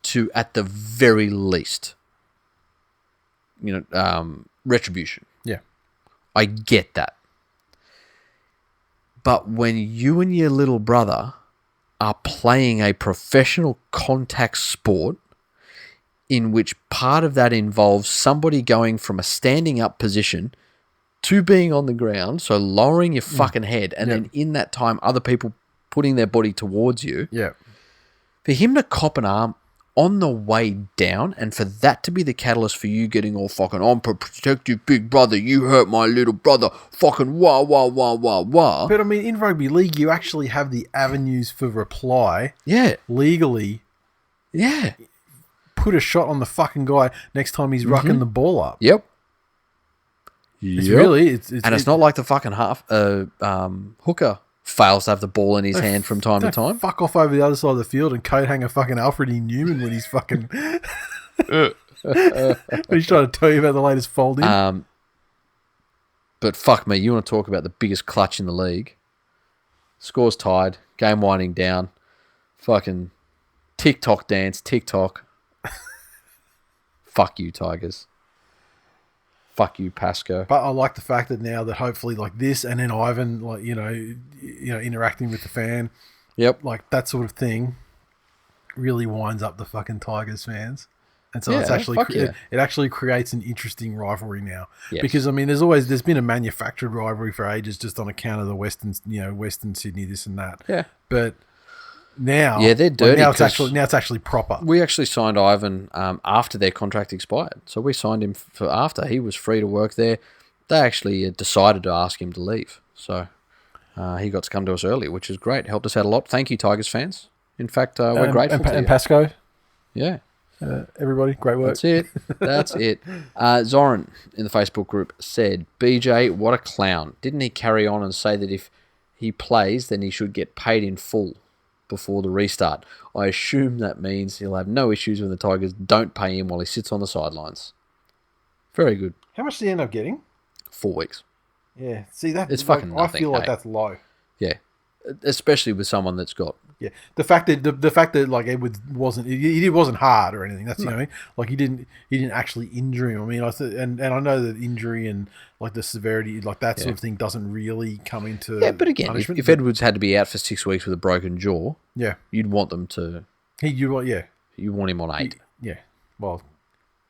to, at the very least, retribution. Yeah. I get that. But when you and your little brother are playing a professional contact sport in which part of that involves somebody going from a standing up position to being on the ground, so lowering your fucking head, and then in that time other people putting their body towards you. Yeah. For him to cop an arm on the way down and for that to be the catalyst for you getting all fucking, I'm protective big brother, you hurt my little brother, fucking wah, wah, wah, wah, wah. But I mean, in rugby league, you actually have the avenues for reply. Yeah. Legally. Yeah. Put a shot on the fucking guy next time he's rucking the ball up. Yep. It's really... It's not like the fucking hooker fails to have the ball in his hand from time to time. Fuck off over the other side of the field and coat hanger fucking Alfred E. Newman when he's fucking... when he's trying to tell you about the latest fold-in. But fuck me, you want to talk about the biggest clutch in the league. Score's tied, game winding down, fucking TikTok dance, TikTok. Fuck you, Tigers. Fuck you, Pasco. But I like the fact that now that hopefully like this and then Ivan, like, interacting with the fan. Yep. Like that sort of thing really winds up the fucking Tigers fans. And so it's actually, it actually creates an interesting rivalry now. Yes. Because I mean, there's been a manufactured rivalry for ages just on account of the Western Sydney, this and that. Yeah. But now, they're dirty. Now it's actually proper. We actually signed Ivan after their contract expired. So we signed him for after he was free to work there. They actually decided to ask him to leave. So he got to come to us early, which is great. Helped us out a lot. Thank you, Tigers fans. In fact, we're grateful to you. And Pasco. Yeah. Everybody, great work. That's it. Zoran in the Facebook group said, BJ, what a clown. Didn't he carry on and say that if he plays, then he should get paid in full before the restart? I assume that means he'll have no issues when the Tigers don't pay him while he sits on the sidelines. Very good. How much did he end up getting? 4 weeks. Yeah. See, that it's fucking nothing. I feel like that's low. Yeah. Especially with someone that's got... Yeah, the fact that like Edwards wasn't hard or anything. That's like he didn't actually injure him. I mean, and I know that injury and like the severity, like that sort of thing, doesn't really come into but again, if Edwards had to be out for 6 weeks with a broken jaw, you'd want them to. You want him on 8. Well,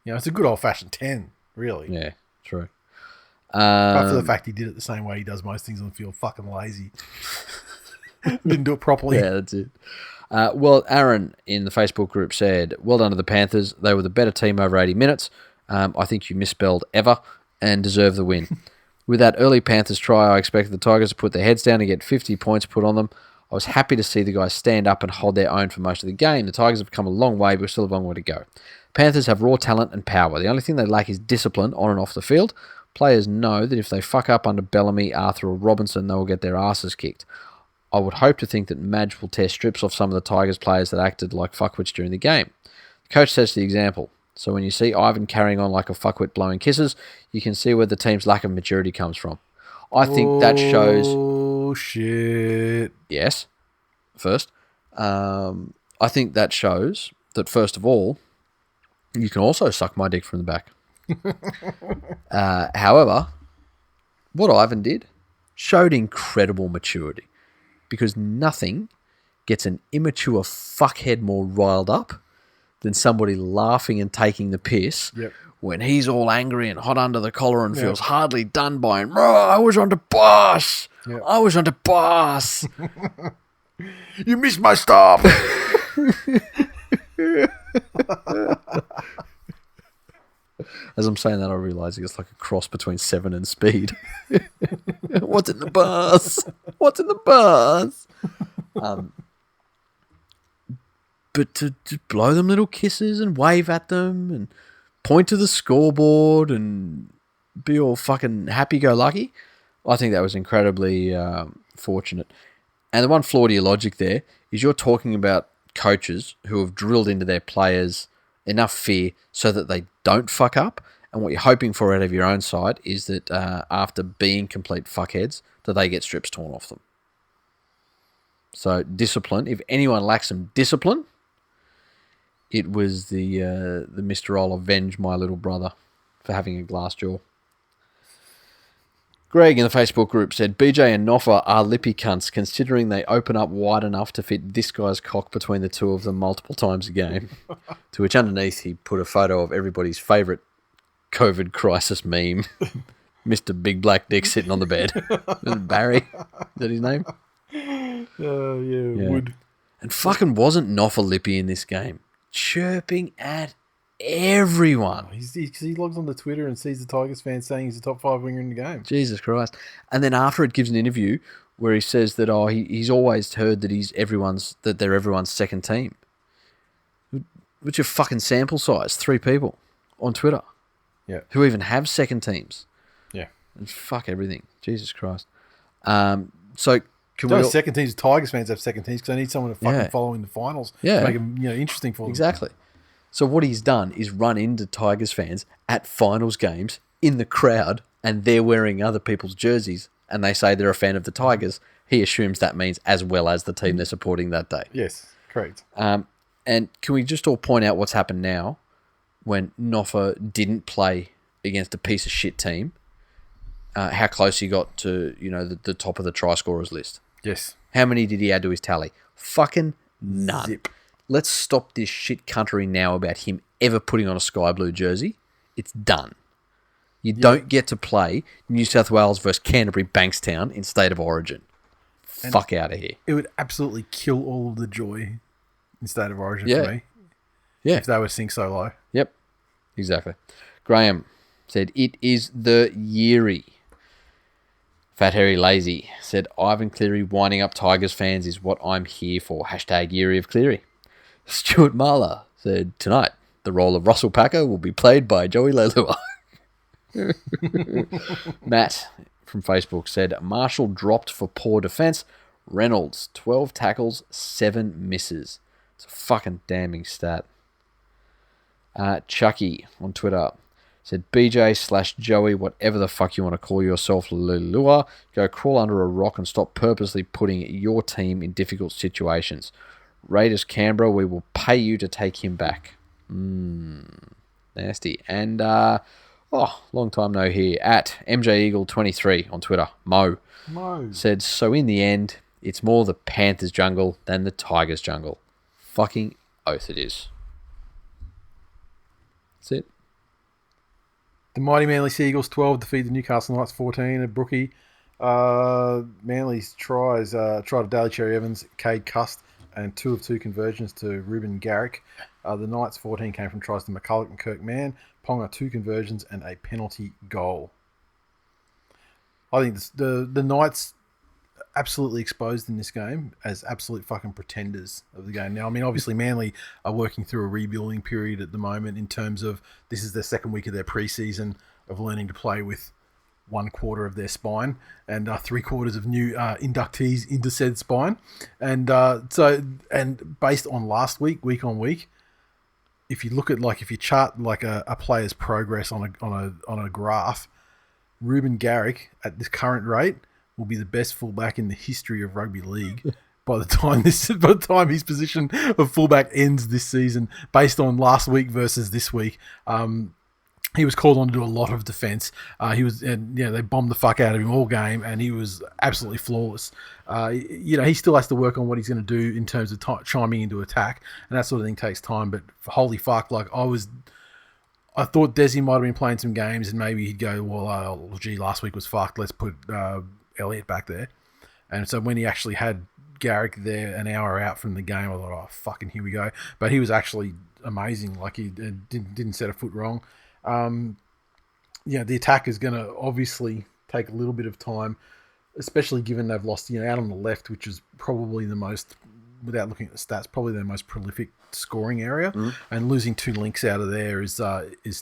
it's a good old fashioned 10, really. Yeah, true. Apart from the fact he did it the same way he does most things on the field, fucking lazy. Didn't do it properly. Yeah, that's it. Well, Aaron in the Facebook group said, well done to the Panthers. They were the better team over 80 minutes. I think you misspelled ever and deserve the win. With that early Panthers try, I expected the Tigers to put their heads down and get 50 points put on them. I was happy to see the guys stand up and hold their own for most of the game. The Tigers have come a long way, but still a long way to go. Panthers have raw talent and power. The only thing they lack is discipline on and off the field. Players know that if they fuck up under Bellamy, Arthur or Robinson, they will get their asses kicked. I would hope to think that Madge will tear strips off some of the Tigers players that acted like fuckwits during the game. The coach sets the example. So when you see Ivan carrying on like a fuckwit blowing kisses, you can see where the team's lack of maturity comes from. I think that shows... Oh, shit. Yes. First. I think that shows that, first of all, you can also suck my dick from the back. However, what Ivan did showed incredible maturity. Because nothing gets an immature fuckhead more riled up than somebody laughing and taking the piss when he's all angry and hot under the collar and feels hardly done by him. I was on the boss. I was on the boss. You missed my stop. As I'm saying that, I realise it's like a cross between Seven and Speed. What's in the bus? What's in the bus? But to blow them little kisses and wave at them and point to the scoreboard and be all fucking happy-go-lucky, I think that was incredibly fortunate. And the one flaw to your logic there is you're talking about coaches who have drilled into their players enough fear so that they don't fuck up, and what you're hoping for out of your own side is that after being complete fuckheads, that they get strips torn off them. So discipline, if anyone lacks some discipline, it was the Mr. I'll avenge my little brother for having a glass jaw. Greg in the Facebook group said, BJ and Noffa are lippy cunts considering they open up wide enough to fit this guy's cock between the two of them multiple times a game. To which underneath he put a photo of everybody's favourite COVID crisis meme. Mr. Big Black Dick sitting on the bed. Barry? Is that his name? Yeah, Wood. And fucking wasn't Noffa lippy in this game. Chirping at everyone. He logs on to Twitter and sees the Tigers fans saying he's a top 5 winger in the game. Jesus Christ. And then after it gives an interview where he says that he's always heard that they're everyone's second team. What's your fucking sample size? 3 people on Twitter. Yeah. Who even have second teams. Yeah. And fuck everything. Jesus Christ. So second teams, Tigers fans have second teams because they need someone to fucking follow in the finals to make them interesting for them. Exactly. So what he's done is run into Tigers fans at finals games in the crowd, and they're wearing other people's jerseys, and they say they're a fan of the Tigers. He assumes that means as well as the team they're supporting that day. Yes, correct. And can we just all point out what's happened now when Noffa didn't play against a piece of shit team, how close he got to the top of the try scorers list? Yes. How many did he add to his tally? Fucking none. Zip. Let's stop this shit country now about him ever putting on a sky blue jersey. It's done. You don't get to play New South Wales versus Canterbury Bankstown in State of Origin. And fuck out of here. It would absolutely kill all of the joy in State of Origin for me. Yeah. If they were sink so low. Yep. Exactly. Graham said, it is the yeary. Fat Harry Lazy said, Ivan Cleary winding up Tigers fans is what I'm here for. Hashtag yeary of Cleary. Stuart Marler said, tonight, the role of Russell Packer will be played by Joey Leilua. Matt from Facebook said, Marshall dropped for poor defence. Reynolds, 12 tackles, 7 misses. It's a fucking damning stat. Chucky on Twitter said, BJ/Joey, whatever the fuck you want to call yourself, Leilua, go crawl under a rock and stop purposely putting your team in difficult situations. Raiders Canberra, we will pay you to take him back. Nasty. And, long time no here. At MJEagle23 on Twitter, Mo said, so in the end, it's more the Panthers jungle than the Tigers jungle. Fucking oath it is. That's it. The mighty Manly Seagulls 12 defeat the Newcastle Knights 14 at Brookie. Manly's tries, tried of Daly Cherry Evans, Cade Cust, and 2 of 2 conversions to Ruben Garrick. The Knights 14 came from tries to McCulloch and Kirkman. Ponga 2 conversions and a penalty goal. I think the Knights absolutely exposed in this game as absolute fucking pretenders of the game. Now, I mean, obviously Manly are working through a rebuilding period at the moment in terms of this is their second week of their preseason of learning to play with 1/4 of their spine and 3/4 of new inductees into said spine. And and based on last week on week, if you look at if you chart like a player's progress on a graph, Ruben Garrick at this current rate will be the best fullback in the history of rugby league by the time his position of fullback ends this season, based on last week versus this week. He was called on to do a lot of defence. They bombed the fuck out of him all game, and he was absolutely flawless. He still has to work on what he's going to do in terms of chiming into attack, and that sort of thing takes time. But holy fuck, I thought Desi might have been playing some games, and maybe he'd go, last week was fucked. Let's put Elliott back there. And so when he actually had Garrick there an hour out from the game, I thought, oh, fucking here we go. But he was actually amazing. He didn't set a foot wrong. The attack is going to obviously take a little bit of time, especially given they've lost, out on the left, which is probably the most, without looking at the stats, probably their most prolific scoring area. And losing 2 links out of there is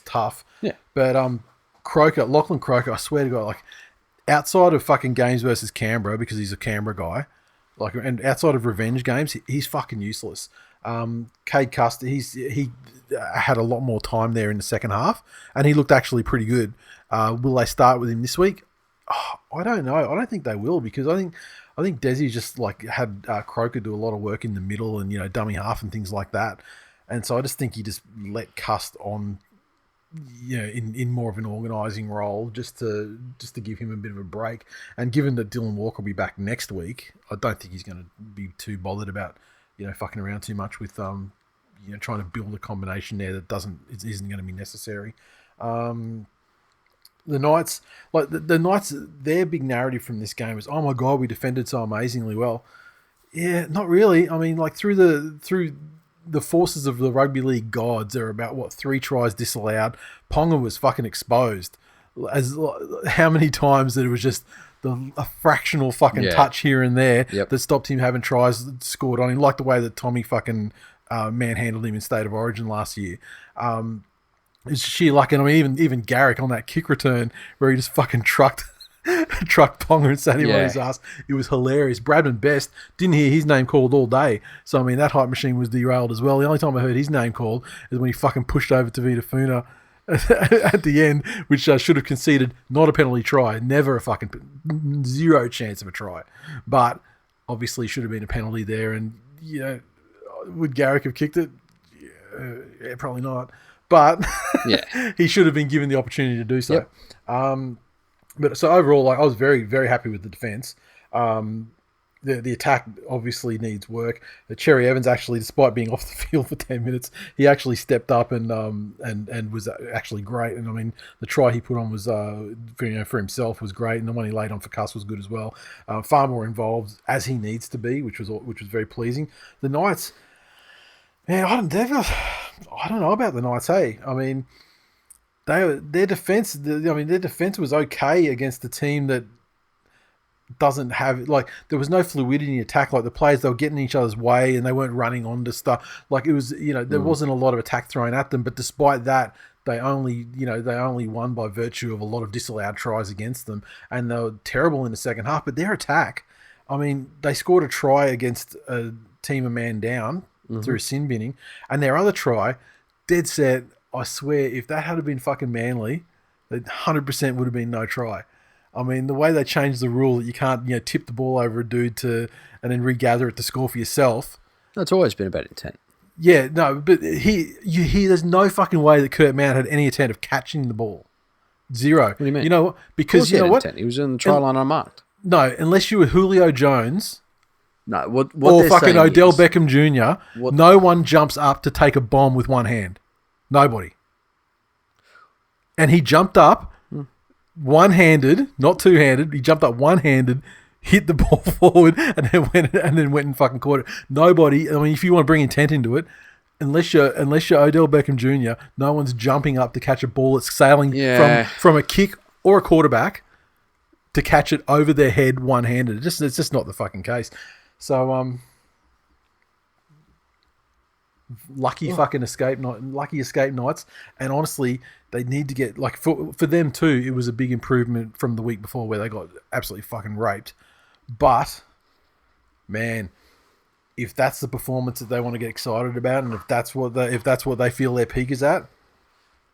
tough. Yeah. But Lachlan Croker, I swear to God, outside of fucking games versus Canberra, because he's a Canberra guy, and outside of revenge games, he's fucking useless. Cade Custer, he had a lot more time there in the second half, and he looked actually pretty good. Will they start with him this week? I don't know. I don't think they will, because I think Desi just had Croker do a lot of work in the middle and dummy half and things like that, and so I just think he just let Cust on, in more of an organising role, just to give him a bit of a break. And given that Dylan Walker will be back next week, I don't think he's going to be too bothered about fucking around too much with trying to build a combination there that isn't going to be necessary. The Knights, the Knights, their big narrative from this game is, oh my god, we defended so amazingly well. Yeah, not really. I mean, through the forces of the rugby league gods, there are about 3 tries disallowed. Ponga was fucking exposed. How many times that it was just a fractional fucking touch here and there that stopped him having tries scored on him, like the way that Tommy fucking manhandled him in State of Origin last year. It's sheer luck. And I mean, even Garrick on that kick return where he just fucking trucked Ponga and sat him on his ass. It was hilarious. Bradman Best, didn't hear his name called all day. So, I mean, that hype machine was derailed as well. The only time I heard his name called is when he fucking pushed over to David Fifita at the end, which should have conceded not a penalty try. Never a fucking zero chance of a try. But obviously should have been a penalty there. And, would Garrick have kicked it? Yeah, probably not. But he should have been given the opportunity to do so. Yep. But so overall, I was very, very happy with the defense. The attack obviously needs work. Cherry Evans actually, despite being off the field for 10 minutes, he actually stepped up and was actually great. And I mean, the try he put on was for himself was great, and the one he laid on for Cuss was good as well. Far more involved as he needs to be, which was very pleasing. The Knights, man, I don't know about the Knights. Hey, I mean, their defense was okay against the team that doesn't have, there was no fluidity in attack. The players, they were getting in each other's way and they weren't running onto stuff. It was, there wasn't a lot of attack thrown at them, but despite that, they only won by virtue of a lot of disallowed tries against them, and they were terrible in the second half. But their attack, I mean, they scored a try against a team a man down through sin binning, and their other try, dead set, I swear, if that had been fucking Manly, it 100% would have been no try. I mean, the way they changed the rule that you can't, tip the ball over a dude and then regather it to score for yourself. That's always been about intent. Yeah, no, but there's no fucking way that Kurt Mount had any intent of catching the ball. Zero. What do you mean? You know what? Because you know what? Intent. He was in the try line unmarked. No, unless you were Julio Jones. No, what or fucking Odell Beckham Jr. No one jumps up to take a bomb with one hand. Nobody. And he jumped up one-handed, not two-handed. He jumped up one-handed, hit the ball forward, and then went and fucking caught it. Nobody. I mean, if you want to bring intent into it, unless you're Odell Beckham Jr., no one's jumping up to catch a ball that's sailing from a kick or a quarterback to catch it over their head one-handed. It's just not the fucking case. So lucky escape nights. And honestly, they need to get, like, for them too, it was a big improvement from the week before where they got absolutely fucking raped. But man, if that's the performance that they want to get excited about, and if that's what they feel their peak is at,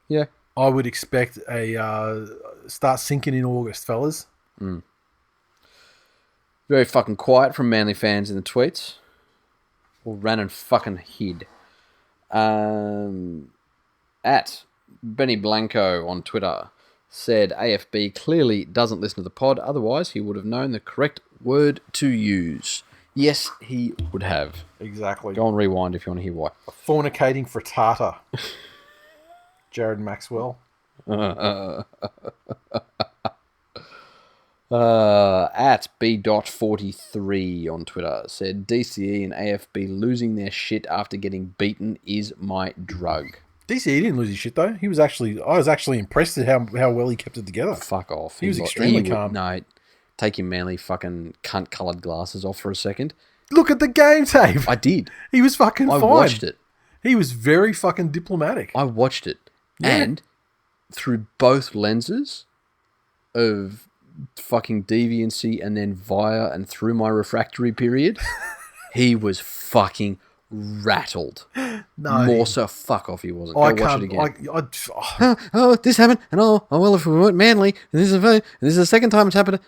yeah, I would expect a start sinking in August, fellas. Very fucking quiet from Manly fans in the tweets. Or ran and fucking hid. At Benny Blanco on Twitter said AFB clearly doesn't listen to the pod, otherwise he would have known the correct word to use. Yes, he would have. Exactly. Go and rewind if you want to hear why. Fornicating Frittata. Jared Maxwell. At B.43 on Twitter said DCE and AFB losing their shit after getting beaten is my drug. DCE didn't lose his shit though. I was actually impressed at how well he kept it together. Fuck off. He was extremely calm. No, take your Manly fucking cunt coloured glasses off for a second. Look at the game tape. I did. He was fucking fine. I watched it. He was very fucking diplomatic. I watched it. Yeah. And through both lenses of fucking deviancy and then via and through my refractory period, he was fucking rattled. No. More so, fuck off, he wasn't. Go watch it again. This happened, and well, if we weren't Manly, and this is the second time it's happened.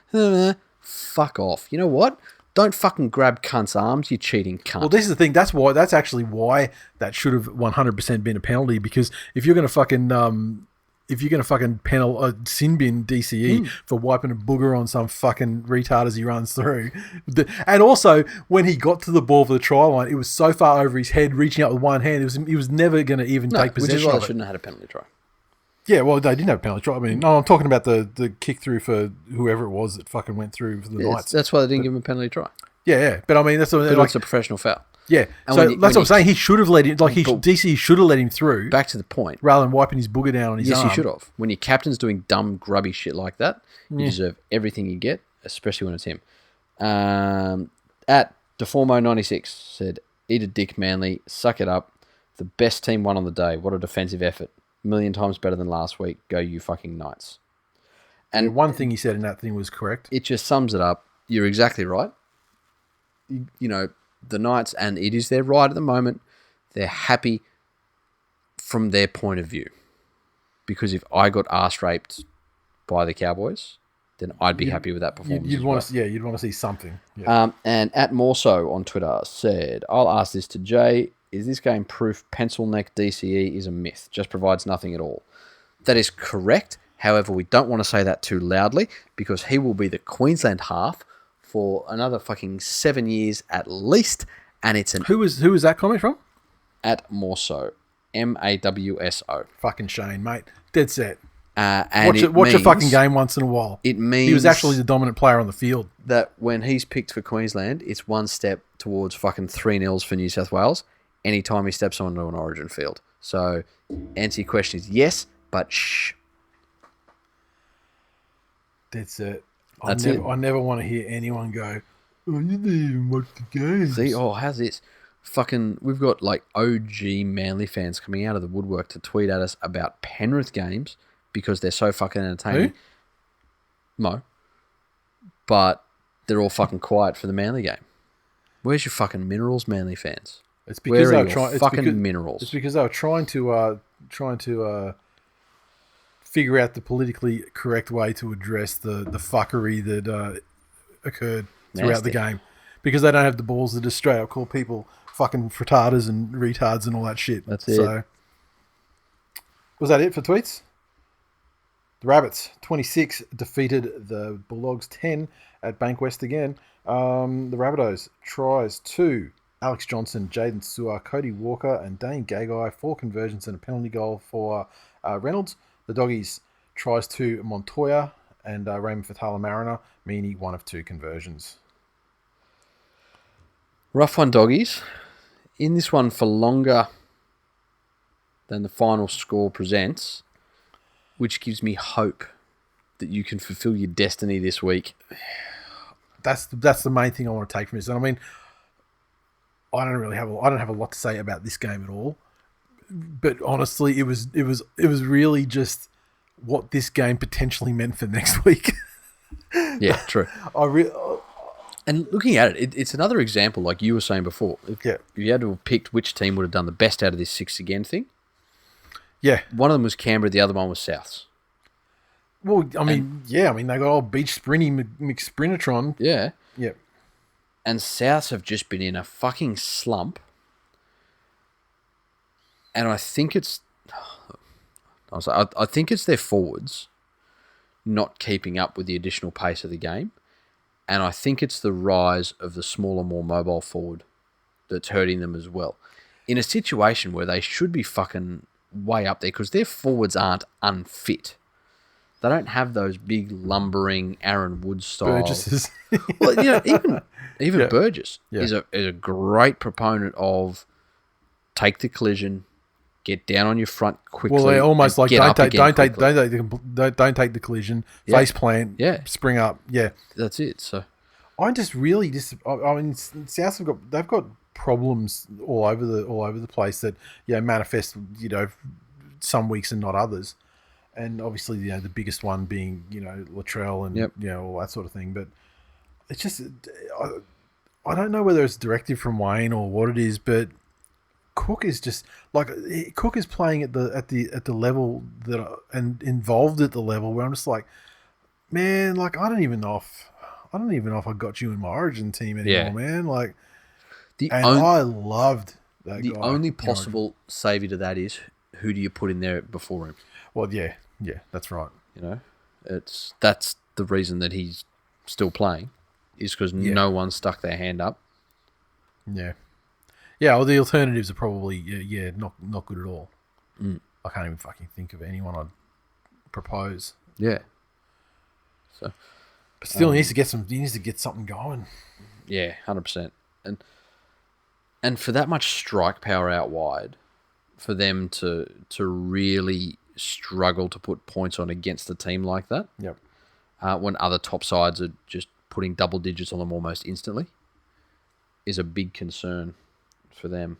Fuck off. You know what? Don't fucking grab cunt's arms, you cheating cunt. Well, this is the thing. That's actually why that should have 100% been a penalty, because if you're going to fucking sin bin DCE for wiping a booger on some fucking retard as he runs through. And also, when he got to the ball for the try line, it was so far over his head, reaching out with one hand, he was never going to even take possession which is why of they it. shouldn't have had a penalty try. Yeah, well, they didn't have a penalty try. I mean, no, I'm talking about the kick through for whoever it was that fucking went through for the Knights. That's why they didn't give him a penalty try. Yeah. But I mean, that's like, it's a professional foul. Yeah, and so that's what I'm saying. He should have let him, DC should have let him through. Back to the point. Rather than wiping his booger down on his arm. Yes, he should have. When your captain's doing dumb, grubby shit like that, you deserve everything you get, especially when it's him. At Deformo96 said, eat a dick, Manly, suck it up. The best team won on the day. What a defensive effort. A million times better than last week. Go you fucking Knights. And one thing he said in that thing was correct. It just sums it up. You're exactly right. You know, the Knights, and it is their right at the moment, they're happy from their point of view. Because if I got arse raped by the Cowboys, then I'd be happy with that performance. You'd want to see something. Yeah. And at Morso on Twitter said, I'll ask this to Jay. Is this game proof pencil neck DCE is a myth? Just provides nothing at all. That is correct. However, we don't want to say that too loudly because he will be the Queensland half for another fucking 7 years at least. And it's Who was that comment from? At Morso. MAWSO. Fucking Shane, mate. Dead set. And watch a fucking game once in a while. It means he was actually the dominant player on the field. That when he's picked for Queensland, it's one step towards fucking 3-0 for New South Wales anytime he steps onto an Origin field. So, answer your question is yes, but shh. That's it. I never want to hear anyone go, oh, you didn't even watch the game. See, how's this? Fucking, we've got like OG Manly fans coming out of the woodwork to tweet at us about Penrith games because they're so fucking entertaining. Who? Mo. But they're all fucking quiet for the Manly game. Where's your fucking minerals, Manly fans? It's because they were fucking minerals. It's because they were trying to figure out the politically correct way to address the fuckery that occurred throughout the game. Because they don't have the balls to just straight up call people fucking frittatas and retards and all that shit. That's it. So, was that it for tweets? The Rabbits, 26, defeated the Bulldogs 10 at Bankwest again. The Rabbitohs tries to Alex Johnson, Jaden Sewer, Cody Walker, and Dane Gagai, 4 conversions and a penalty goal for Reynolds. The Doggies tries to Montoya And Raymond Fatala Mariner, Meany, 1 of 2 conversions. Rough one, doggies. In this one for longer than the final score presents, which gives me hope that you can fulfill your destiny this week. That's the main thing I want to take from this. And I mean, I don't have a lot to say about this game at all. But honestly, it was really just what this game potentially meant for next week. Yeah, true. And looking at it, it's another example, like you were saying before. If you had to have picked which team would have done the best out of this 6 again thing. Yeah. One of them was Canberra, the other one was Souths. Well, I mean, they got old Beach Sprinty McSprintratron. Yeah. Yeah. And Souths have just been in a fucking slump. And I think it's their forwards not keeping up with the additional pace of the game. And I think it's the rise of the smaller, more mobile forward that's hurting them as well. In a situation where they should be fucking way up there because their forwards aren't unfit. They don't have those big lumbering Aaron Wood style. Burgess. Well, even Burgess is a great proponent of take the collision, get down on your front quickly. Well, they're almost like don't take the collision, face plant, spring up. Yeah, that's it. So I mean, South they've got problems all over the place that manifest some weeks and not others. And obviously, the biggest one being, Latrell and, all that sort of thing. But it's just, I don't know whether it's directive from Wayne or what it is, but Cook is just Cook is playing at the level and involved at the level where I'm just like, man, I don't even know if I got you in my Origin team anymore, man. Like, I loved that guy. The only possible saviour to that is who do you put in there before him? Well, yeah, that's right. That's the reason that he's still playing, is because no one stuck their hand up. Yeah. Yeah, well, the alternatives are probably not good at all. I can't even fucking think of anyone I'd propose. Yeah. So, but still, he needs to get something going. Yeah, 100%. And for that much strike power out wide, for them to really struggle to put points on against a team like that. Yep. When other top sides are just putting double digits on them almost instantly, is a big concern for them.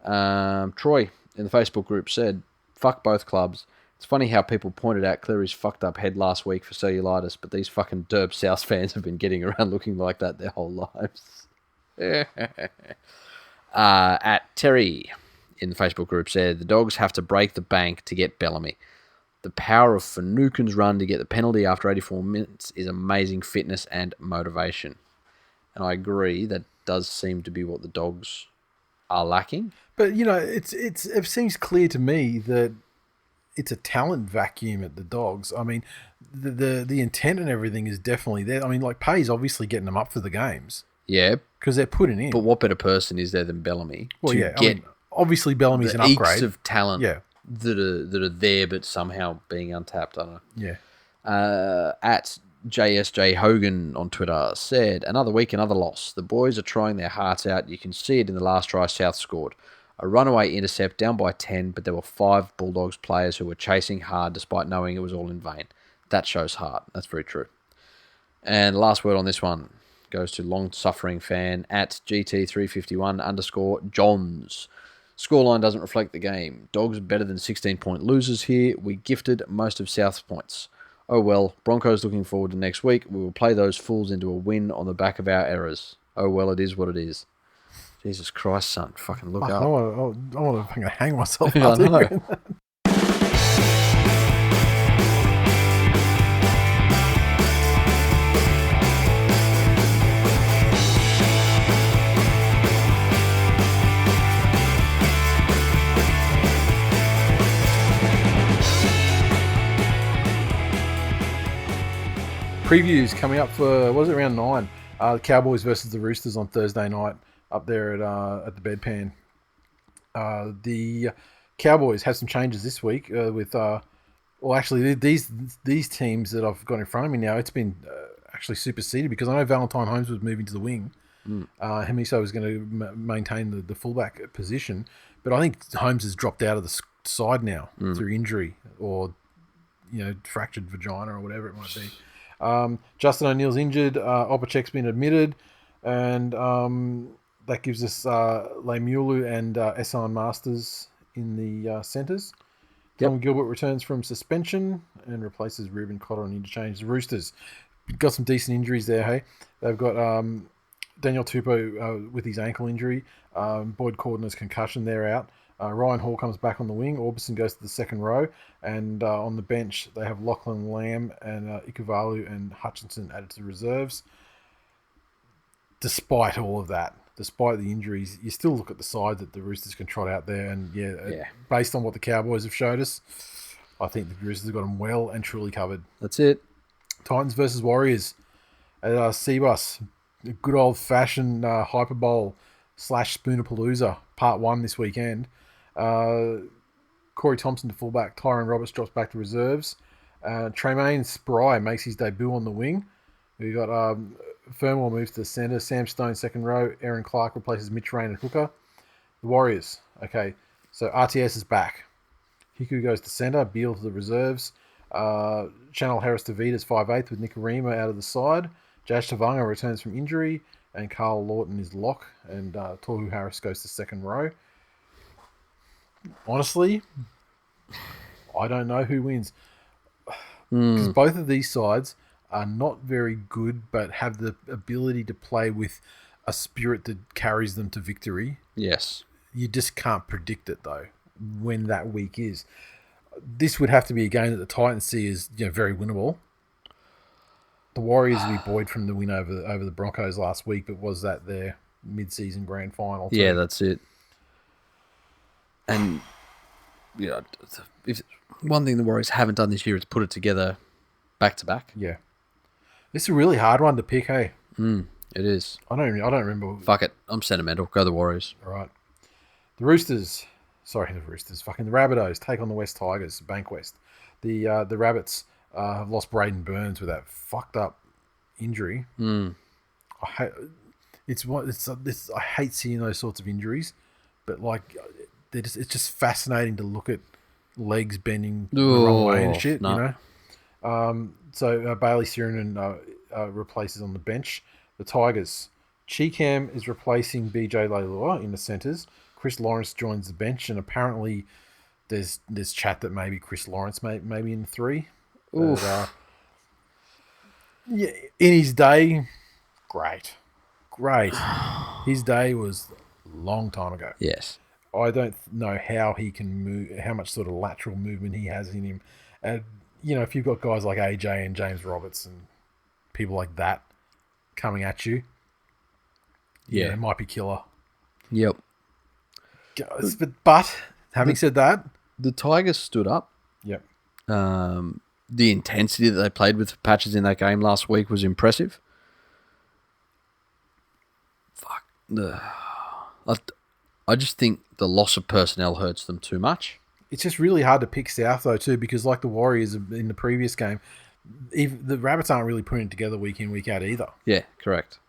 Troy in the Facebook group said, "Fuck both clubs. It's funny how people pointed out Cleary's fucked up head last week for cellulitis, but these fucking derb South fans have been getting around looking like that their whole lives." At Terry in the Facebook group said, "The Dogs have to break the bank to get Bellamy. The power of Finucane's run to get the penalty after 84 minutes is amazing fitness and motivation." And I agree, that does seem to be what the Dogs are lacking. But, it seems clear to me that it's a talent vacuum at the Dogs. I mean, the intent and everything is definitely there. I mean, Pay's obviously getting them up for the games. Yeah. Because they're putting in. But what better person is there than Bellamy? Well, obviously Bellamy's an upgrade. The of talent that are there but somehow being untapped. I don't know. Yeah. At JSJ Hogan on Twitter said, "Another week, another loss. The boys are trying their hearts out. You can see it in the last try South scored. A runaway intercept down by 10, but there were 5 Bulldogs players who were chasing hard despite knowing it was all in vain. That shows heart." That's very true. And last word on this one goes to long-suffering fan at GT351_Johns. "Scoreline doesn't reflect the game. Dogs are better than 16-point losers here. We gifted most of South's points. Oh well, Broncos looking forward to next week. We will play those fools into a win on the back of our errors. Oh well, it is what it is." Jesus Christ, son. Fucking look up. I want to fucking hang myself. I know. Previews coming up for, what is it, round 9? The Cowboys versus the Roosters on Thursday night up there at the Bedpan. The Cowboys had some changes this week with Well, actually, these teams that I've got in front of me now, it's been actually superseded because I know Valentine Holmes was moving to the wing. Hemiso was going to maintain the fullback position, but I think Holmes has dropped out of the side now through injury or fractured vagina or whatever it might be. Justin O'Neill's injured. Opacek's been admitted, and that gives us Leimulu and Essan Masters in the centres. Tom Gilbert returns from suspension and replaces Ruben Cotter on interchange. The Roosters got some decent injuries there, hey? They've got Daniel Tupou with his ankle injury. Boyd Cordner's concussion, they're out. Ryan Hall comes back on the wing. Orbison goes to the second row. And on the bench, they have Lachlan Lamb and Ikuvalu and Hutchinson added to the reserves. Despite all of that, despite the injuries, you still look at the side that the Roosters can trot out there. And based on what the Cowboys have showed us, I think the Roosters have got them well and truly covered. That's it. Titans versus Warriors at Seabus. A good old-fashioned Hyperbole / Spoonerpalooza Part 1 this weekend. Corey Thompson to fullback. Tyron Roberts drops back to reserves. Tremaine Spry makes his debut on the wing. We got Fernwell moves to the centre. Sam Stone second row. Aaron Clark replaces Mitch Rain at hooker. The Warriors. Okay, so RTS is back. Hiku goes to centre. Beale to the reserves. Channel Harris to Vita's 5'8" with Nicarima out of the side. Jazz Tavanga returns from injury, and Carl Lawton is lock, and Tohu Harris goes to second row. Honestly, I don't know who wins. Because both of these sides are not very good, but have the ability to play with a spirit that carries them to victory. Yes. You just can't predict it, though, when that week is. This would have to be a game that the Titans see as very winnable. The Warriors will be buoyed from the win over the Broncos last week, but was that their mid-season grand final? Yeah, that's it. And if one thing the Warriors haven't done this year is put it together back to back. Yeah, this is a really hard one to pick. Hey, it is. I don't remember. Fuck it, I'm sentimental. Go the Warriors. All right, the Roosters. Sorry, the Roosters. Fucking the Rabbitohs take on the West Tigers. Bankwest. The Rabbits have lost Braden Burns with that fucked up injury. I hate seeing those sorts of injuries, but it's just fascinating to look at legs bending the wrong way and shit. No. So Bailey Sirinen replaces on the bench. The Tigers. Cheekham is replacing BJ Leilua in the centres. Chris Lawrence joins the bench, and apparently there's chat that maybe Chris Lawrence may be in the 3. But, in his day, great. His day was a long time ago. Yes. I don't know how he can move, how much sort of lateral movement he has in him. And, if you've got guys like AJ and James Roberts and people like that coming at you, it might be killer. Yep. But having said that, the Tigers stood up. Yep. The intensity that they played with patches in that game last week was impressive. I just think the loss of personnel hurts them too much. It's just really hard to pick South, though, too, because like the Warriors in the previous game, the Rabbits aren't really putting it together week in, week out either. Yeah, correct.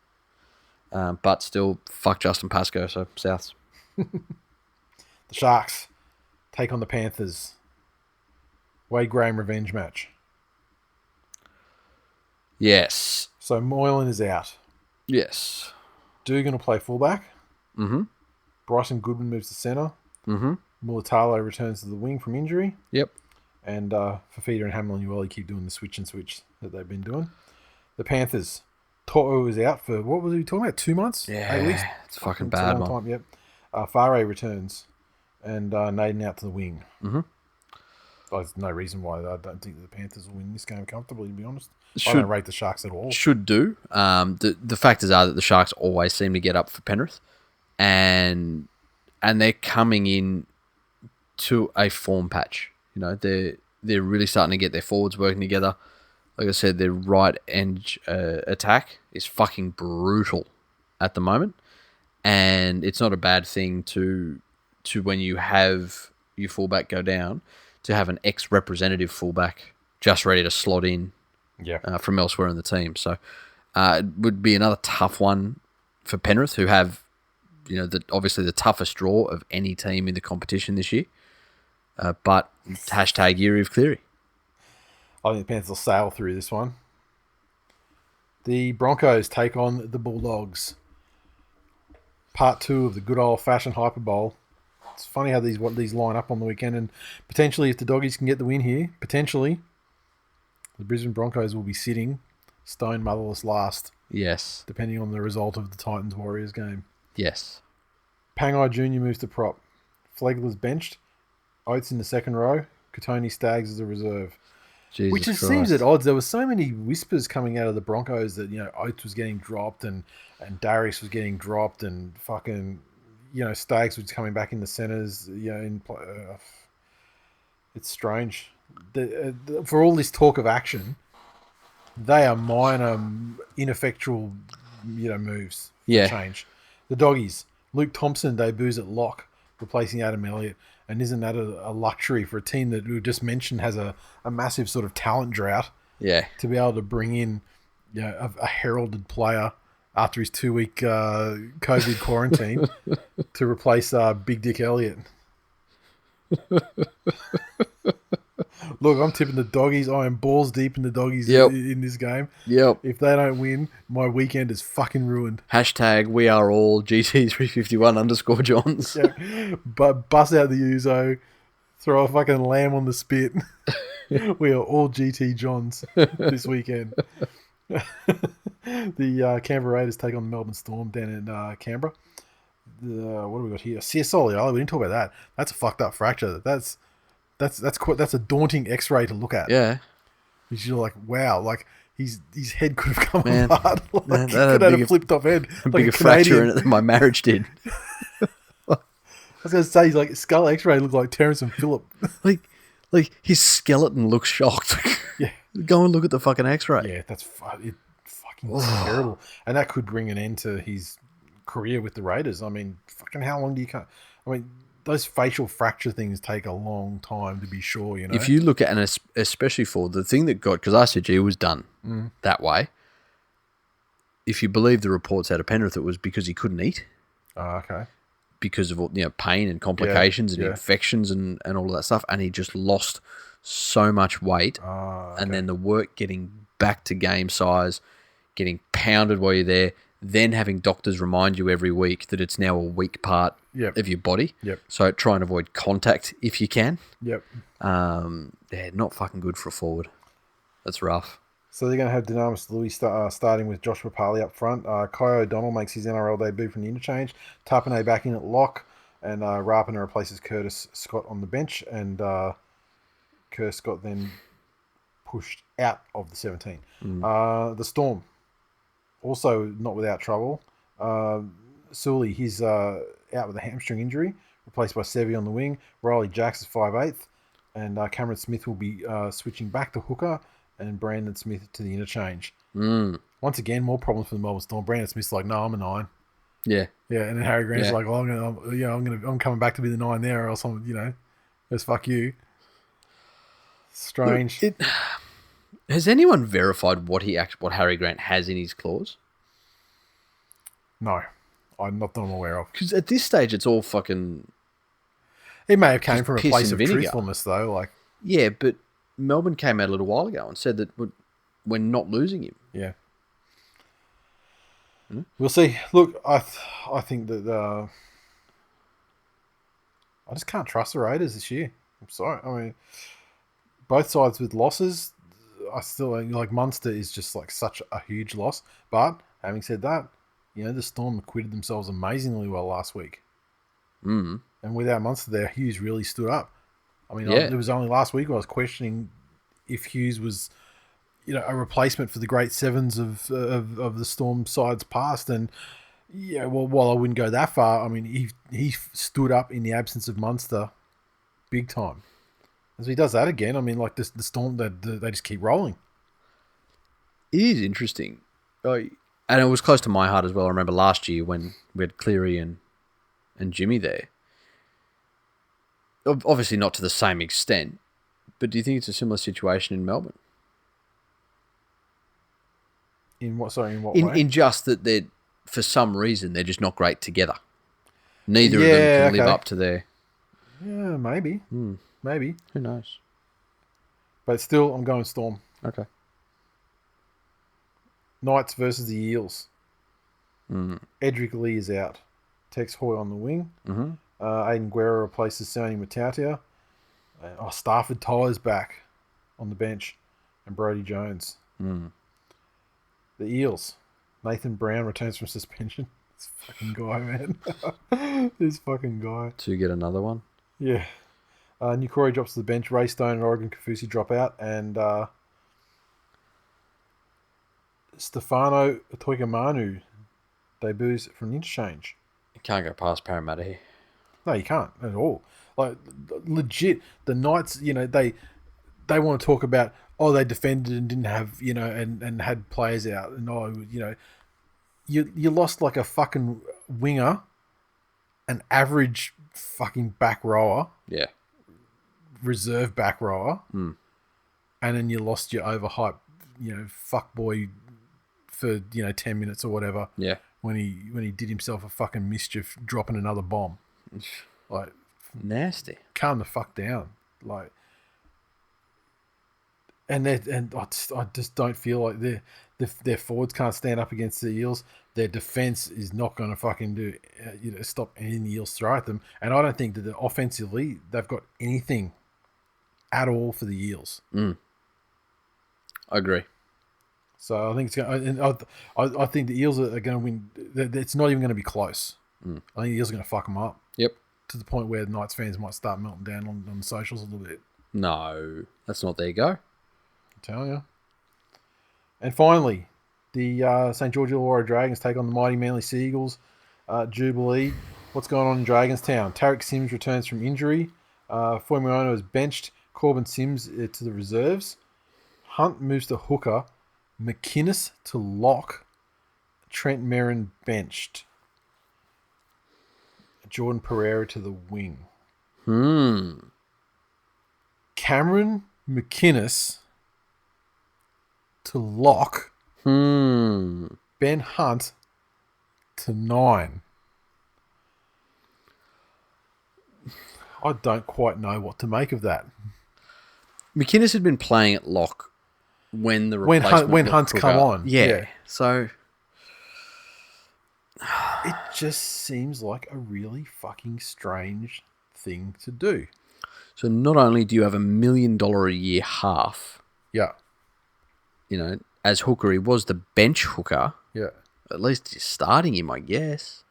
But still, fuck Justin Pascoe, so Souths. The Sharks take on the Panthers. Wade Graham revenge match. Yes. So Moylan is out. Yes. Dugan will play fullback. Mm-hmm. Bryson Goodwin moves to centre. Mm-hmm. Mulatalo returns to the wing from injury. Yep. And Fifita and Hamlin-Ueli keep doing the switch and switch that they've been doing. The Panthers. To'o is out for, what was he talking about, 2 months? Yeah, 8 weeks? it's fucking bad, man. Time, yep. Farah returns. And Naden out to the wing. Mm-hmm. There's no reason why I don't think the Panthers will win this game comfortably, to be honest. I don't rate the Sharks at all. Should do. The factors are that the Sharks always seem to get up for Penrith. And they're coming in to a form patch. They're really starting to get their forwards working together. Like I said, their right edge attack is fucking brutal at the moment. And it's not a bad thing to when you have your fullback go down, to have an ex-representative fullback just ready to slot in from elsewhere in the team. So it would be another tough one for Penrith, who have, obviously the toughest draw of any team in the competition this year. But hashtag year of Cleary. I think the Panthers will sail through this one. The Broncos take on the Bulldogs. Part 2 of the good old-fashioned Hyper Bowl. It's funny how these line up on the weekend, and potentially if the Doggies can get the win here, potentially the Brisbane Broncos will be sitting stone motherless last. Yes. Depending on the result of the Titans-Warriors game. Yes. Pangai Jr. moves to prop. Flegler's benched. Oates in the second row. Katoni Staggs as a reserve. Jesus Which just Christ. seems at odds. There were so many whispers coming out of the Broncos that, Oates was getting dropped and Darius was getting dropped and fucking, Staggs was coming back in the centres. It's strange. For all this talk of action, they are minor, ineffectual, moves for change. The Doggies. Luke Thompson debuts at lock, replacing Adam Elliott. And isn't that a luxury for a team that we just mentioned has a massive sort of talent drought? Yeah. To be able to bring in a heralded player after his 2-week COVID quarantine to replace Big Dick Elliott. Look, I'm tipping the Doggies. I am balls deep in the Doggies in this game. Yep. If they don't win, my weekend is fucking ruined. Hashtag we are all GT351 _Johns. Yeah. But bust out the Uzo, throw a fucking lamb on the spit. We are all GT Johns this weekend. The Canberra Raiders take on the Melbourne Storm down in Canberra. What do we got here? CSL. We didn't talk about that. That's a fucked up fracture. That's a daunting X-ray to look at. Yeah. Because you're like, wow, like his head could have come apart. Like, man, he could have had a flipped off head. A like bigger fracture in it than my marriage did. I was going to say, like skull X-ray looked like Terrence and Phillip. like his skeleton looks shocked. Yeah. Go and look at the fucking X-ray. Yeah, that's fucking terrible. And that could bring an end to his career with the Raiders. I mean, fucking how long do you can't... I mean... Those facial fracture things take a long time to be sure, If you look at, and especially for the thing that got, because ICG was done that way, if you believe the reports out of Penrith, it was because he couldn't eat. Oh, okay. Because of pain and complications and infections and all of that stuff, and he just lost so much weight, and then the work getting back to game size, getting pounded while you're there, then having doctors remind you every week that it's now a weak part of your body. Yep. So try and avoid contact if you can. Yep. Not fucking good for a forward. That's rough. So they're going to have Dynamis Louis starting with Josh Papali up front. Kai O'Donnell makes his NRL debut from the interchange. Tapane back in at lock. And Rapana replaces Curtis Scott on the bench. And Curtis Scott then pushed out of the 17. The Storm. Also not without trouble. Sully, he's out with a hamstring injury, replaced by Sevi on the wing. Riley Jacks is 5'8", and Cameron Smith will be switching back to hooker, and Brandon Smith to the interchange. Once again, more problems for the Melbourne Storm. Brandon Smith's like, no, I'm a 9. Yeah, and then Harry Grant's like, well, I'm coming back to be the 9 there, or else I'm, just fuck you. Strange. Look, has anyone verified what Harry Grant has in his clause? No, I'm not that I'm aware of. Because at this stage, it's all fucking. It may have came from a place of truthfulness, though. Like, yeah, but Melbourne came out a little while ago and said that we're not losing him. Yeah, we'll see. Look, I think that I just can't trust the Raiders this year. I'm sorry. I mean, both sides with losses. I still like Munster is just like such a huge loss. But having said that, the Storm acquitted themselves amazingly well last week. And without Munster there, Hughes really stood up. I mean, it was only last week I was questioning if Hughes was, a replacement for the great sevens of the Storm sides past. And while I wouldn't go that far, I mean, he stood up in the absence of Munster, big time. As he does that again, I mean, like the Storm, they just keep rolling. It is interesting. And it was close to my heart as well. I remember last year when we had Cleary and Jimmy there. Obviously not to the same extent, But do you think it's a similar situation in Melbourne? In what? Sorry, in what way? In just that they're, for some reason, they're just not great together. Neither of them can live up to their... Yeah, maybe. Maybe. Who knows? But still, I'm going Storm. Okay. Knights versus the Eels. Edric Lee is out. Tex Hoy on the wing. Aiden Guerra replaces Sony Matautia. Stafford Tyler's back on the bench. And Brody Jones. The Eels. Nathan Brown returns from suspension. This fucking guy, man. This fucking guy. To get another one? Yeah. New Corey drops to the bench. Ray Stone and Oregon Kafusi drop out. And Stefano Toigamanu debuts from the interchange. You can't go past Parramatta here. No, you can't at all. Like, legit, the Knights, you know, they want to talk about, they defended and didn't have, you know, and had players out. And, you know, you lost like a fucking winger, an average fucking back rower. Yeah. Reserve back rower. And then you lost your overhyped, you know, fuckboy for, you know, 10 minutes or whatever. Yeah. When he did himself a fucking mischief dropping another bomb. Like, nasty. Calm the fuck down. Like, and I just don't feel like their forwards can't stand up against the Eels. Their defense is not going to fucking do stop any Eels throw at them. And I don't think that offensively they've got anything at all for the Eels. I agree. So I think it's going. I think the Eels are going to win. It's not even going to be close. I think the Eels are going to fuck them up. Yep. To the point where the Knights fans might start melting down on the socials a little bit. No, that's not their go. I'm telling you. And finally, the St. George Illawarra Dragons take on the mighty Manly Seagulls. Jubilee. What's going on in Dragonstown? Tarek Sims returns from injury. Formiono is benched. Corbin Sims to the reserves. Hunt moves to hooker. McInnes to lock. Trent Merrin benched. Jordan Pereira to the wing. Cameron McInnes to lock. Ben Hunt to 9. I don't quite know what to make of that. McInnes had been playing at lock when the replacement when Hunt's come on. Yeah. So it just seems like a really fucking strange thing to do. So not only do you have $1 million a year half, yeah, you know, as hooker, he was the bench hooker. Yeah, at least you're starting him, I guess.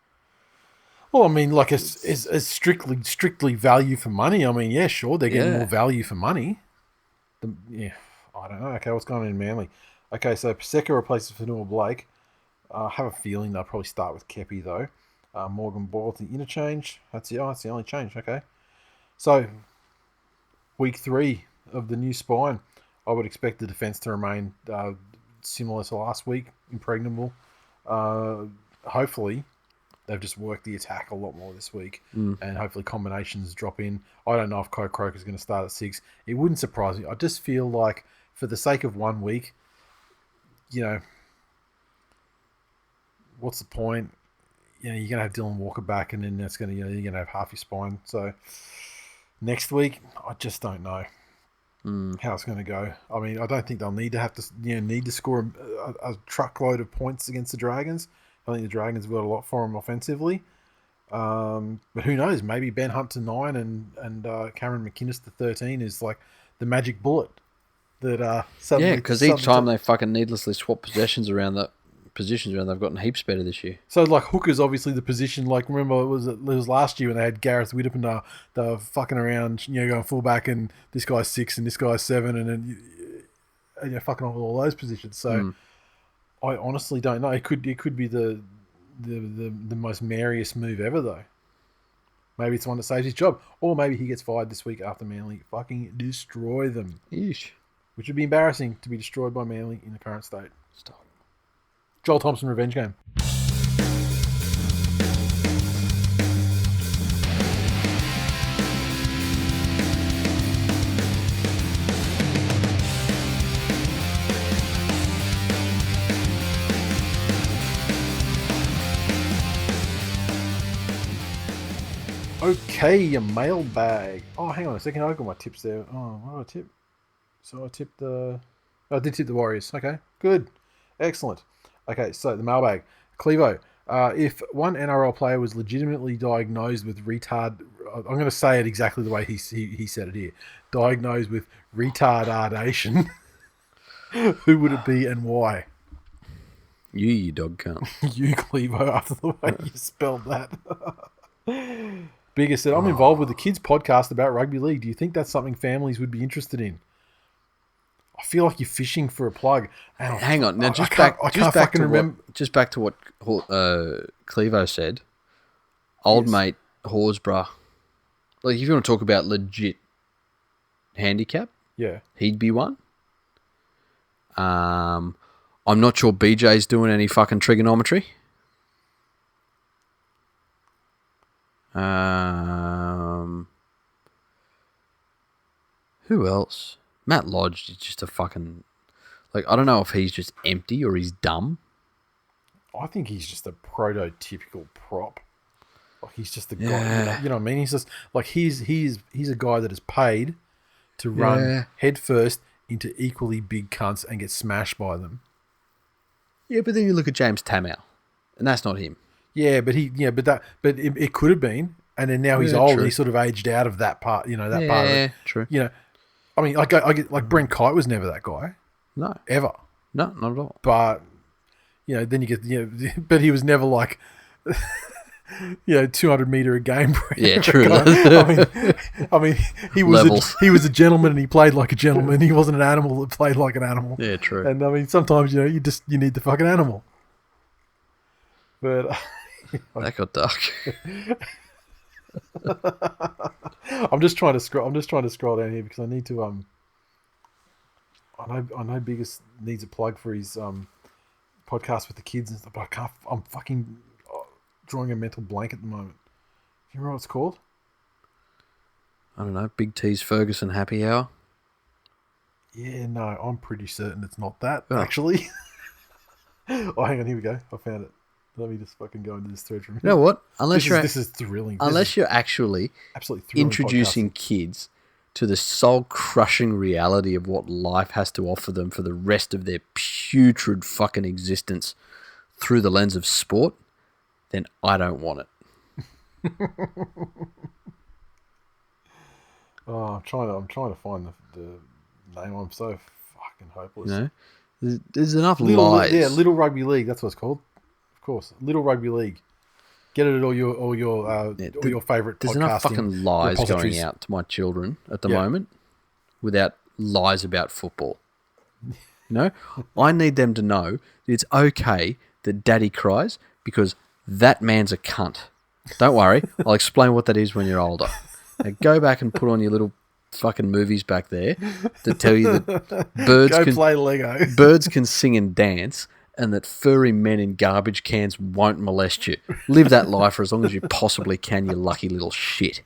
Well, I mean, like as strictly value for money. I mean, yeah, sure, they're getting more value for money. I don't know. Okay, what's going on in Manly? Okay, so Paseka replaces Fanua Blake. I have a feeling they'll probably start with Kepi, though. Morgan Boyle to the interchange. That's the only change. Okay. So, week 3 of the new spine. I would expect the defence to remain similar to last week, impregnable. Hopefully, they've just worked the attack a lot more this week, and hopefully combinations drop in. I don't know if Kyle Croker is going to start at 6. It wouldn't surprise me. I just feel like, for the sake of 1 week, you know, what's the point? You know, you're going to have Dylan Walker back, and then that's going to, you're going to have half your spine. So next week, I just don't know how it's going to go. I mean, I don't think they'll need to score a truckload of points against the Dragons. I think the Dragons have got a lot for them offensively. But who knows? Maybe Ben Hunt to 9 and Cameron McInnes to 13 is like the magic bullet. That suddenly, because each time they fucking needlessly swap positions around, they've gotten heaps better this year. So like hooker's obviously the position. Like remember it was last year when they had Gareth Whittapen. They were fucking around, going fullback, and this guy's 6 and this guy's 7, and then fucking off all those positions. So I honestly don't know. It could be the most merriest move ever though. Maybe it's the one that saves his job, or maybe he gets fired this week after Manly fucking destroy them. Eesh. Which would be embarrassing to be destroyed by Manly in the current state. Stop. Joel Thompson revenge game. Okay, your mailbag. Oh, hang on a second. I got my tips there. Oh, what did I tip? So I tipped the... I did tip the Warriors. Okay, good. Excellent. Okay, so the mailbag. Clevo, if one NRL player was legitimately diagnosed with I'm going to say it exactly the way he said it here. Diagnosed with retardation, who would it be and why? You dog cunt. You, Clevo, after the way you spelled that. Bigger said, I'm involved with the kids' podcast about rugby league. Do you think that's something families would be interested in? I feel like you're fishing for a plug. Hang on. Now, just back to what Clevo said. Old mate Horsburgh. Like, if you want to talk about legit handicap, yeah, he'd be one. I'm not sure BJ's doing any fucking trigonometry. Who else? Matt Lodge is just a fucking... Like, I don't know if he's just empty or he's dumb. I think he's just a prototypical prop. Like, he's just the guy. You know what I mean? He's just like he's a guy that is paid to run headfirst into equally big cunts and get smashed by them. Yeah, but then you look at James Tamau, and that's not him. Yeah, but it could have been, and then now he's old and he's sort of aged out of that part. You know that part of it. True. You know, I mean, I get like Brent Kite was never that guy. No, ever. No, not at all. But then you get but he was never like 200 meter a game. Yeah, true. I mean, he was a gentleman and he played like a gentleman. He wasn't an animal that played like an animal. Yeah, true. And I mean, sometimes you need the fucking animal. But that got dark. I'm just trying to scroll down here because I need to I know Biggest needs a plug for his podcast with the kids and stuff, but I'm fucking drawing a mental blank at the moment. Do you remember what it's called? I don't know. Big T's Ferguson Happy Hour. Yeah, no, I'm pretty certain it's not that, actually. Oh, hang on, here we go. I found it. Let me just fucking go into this thread from here. You know what? This is thrilling. You're actually absolutely thrilling introducing kids to the soul-crushing reality of what life has to offer them for the rest of their putrid fucking existence through the lens of sport, then I don't want it. I'm trying to find the name. I'm so fucking hopeless. You know, there's enough lies. Yeah, Little Rugby League. That's what it's called. Of course, Little Rugby League. Get it at all your favorite. There's enough fucking lies going out to my children at the moment, without lies about football. I need them to know that it's okay that Daddy cries because that man's a cunt. Don't worry, I'll explain what that is when you're older. Now go back and put on your little fucking movies back there that tell you that play Lego. Birds can sing and dance, and that furry men in garbage cans won't molest you. Live that life for as long as you possibly can, you lucky little shit.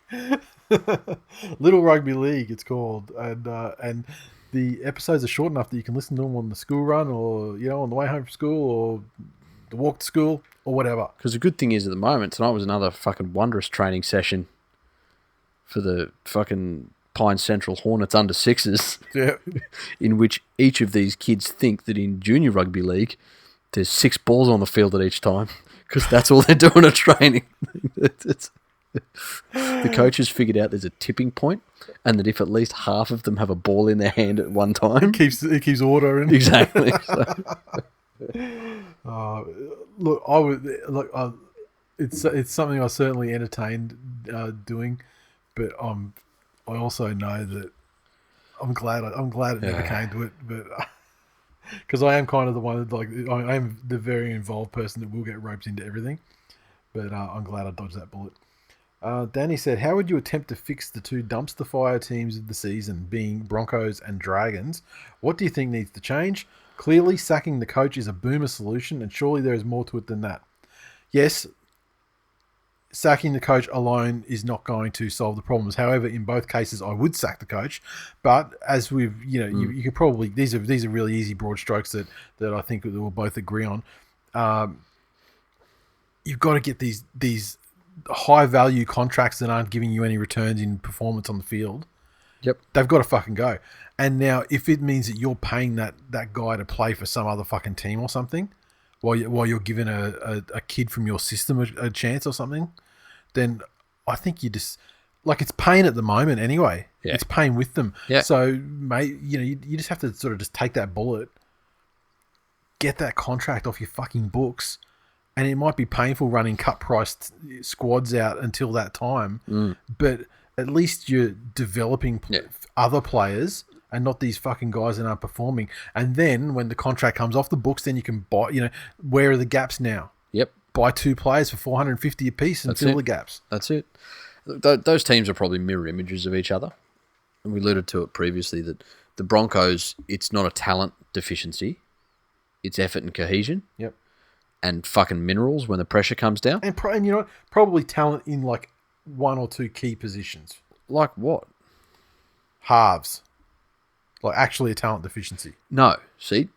Little Rugby League, it's called, and the episodes are short enough that you can listen to them on the school run, or on the way home from school, or the walk to school, or whatever. Because the good thing is, at the moment, tonight was another fucking wondrous training session for the fucking Pine Central Hornets under sixes. Yeah. In which each of these kids think that in junior rugby league, there's 6 balls on the field at each time, because that's all they're doing at training. The coaches figured out there's a tipping point, and that if at least half of them have a ball in their hand at one time, it keeps order in. Exactly. It's something I certainly entertained doing, but I also know that I'm glad it never came to it, but because I am kind of the one that, I am the very involved person that will get roped into everything, but I'm glad I dodged that bullet. Danny said, how would you attempt to fix the 2 dumpster fire teams of the season, being Broncos and Dragons? What do you think needs to change? Clearly, sacking the coach is a boomer solution, and surely there is more to it than that. Yes, sacking the coach alone is not going to solve the problems. However, in both cases, I would sack the coach. But as we've, you could probably, these are really easy broad strokes that I think that we'll both agree on. You've got to get these high value contracts that aren't giving you any returns in performance on the field, they've got to fucking go. And now, if it means that you're paying that guy to play for some other fucking team or something, while you're giving a kid from your system a chance or something, then I think you just like it's pain at the moment anyway. Yeah. It's pain with them. Yeah. So, mate, you just have to sort of just take that bullet, get that contract off your fucking books, and it might be painful running cut-priced squads out until that time, but at least you're developing other players and not these fucking guys that aren't performing. And then when the contract comes off the books, then you can buy, where are the gaps now? Yep. Buy 2 players for $450 a piece and fill the gaps. That's it. Those teams are probably mirror images of each other. And we alluded to it previously that the Broncos, it's not a talent deficiency. It's effort and cohesion. Yep. And fucking minerals when the pressure comes down. And you know what? Probably talent in like 1 or 2 key positions. Like what? Halves. Like actually a talent deficiency. No. See,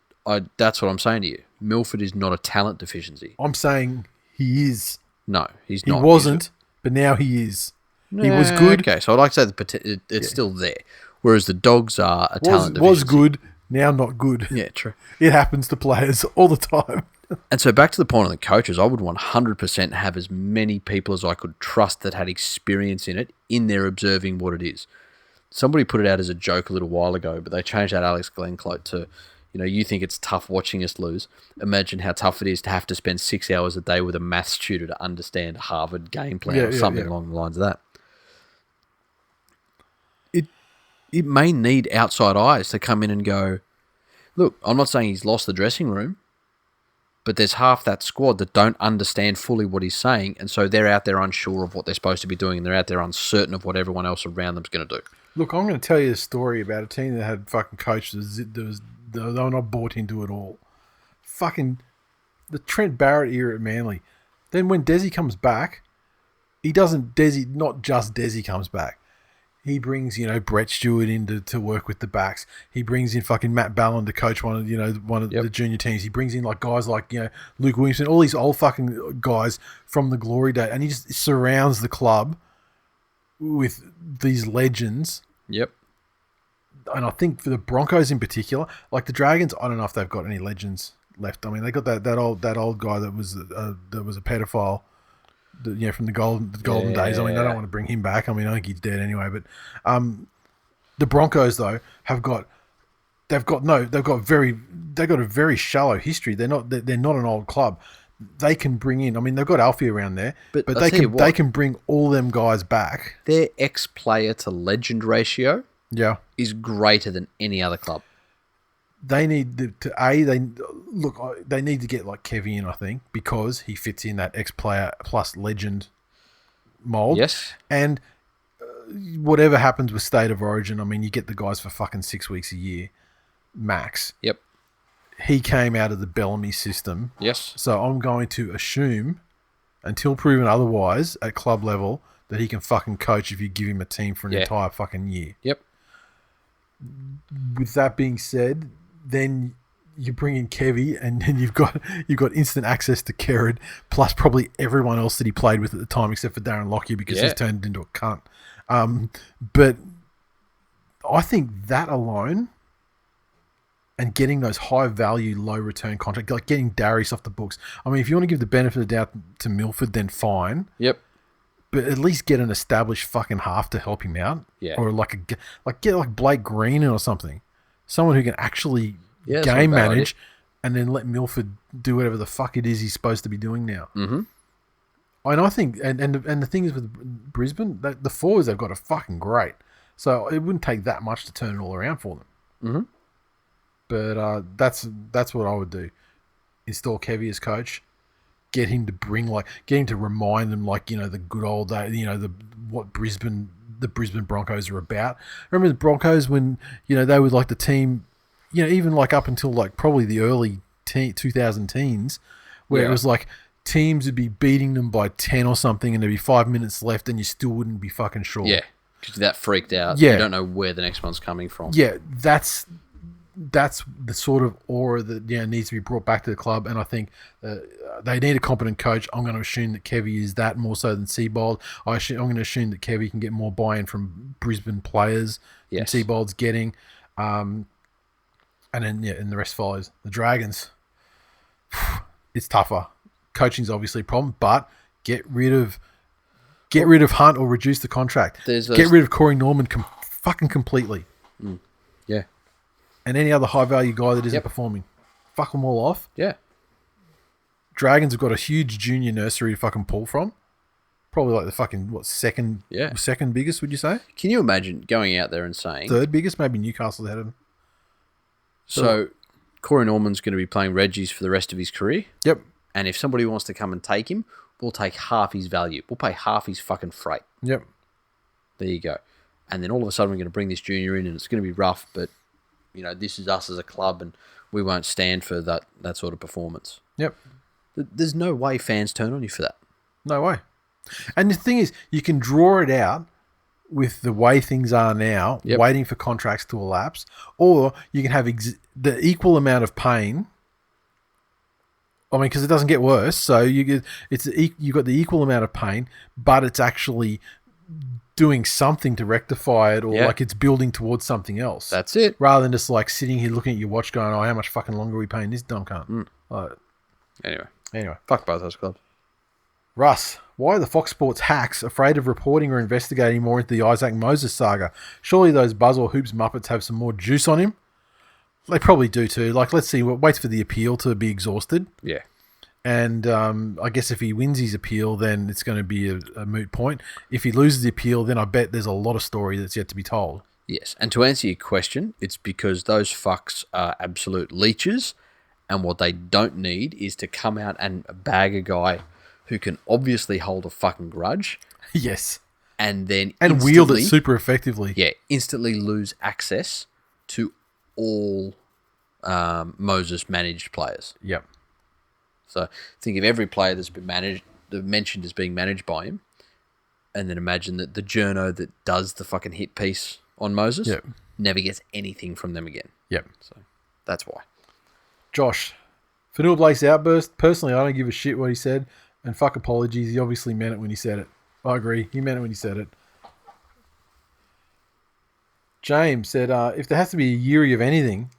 that's what I'm saying to you. Milford is not a talent deficiency. I'm saying he is. No, he's not. He wasn't, but now he is. He was good. Okay, so I'd like to say it's still there. Whereas the Dogs are a talent deficiency. Was good, now not good. Yeah, true. It happens to players all the time. And so back to the point on the coaches, I would 100% have as many people as I could trust that had experience in it in there observing what it is. Somebody put it out as a joke a little while ago, but they changed that Alex Glencoe to, you think it's tough watching us lose. Imagine how tough it is to have to spend 6 hours a day with a maths tutor to understand Harvard game plan or something along the lines of that. It may need outside eyes to come in and go, look, I'm not saying he's lost the dressing room, but there's half that squad that don't understand fully what he's saying, and so they're out there unsure of what they're supposed to be doing, and they're out there uncertain of what everyone else around them's going to do. Look, I'm going to tell you a story about a team that had fucking coaches they were not bought into at all. Fucking the Trent Barrett era at Manly. Then when Desi comes back, not just Desi comes back. He brings, Brett Stewart in to work with the backs. He brings in fucking Matt Ballon to coach one of the junior teams. He brings in like guys like, Luke Williamson, all these old fucking guys from the glory day. And he just surrounds the club with these legends. Yep. And I think for the Broncos in particular, like the Dragons, I don't know if they've got any legends left. I mean, they got that old guy that was a pedophile. From the golden days. I mean, they don't want to bring him back. I mean, I think he's dead anyway. But the Broncos though they've got a very shallow history. They're not an old club. They can bring in. I mean, they've got Alfie around there, but they can bring all them guys back. Their ex-player to legend ratio, is greater than any other club. They need they need to get like Kevy in, I think, because he fits in that ex-player plus legend mold. Yes. And whatever happens with State of Origin, I mean, you get the guys for fucking 6 weeks a year, max. Yep. He came out of the Bellamy system. Yes. So I'm going to assume, until proven otherwise, at club level, that he can fucking coach if you give him a team for an entire fucking year. Yep. With that being said, then you bring in Kevy, and then you've got instant access to Kerrod, plus probably everyone else that he played with at the time, except for Darren Lockyer, because he's turned into a cunt. But I think that alone, and getting those high value, low return contracts, like getting Darius off the books. I mean, if you want to give the benefit of the doubt to Milford, then fine. Yep. But at least get an established fucking half to help him out. Yeah. Or get like Blake Green or something. Someone who can actually game manage and then let Milford do whatever the fuck it is he's supposed to be doing now. Mm-hmm. And I think, and the thing is with Brisbane, the forwards they've got are fucking great. So it wouldn't take that much to turn it all around for them. Mm-hmm. But that's what I would do. Install Kevy as coach. Get him to remind them the good old day, what the Brisbane Broncos are about. Remember the Broncos when, they were like the team, even like up until like probably the early 2000 teens, where it was like teams would be beating them by 10 or something and there'd be 5 minutes left and you still wouldn't be fucking sure. Yeah, because that freaked out. Yeah. You don't know where the next one's coming from. Yeah, that's that's the sort of aura that needs to be brought back to the club. And I think they need a competent coach. I'm going to assume that Kevy is that more so than Seabold. I'm going to assume that Kevy can get more buy-in from Brisbane players than Seabold's getting. And then and the rest follows. The Dragons, it's tougher. Coaching's obviously a problem, but get rid of Hunt or reduce the contract. Get rid of Corey Norman fucking completely. Yeah. And any other high-value guy that isn't performing. Fuck them all off. Yeah. Dragons have got a huge junior nursery to fucking pull from. Probably like the fucking, second biggest, would you say? Can you imagine going out there and saying... Third biggest? Maybe Newcastle ahead of them. So, Corey Norman's going to be playing Reggie's for the rest of his career. Yep. And if somebody wants to come and take him, we'll take half his value. We'll pay half his fucking freight. Yep. There you go. And then all of a sudden we're going to bring this junior in and it's going to be rough, but, this is us as a club and we won't stand for that sort of performance. Yep. There's no way fans turn on you for that. No way. And the thing is, you can draw it out with the way things are now, waiting for contracts to elapse, or you can have the equal amount of pain. I mean, because it doesn't get worse, so you've got the equal amount of pain, but it's actually doing something to rectify it, or like it's building towards something else. That's it. Rather than just like sitting here looking at your watch, going, "Oh, how much fucking longer are we paying this dumb cunt?" Anyway, fuck both those clubs. Russ, why are the Fox Sports hacks afraid of reporting or investigating more into the Isaac Moses saga? Surely those Buzz or Hoops Muppets have some more juice on him. They probably do too. Like, let's see. Waits for the appeal to be exhausted. Yeah. And I guess if he wins his appeal, then it's going to be a moot point. If he loses the appeal, then I bet there's a lot of story that's yet to be told. Yes. And to answer your question, it's because those fucks are absolute leeches, and what they don't need is to come out and bag a guy who can obviously hold a fucking grudge. Yes. And then wield it super effectively. Yeah, instantly lose access to all Moses managed players. Yep. So think of every player that's been mentioned as being managed by him, and then imagine that the journo that does the fucking hit piece on Moses never gets anything from them again. Yep. So that's why. Josh, Fanua Blake's outburst. Personally, I don't give a shit what he said. And fuck apologies. He obviously meant it when he said it. I agree. He meant it when he said it. James said, if there has to be a Yuri of anything,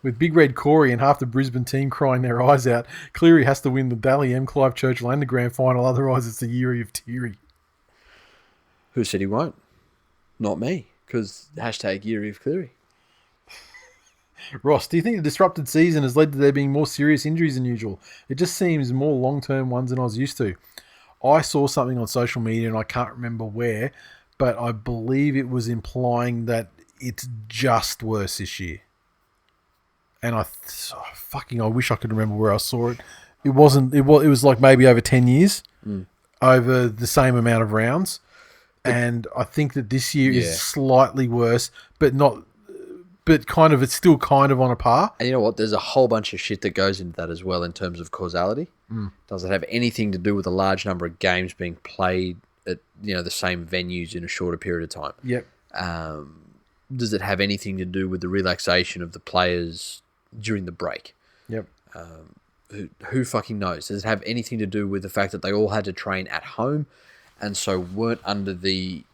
with Big Red Corey and half the Brisbane team crying their eyes out, Cleary has to win the Dally M, Clive Churchill and the grand final. Otherwise, it's the Yuri of Teary. Who said he won't? Not me. Because hashtag Yuri of Cleary. Ross, do you think the disrupted season has led to there being more serious injuries than usual? It just seems more long-term ones than I was used to. I saw something on social media, and I can't remember where, but I believe it was implying that it's just worse this year. And I wish I could remember where I saw it. It wasn't. It was like maybe over 10 years, over the same amount of rounds, and I think that this year is slightly worse, but not. But it's still kind of on a par. And you know what? There's a whole bunch of shit that goes into that as well in terms of causality. Does it have anything to do with a large number of games being played at the same venues in a shorter period of time? Yep. Does it have anything to do with the relaxation of the players during the break? Yep. Who fucking knows? Does it have anything to do with the fact that they all had to train at home and so weren't under the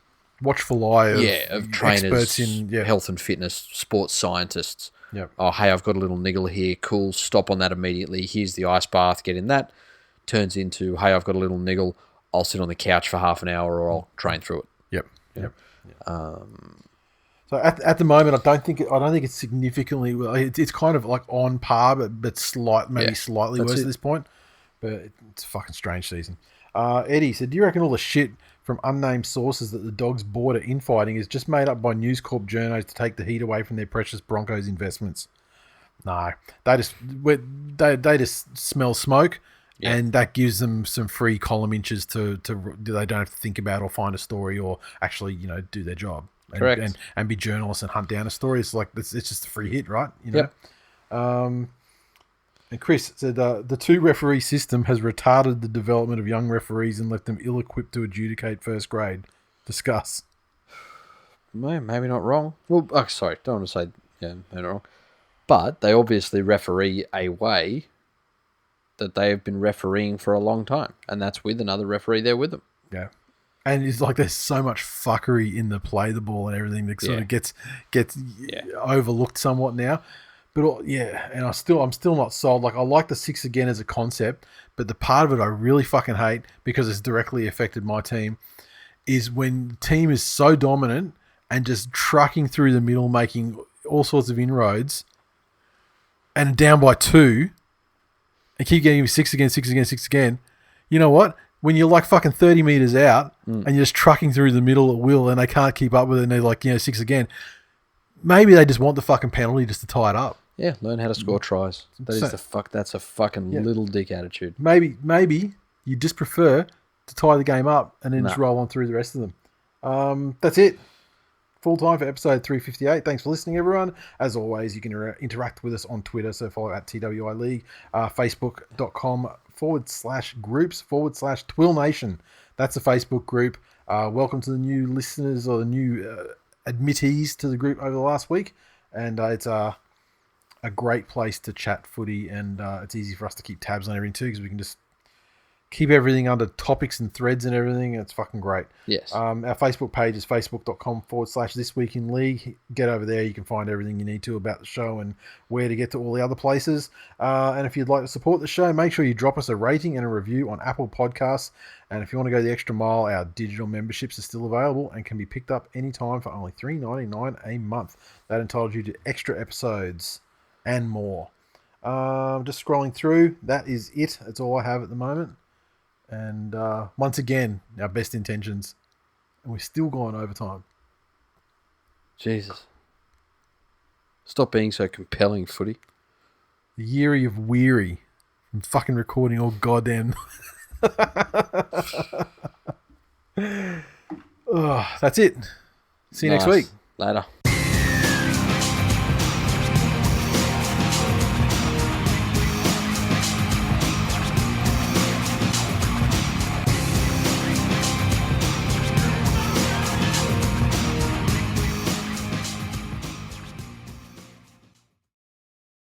watchful eye of trainers, experts in health and fitness, sports scientists? Yep. Oh, hey, I've got a little niggle here. Cool. Stop on that immediately. Here's the ice bath. Get in that. Turns into, hey, I've got a little niggle. I'll sit on the couch for half an hour or I'll train through it. Yep. So at the moment, I don't think it's significantly. It's kind of like on par, but slightly worse at this point. But it's a fucking strange season. Eddie said, "Do you reckon all the shit from unnamed sources that the Dogs bought at infighting is just made up by News Corp journos to take the heat away from their precious Broncos investments?" No, they just smell smoke, and that gives them some free column inches to they don't have to think about or find a story or actually do their job. Correct. And be journalists and hunt down a story. It's like it's just a free hit, right? Yep. And Chris said the two referee system has retarded the development of young referees and left them ill-equipped to adjudicate first grade. Discuss. Maybe not wrong. Well, sorry, don't want to say maybe not wrong. But they obviously referee a way that they have been refereeing for a long time, and that's with another referee there with them. Yeah. And it's like there's so much fuckery in the play the ball and everything that sort of gets overlooked somewhat now. But and I'm still not sold. Like I like the 6 again as a concept, but the part of it I really fucking hate because it's directly affected my team is when the team is so dominant and just trucking through the middle, making all sorts of inroads, and down by 2, and keep getting 6 again, 6 again, 6 again. You know what? When you're like fucking 30 meters out and you're just trucking through the middle at will and they can't keep up with it and they're like, 6 again, maybe they just want the fucking penalty just to tie it up. Yeah, learn how to score tries. That's a fucking little dick attitude. Maybe you just prefer to tie the game up and then just roll on through the rest of them. That's it. Full time for episode 358. Thanks for listening, everyone. As always, you can interact with us on Twitter, so follow at TWiL League, facebook.com/groups/TWiL Nation. That's a Facebook group. Welcome to the new listeners or the new admittees to the group over the last week. And it's a great place to chat footy, and it's easy for us to keep tabs on everything too because we can just keep everything under topics and threads and everything. It's fucking great. Yes. Our Facebook page is facebook.com/thisweekinleague. Get over there. You can find everything you need to about the show and where to get to all the other places. And if you'd like to support the show, make sure you drop us a rating and a review on Apple Podcasts. And if you want to go the extra mile, our digital memberships are still available and can be picked up anytime for only $3.99 a month. That entitles you to extra episodes and more. Just scrolling through. That is it. That's all I have at the moment. And once again, our best intentions. And we're still going overtime. Jesus. Stop being so compelling, footy. The yeary of weary from fucking recording all goddamn... That's it. See you next week. Later.